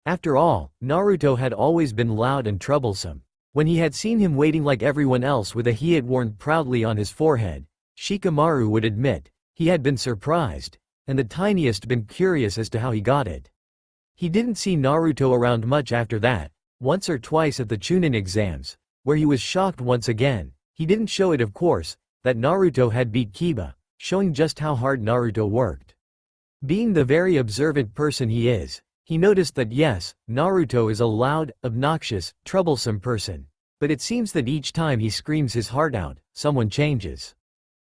After all, Naruto had always been loud and troublesome. When he had seen him waiting like everyone else with a hiat worn proudly on his forehead, Shikamaru would admit, he had been surprised, and the tiniest been curious as to how he got it. He didn't see Naruto around much after that, once or twice at the Chunin exams, where he was shocked once again. He didn't show it of course, that Naruto had beat Kiba, showing just how hard Naruto worked. Being the very observant person he is, He noticed that yes, Naruto is a loud, obnoxious, troublesome person. But it seems that each time he screams his heart out, someone changes.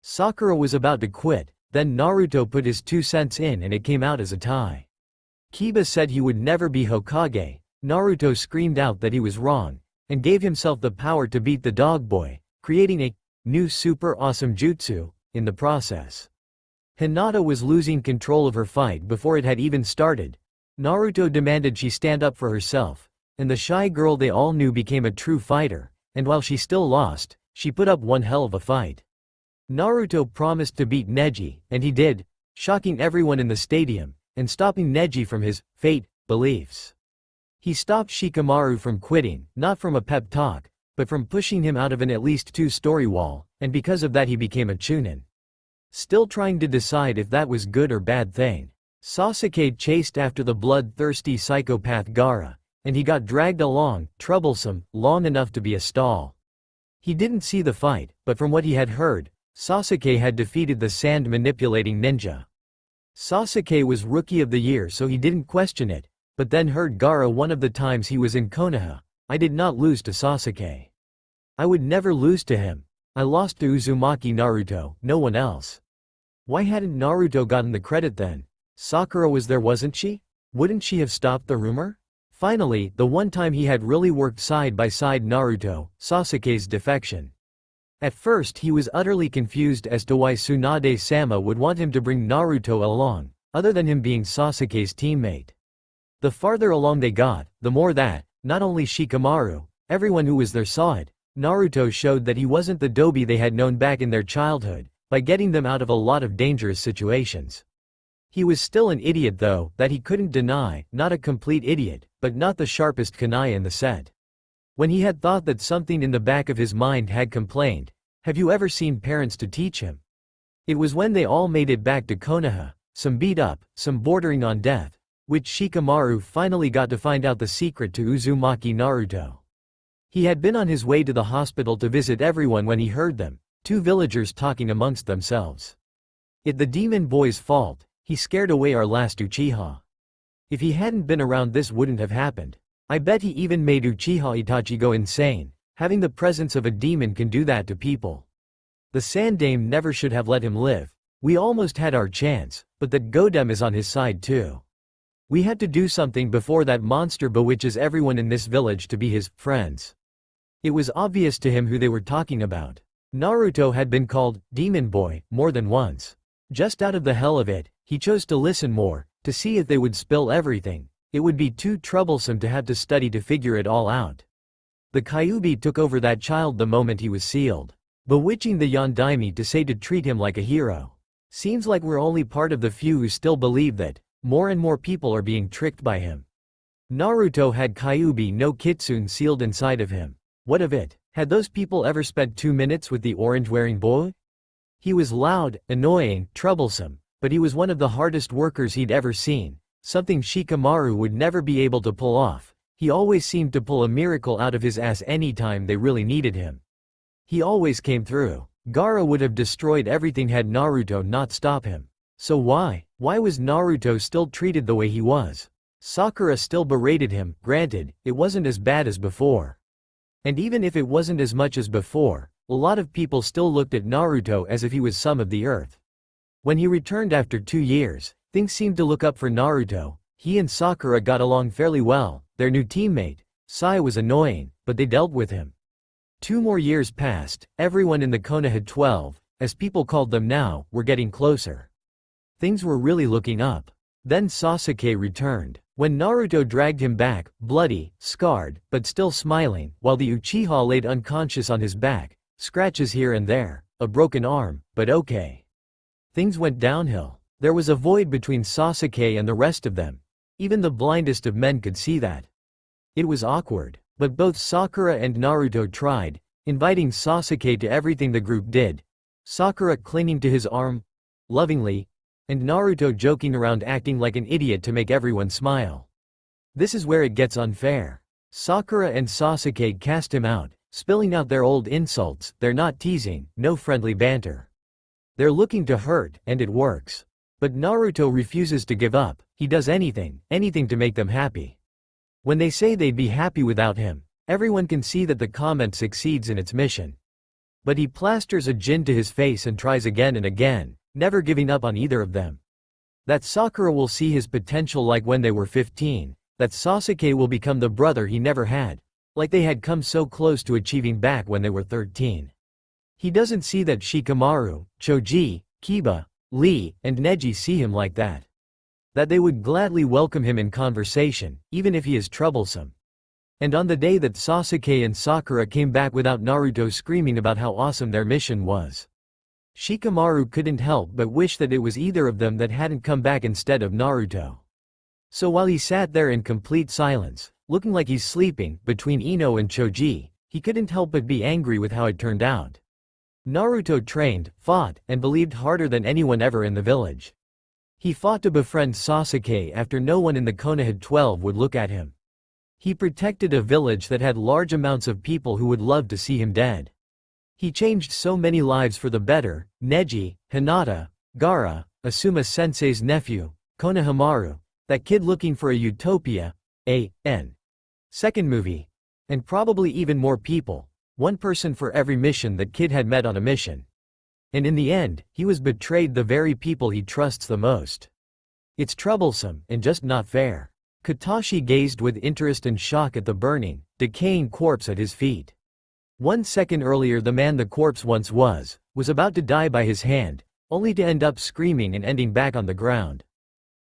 Sakura was about to quit, then Naruto put his 2 cents in and it came out as a tie. Kiba said he would never be Hokage. Naruto screamed out that he was wrong, and gave himself the power to beat the dog boy, creating a new super awesome jutsu in the process. Hinata was losing control of her fight before it had even started. Naruto demanded she stand up for herself, and the shy girl they all knew became a true fighter, and while she still lost, she put up one hell of a fight. Naruto promised to beat Neji, and he did, shocking everyone in the stadium, and stopping Neji from his fate beliefs. He stopped Shikamaru from quitting, not from a pep talk, but from pushing him out of an at least 2-story wall, and because of that he became a chunin. Still trying to decide if that was good or bad thing, Sasuke chased after the bloodthirsty psychopath Gaara, and he got dragged along, troublesome, long enough to be a stall. He didn't see the fight, but from what he had heard, Sasuke had defeated the sand-manipulating ninja. Sasuke was Rookie of the Year so he didn't question it, but then heard Gaara one of the times he was in Konoha. I did not lose to Sasuke. I would never lose to him. I lost to Uzumaki Naruto, no one else. Why hadn't Naruto gotten the credit then? Sakura was there, wasn't she? Wouldn't she have stopped the rumor? Finally, the one time he had really worked side by side Naruto, Sasuke's defection. At first he was utterly confused as to why Tsunade-sama would want him to bring Naruto along, other than him being Sasuke's teammate. The farther along they got, the more that, not only Shikamaru, everyone who was there saw it, Naruto showed that he wasn't the Dobi they had known back in their childhood, by getting them out of a lot of dangerous situations. He was still an idiot though, that he couldn't deny, not a complete idiot, but not the sharpest kunai in the set. When he had thought that something in the back of his mind had complained, have you ever seen parents to teach him? It was when they all made it back to Konoha, some beat up, some bordering on death, which Shikamaru finally got to find out the secret to Uzumaki Naruto. He had been on his way to the hospital to visit everyone when he heard them, 2 villagers talking amongst themselves. It the demon boy's fault, he scared away our last Uchiha. If he hadn't been around this wouldn't have happened. I bet he even made Uchiha Itachi go insane. Having the presence of a demon can do that to people. The Sandaime never should have let him live. We almost had our chance, but that Godem is on his side too. We had to do something before that monster bewitches everyone in this village to be his friends. It was obvious to him who they were talking about. Naruto had been called Demon Boy more than once. Just out of the hell of it, he chose to listen more, to see if they would spill everything. It would be too troublesome to have to study to figure it all out. The Kyuubi took over that child the moment he was sealed, bewitching the Yondaime to say to treat him like a hero. Seems like we're only part of the few who still believe that. More and more people are being tricked by him. Naruto had Kyuubi no Kitsune sealed inside of him. What of it? Had those people ever spent 2 minutes with the orange-wearing boy? He was loud, annoying, troublesome, but he was one of the hardest workers he'd ever seen, something Shikamaru would never be able to pull off. He always seemed to pull a miracle out of his ass anytime they really needed him. He always came through. Gaara would have destroyed everything had Naruto not stopped him. So why was Naruto still treated the way he was? Sakura still berated him, granted, it wasn't as bad as before. And even if it wasn't as much as before, a lot of people still looked at Naruto as if he was some of the earth. When he returned after 2 years, things seemed to look up for Naruto. He and Sakura got along fairly well. Their new teammate, Sai, was annoying, but they dealt with him. 2 more years passed, everyone in the Konoha 12, as people called them now, were getting closer. Things were really looking up. Then Sasuke returned. When Naruto dragged him back, bloody, scarred, but still smiling, while the Uchiha laid unconscious on his back, scratches here and there, a broken arm, but okay. Things went downhill. There was a void between Sasuke and the rest of them. Even the blindest of men could see that. It was awkward, but both Sakura and Naruto tried, inviting Sasuke to everything the group did. Sakura clinging to his arm, lovingly, and Naruto joking around acting like an idiot to make everyone smile. This is where it gets unfair. Sakura and Sasuke cast him out, spilling out their old insults. They're not teasing, no friendly banter. They're looking to hurt, and it works. But Naruto refuses to give up. He does anything to make them happy. When they say they'd be happy without him, everyone can see that the comment succeeds in its mission. But he plasters a gin to his face and tries again and again, never giving up on either of them. That Sakura will see his potential like when they were 15, that Sasuke will become the brother he never had, like they had come so close to achieving back when they were 13. He doesn't see that Shikamaru, Choji, Kiba, Lee, and Neji see him like that. That they would gladly welcome him in conversation, even if he is troublesome. And on the day that Sasuke and Sakura came back without Naruto screaming about how awesome their mission was, Shikamaru couldn't help but wish that it was either of them that hadn't come back instead of Naruto. So while he sat there in complete silence, looking like he's sleeping, between Ino and Choji, he couldn't help but be angry with how it turned out. Naruto trained, fought, and believed harder than anyone ever in the village. He fought to befriend Sasuke after no one in the Konoha 12 would look at him. He protected a village that had large amounts of people who would love to see him dead. He changed so many lives for the better: Neji, Hinata, Gaara, Asuma Sensei's nephew, Konohamaru, that kid looking for a utopia, a.n. second movie, and probably even more people, one person for every mission that kid had met on a mission. And in the end, he was betrayed the very people he trusts the most. It's troublesome, and just not fair. Katashi gazed with interest and shock at the burning, decaying corpse at his feet. 1 second earlier the man the corpse once was about to die by his hand, only to end up screaming and ending back on the ground,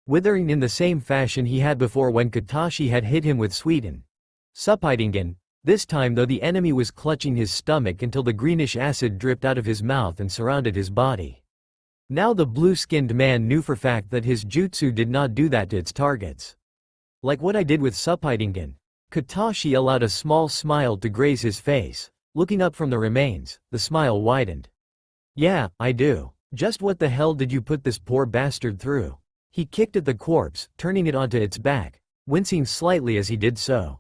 withering in the same fashion he had before when Katashi had hit him with Suiten Suppidingen. This time though the enemy was clutching his stomach until the greenish acid dripped out of his mouth and surrounded his body. Now the blue-skinned man knew for fact that his jutsu did not do that to its targets. Like what I did with Suppidingen. Katashi allowed a small smile to graze his face. Looking up from the remains, the smile widened. Yeah, I do. Just what the hell did you put this poor bastard through? He kicked at the corpse, turning it onto its back, wincing slightly as he did so.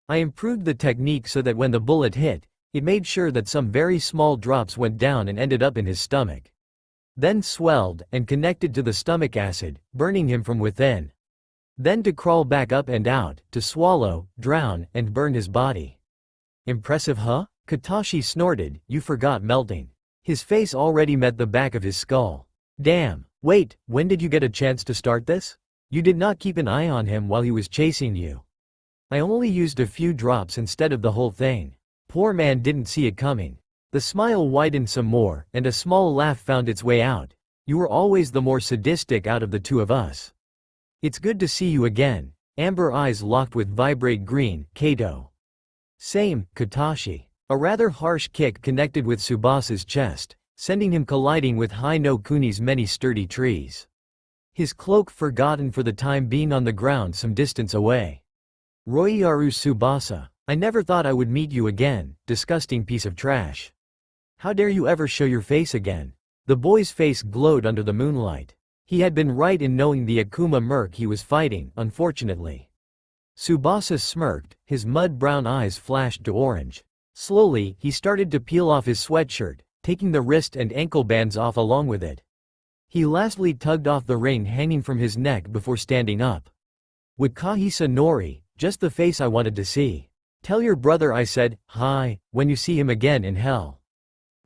I improved the technique so that when the bullet hit, it made sure that some very small drops went down and ended up in his stomach. Then swelled and connected to the stomach acid, burning him from within. Then to crawl back up and out, to swallow, drown, and burn his body. Impressive, huh? Katashi snorted. You forgot melting. His face already met the back of his skull. Damn. Wait, when did you get a chance to start this? You did not keep an eye on him while he was chasing you. I only used a few drops instead of the whole thing. Poor man didn't see it coming. The smile widened some more, and a small laugh found its way out. You were always the more sadistic out of the two of us. It's good to see you again. Amber eyes locked with vibrate green, Kato. Same, Katashi. A rather harsh kick connected with Tsubasa's chest, sending him colliding with Hai no Kuni's many sturdy trees. His cloak forgotten for the time being on the ground some distance away. Royaru Tsubasa, I never thought I would meet you again, disgusting piece of trash. How dare you ever show your face again? The boy's face glowed under the moonlight. He had been right in knowing the Akuma merc he was fighting, unfortunately. Tsubasa smirked, his mud-brown eyes flashed to orange. Slowly, he started to peel off his sweatshirt, taking the wrist and ankle bands off along with it. He lastly tugged off the ring hanging from his neck before standing up. Wakahisa Nori, just the face I wanted to see. Tell your brother I said, hi, when you see him again in hell.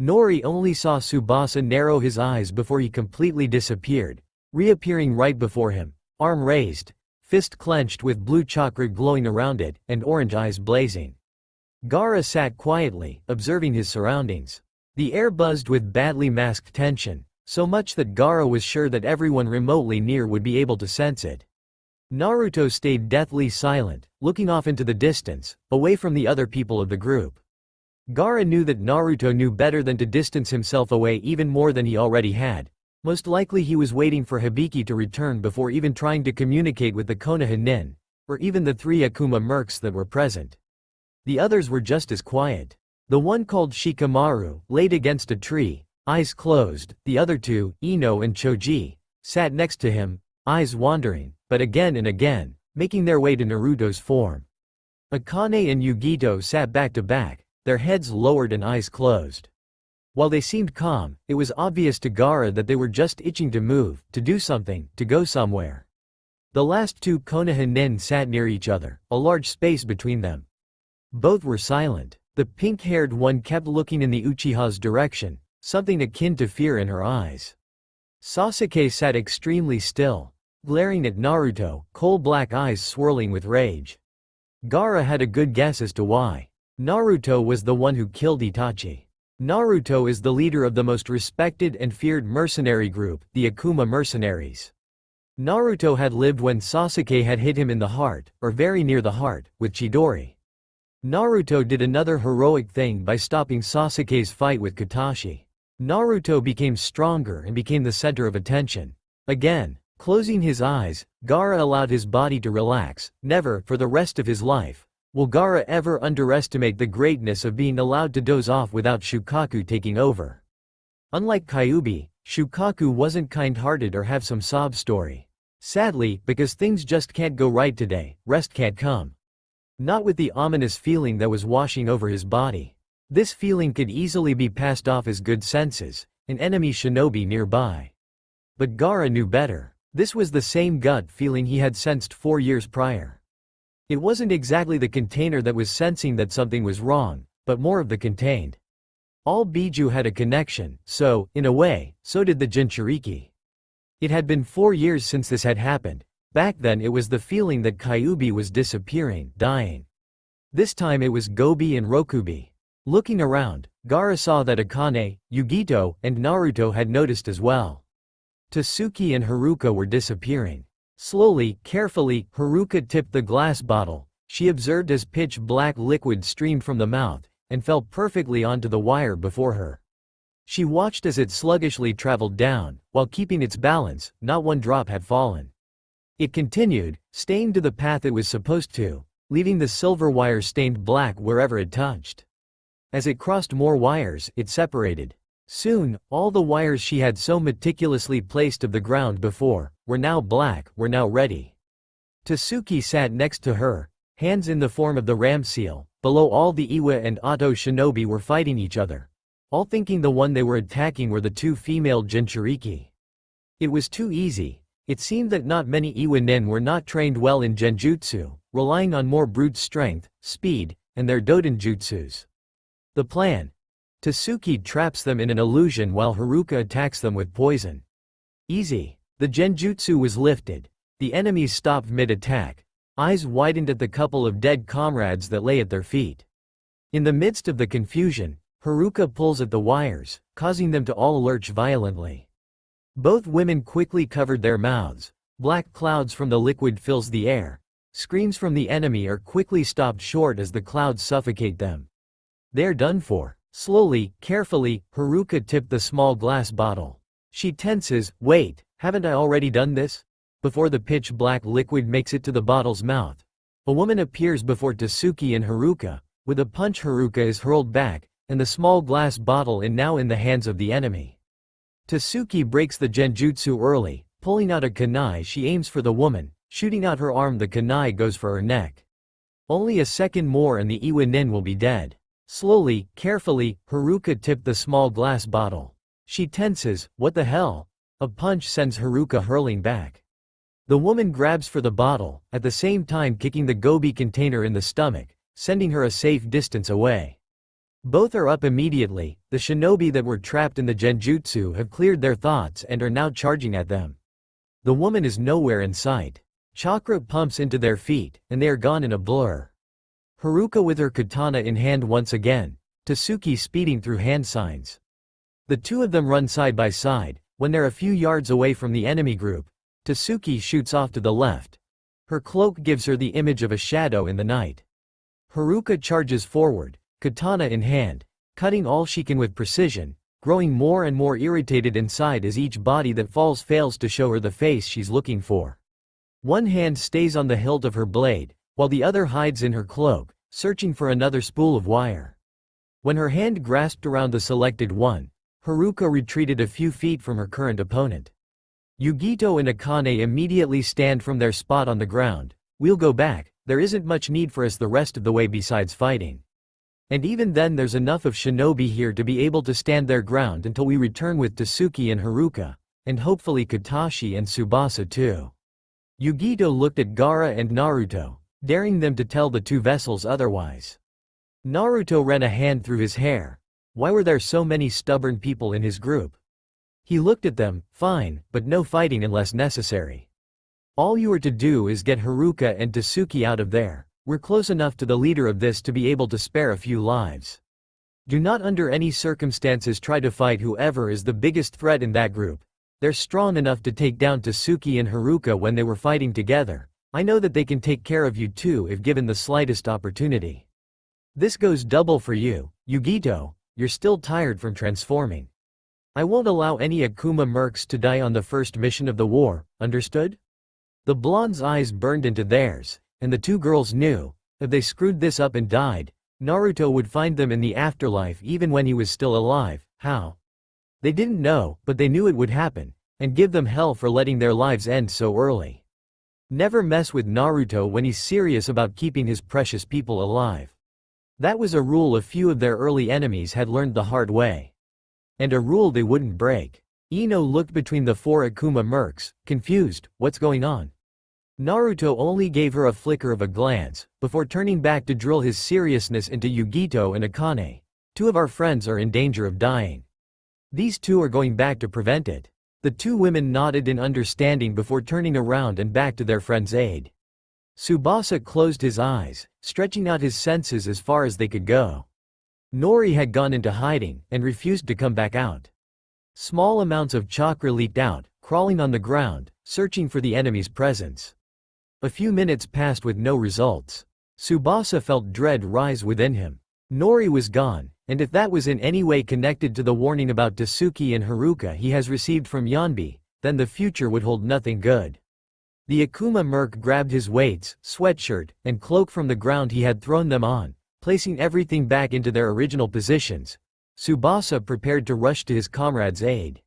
Nori only saw Tsubasa narrow his eyes before he completely disappeared, reappearing right before him, arm raised, fist clenched with blue chakra glowing around it, and orange eyes blazing. Gaara sat quietly, observing his surroundings. The air buzzed with badly masked tension, so much that Gaara was sure that everyone remotely near would be able to sense it. Naruto stayed deathly silent, looking off into the distance, away from the other people of the group. Gaara knew that Naruto knew better than to distance himself away even more than he already had. Most likely he was waiting for Hibiki to return before even trying to communicate with the Konoha nin, or even the 3 Akuma mercs that were present. The others were just as quiet. The one called Shikamaru, laid against a tree, eyes closed. The other 2, Ino and Choji, sat next to him, eyes wandering, but again and again, making their way to Naruto's form. Akane and Yugito sat back to back, their heads lowered and eyes closed. While they seemed calm, it was obvious to Gaara that they were just itching to move, to do something, to go somewhere. The last two Konoha nin sat near each other, a large space between them. Both were silent. The pink-haired one kept looking in the Uchiha's direction, something akin to fear in her eyes. Sasuke sat extremely still, glaring at Naruto, coal-black eyes swirling with rage. Gaara had a good guess as to why. Naruto was the one who killed Itachi. Naruto is the leader of the most respected and feared mercenary group, the Akuma Mercenaries. Naruto had lived when Sasuke had hit him in the heart, or very near the heart, with Chidori. Naruto did another heroic thing by stopping Sasuke's fight with Katashi. Naruto became stronger and became the center of attention. Again, closing his eyes, Gaara allowed his body to relax. Never, for the rest of his life, will Gaara ever underestimate the greatness of being allowed to doze off without Shukaku taking over. Unlike Kyuubi, Shukaku wasn't kind-hearted or have some sob story. Sadly, because things just can't go right today, rest can't come. Not with the ominous feeling that was washing over his body. This feeling could easily be passed off as good senses, an enemy shinobi nearby. But Gaara knew better. This was the same gut feeling he had sensed 4 years prior. It wasn't exactly the container that was sensing that something was wrong, but more of the contained. All Biju had a connection, so, in a way, so did the Jinchuriki. It had been 4 years since this had happened. Back then it was the feeling that Kyuubi was disappearing, dying. This time it was Gobi and Rokubi. Looking around, Gaara saw that Akane, Yugito, and Naruto had noticed as well. Tasuki and Haruka were disappearing. Slowly, carefully, Haruka tipped the glass bottle. She observed as pitch-black liquid streamed from the mouth, and fell perfectly onto the wire before her. She watched as it sluggishly traveled down, while keeping its balance. Not one drop had fallen. It continued, staying to the path it was supposed to, leaving the silver wire stained black wherever it touched. As it crossed more wires, it separated. Soon, all the wires she had so meticulously placed of the ground before, were now black, were now ready. Tasuki sat next to her, hands in the form of the ram seal. Below, all the Iwa and Oto shinobi were fighting each other, all thinking the one they were attacking were the two female Jinchuriki. It was too easy. It seemed that not many Iwa nin were not trained well in genjutsu, relying on more brute strength, speed, and their doden jutsus. The plan. Tasuki traps them in an illusion while Haruka attacks them with poison. Easy. The genjutsu was lifted. The enemies stopped mid-attack. Eyes widened at the couple of dead comrades that lay at their feet. In the midst of the confusion, Haruka pulls at the wires, causing them to all lurch violently. Both women quickly covered their mouths. Black clouds from the liquid fills the air. Screams from the enemy are quickly stopped short as the clouds suffocate them. They're done for. Slowly, carefully, Haruka tipped the small glass bottle. She tenses. Wait, haven't I already done this? Before the pitch-black liquid makes it to the bottle's mouth, a woman appears before Tasuki and Haruka. With a punch, Haruka is hurled back, and the small glass bottle is now in the hands of the enemy. Tasuki breaks the genjutsu early. Pulling out a kunai, she aims for the woman. Shooting out her arm, the kunai goes for her neck. Only a second more and the Iwa nin will be dead. Slowly, carefully, Haruka tipped the small glass bottle. She tenses. What the hell? A punch sends Haruka hurling back. The woman grabs for the bottle, at the same time kicking the gobi container in the stomach, sending her a safe distance away. Both are up immediately. The shinobi that were trapped in the genjutsu have cleared their thoughts and are now charging at them. The woman is nowhere in sight. Chakra pumps into their feet, and they are gone in a blur. Haruka with her katana in hand once again, Tasuki speeding through hand signs. The two of them run side by side. When they're a few yards away from the enemy group, Tasuki shoots off to the left. Her cloak gives her the image of a shadow in the night. Haruka charges forward, katana in hand, cutting all she can with precision, growing more and more irritated inside as each body that falls fails to show her the face she's looking for. One hand stays on the hilt of her blade, while the other hides in her cloak, searching for another spool of wire. When her hand grasped around the selected one, Haruka retreated a few feet from her current opponent. Yugito and Akane immediately stand from their spot on the ground. We'll go back, there isn't much need for us the rest of the way besides fighting. And even then there's enough of shinobi here to be able to stand their ground until we return with Tasuki and Haruka, and hopefully Katashi and Tsubasa too. Yugito looked at Gaara and Naruto, daring them to tell the two vessels otherwise. Naruto ran a hand through his hair. Why were there so many stubborn people in his group? He looked at them. Fine, but no fighting unless necessary. All you are to do is get Haruka and Tasuki out of there. We're close enough to the leader of this to be able to spare a few lives. Do not under any circumstances try to fight whoever is the biggest threat in that group. They're strong enough to take down Tasuki and Haruka when they were fighting together. I know that they can take care of you too if given the slightest opportunity. This goes double for you, Yugito. You're still tired from transforming. I won't allow any Akuma mercs to die on the first mission of the war, understood? The blonde's eyes burned into theirs, and the two girls knew, if they screwed this up and died, Naruto would find them in the afterlife even when he was still alive. How? They didn't know, but they knew it would happen, and give them hell for letting their lives end so early. Never mess with Naruto when he's serious about keeping his precious people alive. That was a rule a few of their early enemies had learned the hard way. And a rule they wouldn't break. Ino looked between the four Akuma mercs, confused. What's going on? Naruto only gave her a flicker of a glance, before turning back to drill his seriousness into Yugito and Akane. Two of our friends are in danger of dying. These two are going back to prevent it. The two women nodded in understanding before turning around and back to their friend's aid. Tsubasa closed his eyes, stretching out his senses as far as they could go. Nori had gone into hiding, and refused to come back out. Small amounts of chakra leaked out, crawling on the ground, searching for the enemy's presence. A few minutes passed with no results. Tsubasa felt dread rise within him. Nori was gone, and if that was in any way connected to the warning about Tasuki and Haruka he has received from Yanbi, then the future would hold nothing good. The Akuma merc grabbed his weights, sweatshirt, and cloak from the ground he had thrown them on, placing everything back into their original positions. Tsubasa prepared to rush to his comrade's aid.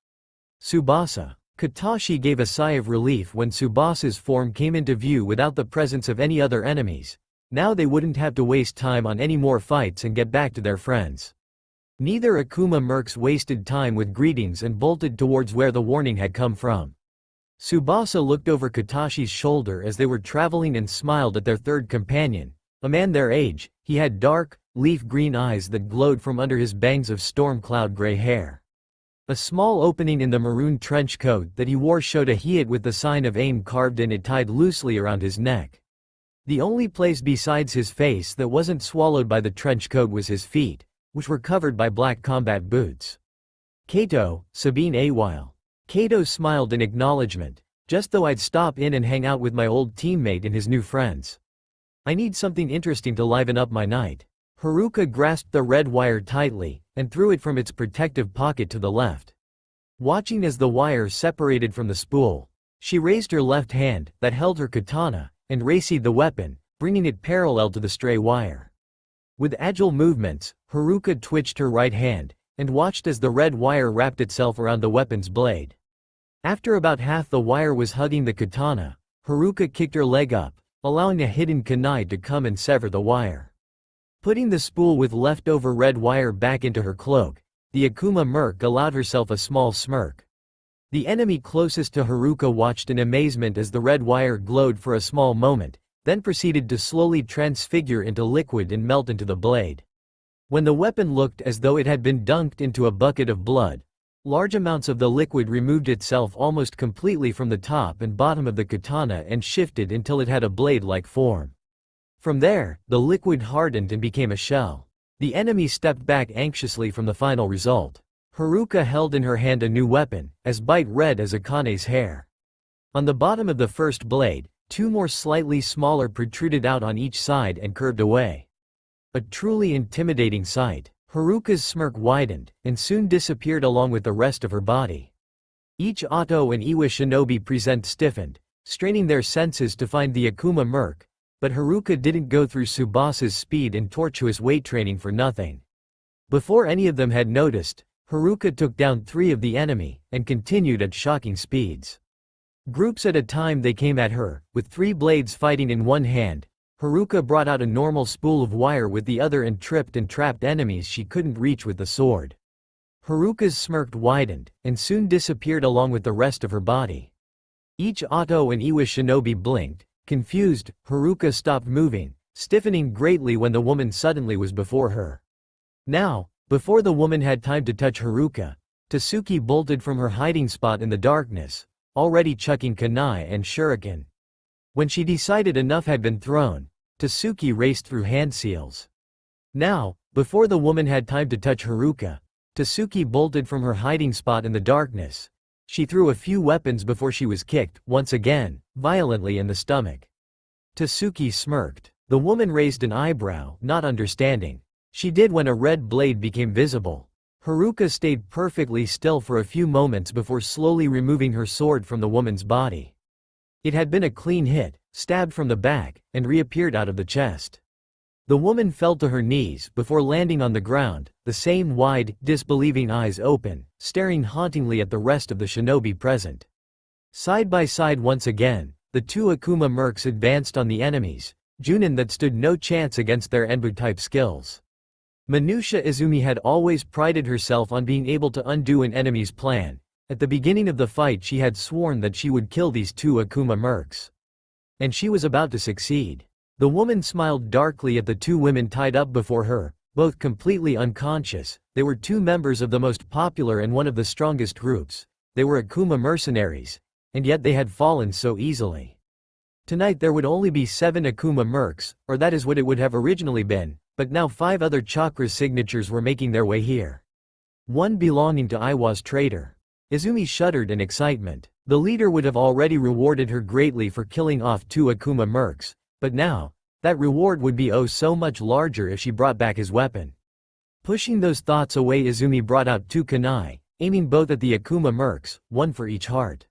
Tsubasa. Katashi gave a sigh of relief when Tsubasa's form came into view without the presence of any other enemies. Now they wouldn't have to waste time on any more fights and get back to their friends. Neither Akuma mercs wasted time with greetings and bolted towards where the warning had come from. Tsubasa looked over Katashi's shoulder as they were traveling and smiled at their third companion, a man their age. He had dark, leaf-green eyes that glowed from under his bangs of storm cloud gray hair. A small opening in the maroon trench coat that he wore showed a hiat with the sign of aim carved in it tied loosely around his neck. The only place besides his face that wasn't swallowed by the trench coat was his feet, which were covered by black combat boots. Kato, Sabine Awhile. Kato smiled in acknowledgement. Just though I'd stop in and hang out with my old teammate and his new friends. I need something interesting to liven up my night. Haruka grasped the red wire tightly, and threw it from its protective pocket to the left. Watching as the wire separated from the spool, she raised her left hand, that held her katana, and racied the weapon, bringing it parallel to the stray wire. With agile movements, Haruka twitched her right hand, and watched as the red wire wrapped itself around the weapon's blade. After about half the wire was hugging the katana, Haruka kicked her leg up, allowing a hidden kunai to come and sever the wire. Putting the spool with leftover red wire back into her cloak, the Akuma merc allowed herself a small smirk. The enemy closest to Haruka watched in amazement as the red wire glowed for a small moment, then proceeded to slowly transfigure into liquid and melt into the blade. When the weapon looked as though it had been dunked into a bucket of blood, large amounts of the liquid removed itself almost completely from the top and bottom of the katana and shifted until it had a blade-like form. From there, the liquid hardened and became a shell. The enemy stepped back anxiously from the final result. Haruka held in her hand a new weapon, as bright red as Akane's hair. On the bottom of the first blade, two more slightly smaller protruded out on each side and curved away. A truly intimidating sight. Haruka's smirk widened, and soon disappeared along with the rest of her body. Each Otto and Iwa shinobi present stiffened, straining their senses to find the Akuma merc, but Haruka didn't go through Tsubasa's speed and tortuous weight training for nothing. Before any of them had noticed, Haruka took down 3 of the enemy, and continued at shocking speeds. Groups at a time they came at her, with 3 blades fighting in one hand, Haruka brought out a normal spool of wire with the other and tripped and trapped enemies she couldn't reach with the sword. Haruka's smirk widened, and soon disappeared along with the rest of her body. Each Otto and Iwa shinobi blinked. Confused, Haruka stopped moving, stiffening greatly when the woman suddenly was before her. Now, before the woman had time to touch Haruka, Tatsuki bolted from her hiding spot in the darkness, already chucking kunai and shuriken. When she decided enough had been thrown, Tatsuki raced through hand seals. Now, before the woman had time to touch Haruka, Tatsuki bolted from her hiding spot in the darkness. She threw a few weapons before she was kicked, once again, violently in the stomach. Tatsuki smirked. The woman raised an eyebrow, not understanding. She did when a red blade became visible. Haruka stayed perfectly still for a few moments before slowly removing her sword from the woman's body. It had been a clean hit, stabbed from the back, and reappeared out of the chest. The woman fell to her knees before landing on the ground, the same wide, disbelieving eyes open, staring hauntingly at the rest of the shinobi present. Side by side once again, the two Akuma mercs advanced on the enemies, Junin that stood no chance against their Enbu-type skills. Minusha Izumi had always prided herself on being able to undo an enemy's plan. At the beginning of the fight she had sworn that she would kill these two Akuma mercs. And she was about to succeed. The woman smiled darkly at the two women tied up before her, both completely unconscious. They were two members of the most popular and one of the strongest groups. They were Akuma mercenaries. And yet they had fallen so easily. Tonight there would only be 7 Akuma mercs, or that is what it would have originally been, but now 5 other chakra signatures were making their way here. One belonging to Iwa's traitor. Izumi shuddered in excitement. The leader would have already rewarded her greatly for killing off 2 Akuma mercs. But now, that reward would be oh so much larger if she brought back his weapon. Pushing those thoughts away, Izumi brought out 2 kunai, aiming both at the Akuma mercs, one for each heart.